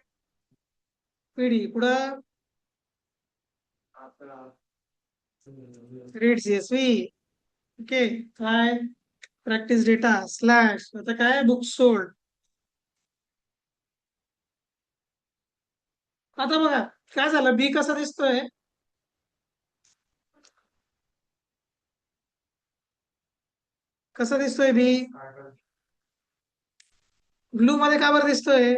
पीडी पुढं रीड सीएसवी. ओके, काय? Practice data slash. आता काय? Book sold. आता बघा काय झालं, बी कसा दिसतोय? कसा दिसतोय बी? ब्लू मध्ये का बरं दिसतोय?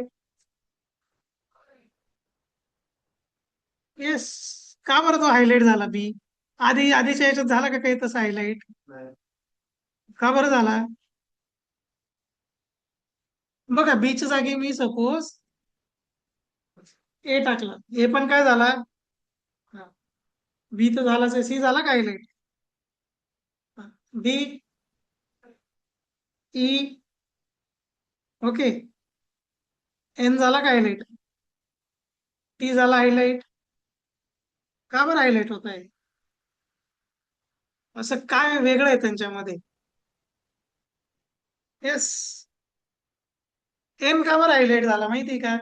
येस. का बरं तो हायलाइट झाला बी? आधीच्या याच्यात झाला का काही तसं हायलाइट? का बरं झाला? बघा, बीच्या जागी मी सपोज ए टाकला, ए पण काय झाला? बी तर झालाच आहे, सी झाला का हायलाइट? बी, ई, ओके, एन झाला का हायलाइट? टी झाला हायलाइट. का बरं हायलाइट होत आहे? असं काय वेगळं आहे त्यांच्यामध्ये? येस. एन का बरं हायलाइट झाला माहिती का?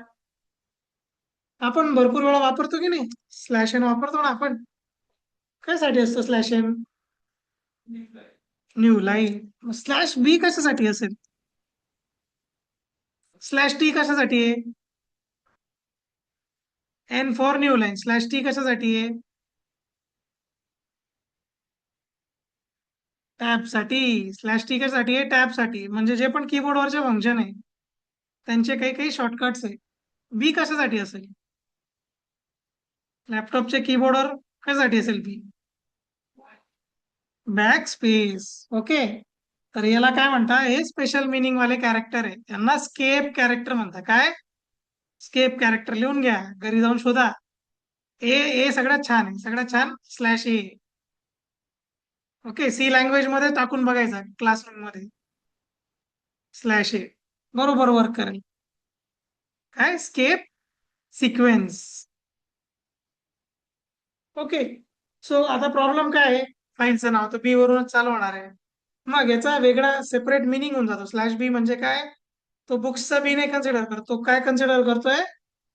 आपण भरपूर वेळा वापरतो की नाही? स्लॅश एन वापरतो ना आपण. काय साठी असतं slash N? New line. Slash B कशासाठी असेल? स्लॅश टी कशासाठी आहे? N for new line, slash T कशासाठी आहे? टॅब साठी. स्लॅश टी कशासाठी आहे? टॅब साठी. म्हणजे जे पण कीबोर्डवरचे फंक्शन आहे त्यांचे काही काही शॉर्टकट्स आहे. बी कशासाठी असेल? लॅपटॉपच्या कीबोर्डवर कशासाठी असेल बी? Back space. ओके. तर याला काय म्हणता? हे स्पेशल मिनिंग वाले कॅरेक्टर आहे, त्यांना स्केप कॅरेक्टर म्हणतात. काय? स्केप कॅरेक्टर. लिहून घ्या, घरी जाऊन शोधा. ए ए सगळ्यात छान आहे, सगळ्यात छान स्लॅश ए. ओके, सी लँग्वेज मध्ये टाकून बघायचा क्लासरूम मध्ये, स्लॅश ए बरोबर वर्क करेल. काय? स्केप सिक्वेन्स. ओके. सो आता प्रॉब्लेम काय आहे? फाईलचं नाव तर बी वरूनच चालू होणार आहे. मग याचा वेगळा सेपरेट मिनिंग होऊन जातो. स्लॅश बी म्हणजे काय? तो बुक्सचा बी नाही कन्सिडर करतो. काय कन्सिडर करतोय?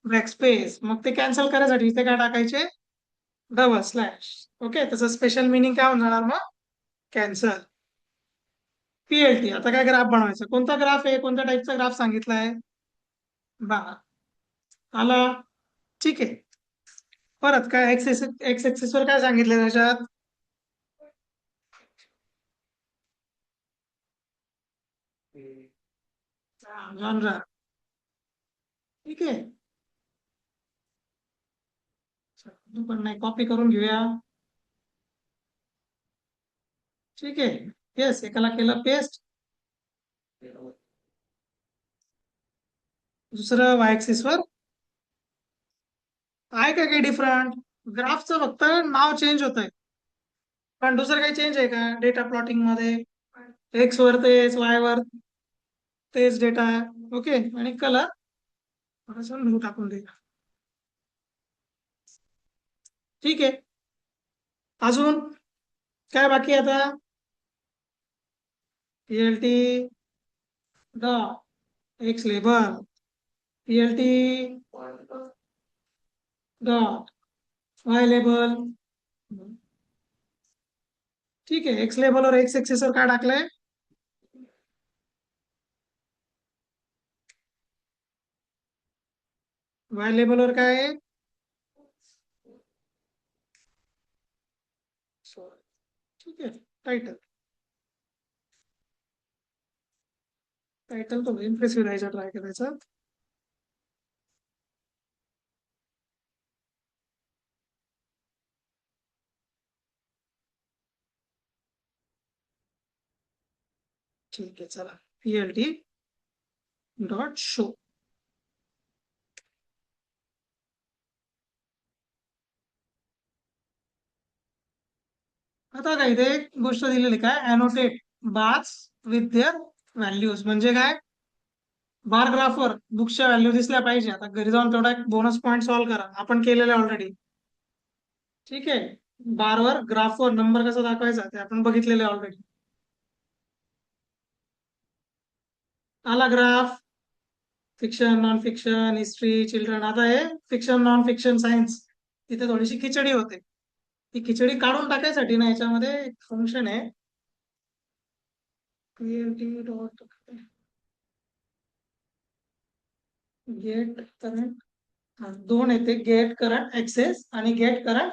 बॅकस्पेस. मग ते कॅन्सल करायसाठी इथे काय टाकायचे? Double slash. ओके, त्याचं स्पेशल मिनिंग काय होऊन जाणार मग? कॅन्सल. पीएलटी. आता काय ग्राफ बनवायचा? कोणता ग्राफ आहे? कोणत्या टाईपचा ग्राफ सांगितलाय? बा आला. ठीक आहे. परत काय एक्स एक्सिस वर काय सांगितलंय त्याच्यात? जॉनरा. ठीक आहे. तू पण नाही, कॉपी करून घेऊया. ठीक आहे. येस, एकाला केलं पेस्ट. दुसरं वाय एक्सिस वर आहे का काही डिफरंट? ग्राफचं फक्त नाव चेंज होत आहे, पण दुसरं काही चेंज आहे का डेटा प्लॉटिंग मध्ये? एक्स वर तेच, वाय वर तेच डेटा. ओके. आणि कलर थोडंसं ब्लू टाकून दे. ठीक आहे. अजून काय बाकी आहे आता? PLT dot x label, PLT dot Y label. ठीक आहे. एक्स लेबल और एक्स एक्सिस वर काय टाकलंय? वाय लेबल वर काय आहे? ठीक आहे. टायटल. टायटल तो इम्प्रेसिव्ह राहायचा ट्राय करायचा. ठीक आहे, चला. PLT dot show. आता काय इथे एक गोष्ट दिलेली, काय? अॅनोटेट बार्स विथ देअर व्हॅल्यूज. म्हणजे काय? बार ग्राफवर बुक्सच्या व्हॅल्यू दिसल्या पाहिजे. आता घरी जाऊन तेवढा एक बोनस पॉईंट सॉल्व्ह करा, आपण केलेलं ऑलरेडी. ठीक आहे. बारवर ग्राफवर नंबर कसा दाखवायचा ते आपण बघितलेले ऑलरेडी. आला graph. Fiction, non fiction, history, children. आता हे फिक्शन, नॉन फिक्शन, सायन्स, तिथे थोडीशी खिचडी होते. ती खिचडी काढून टाकायसाठी ना याच्यामध्ये एक फंक्शन आहे, पीएलटी डॉट गेट करंट. दोन येते, गेट करंट ऍक्सेस आणि get current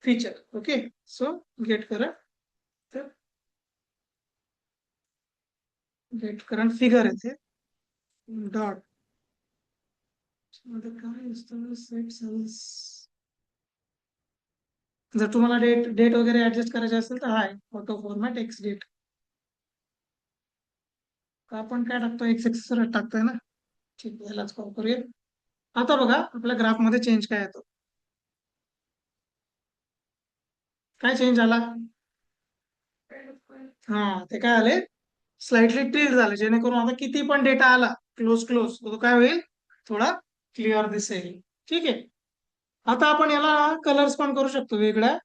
feature. Okay. So get current, get current figure येते डॉट मध्ये काय असतं? Set cells. जर तुम्हाला डेट डेट वगैरे ऍडजस्ट करायचे असेल तर हाय ऑटो फॉर्मॅट एक्स डेट. आपण काय टाकतो? एक्स एक्सिस टाकतोय ना. ठीक आहे, यालाच कॉल करूया. आता बघा आपल्या ग्राफ मध्ये चेंज काय येतो. काय चेंज झाला? हा, ते काय आले? स्लाइटली टिल्ट झाले, जेणेकरून आता किती पण डेटा आला क्लोज क्लोज तो काय होईल? थोडा क्लिअर दिसेल. ठीक आहे. आता आपण याला कलर्स पण करू शकतो वेगळ्या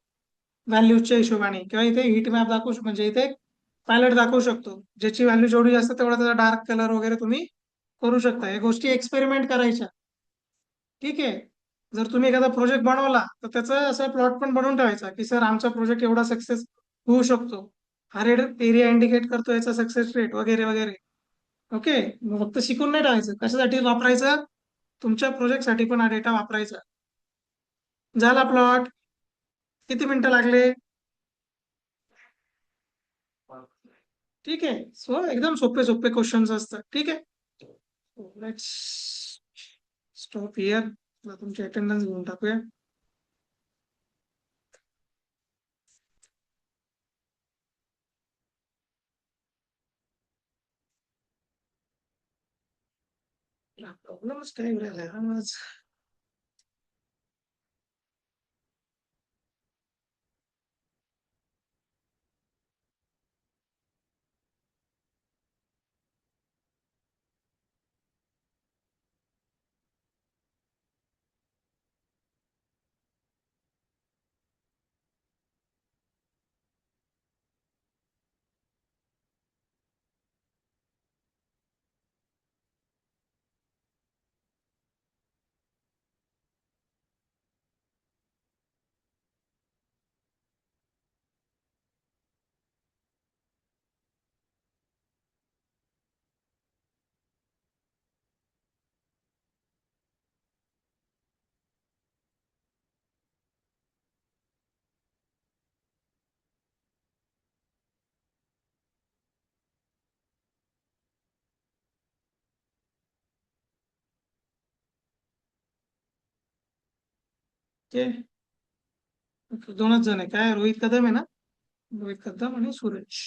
व्हॅल्यूजच्या हिशोबाने, किंवा इथे हिट मॅप दाखवू म्हणजे इथे पॅलेट दाखवू शकतो. ज्याची व्हॅल्यू जेवढी जास्त तेवढा त्याचा डार्क कलर वगैरे तुम्ही करू शकता. या गोष्टी एक्सपेरिमेंट करायच्या. ठीक आहे. जर तुम्ही एखादा प्रोजेक्ट बनवला तर त्याचा असा प्लॉट पण बनवून ठेवायचा की सर आमचा प्रोजेक्ट एवढा सक्सेस होऊ शकतो, हा रेड एरिया इंडिकेट करतो याचा सक्सेस रेट वगैरे वगैरे. ओके. मग फक्त शिकून नाही ठेवायचं, कशासाठी वापरायचं? तुमच्या प्रोजेक्टसाठी पण हा डेटा वापरायचा. झाला प्लॉट. किती मिनिटं लागले? ठीक आहे. सो एकदम सोपे सोपे क्वेश्चन्स असतात. ठीक आहे. Let's stop here. तुमची अटेंडन्स घेऊन टाकूया. प्रॉब्लेमच काय राहिला आज. ओके. दोनच जण आहे काय? रोहित कदम आहे ना? रोहित कदम आणि सूरज.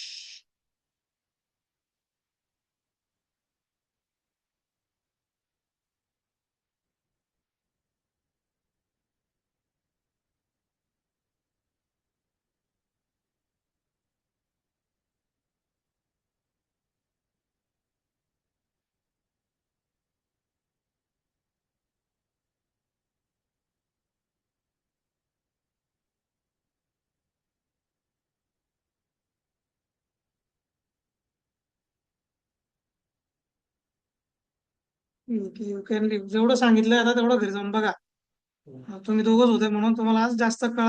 You can leave. जेवढं सांगितलंय आता तेवढं घरी जाऊन बघा. तुम्ही दोघच होते म्हणून तुम्हाला आज जास्त कळा.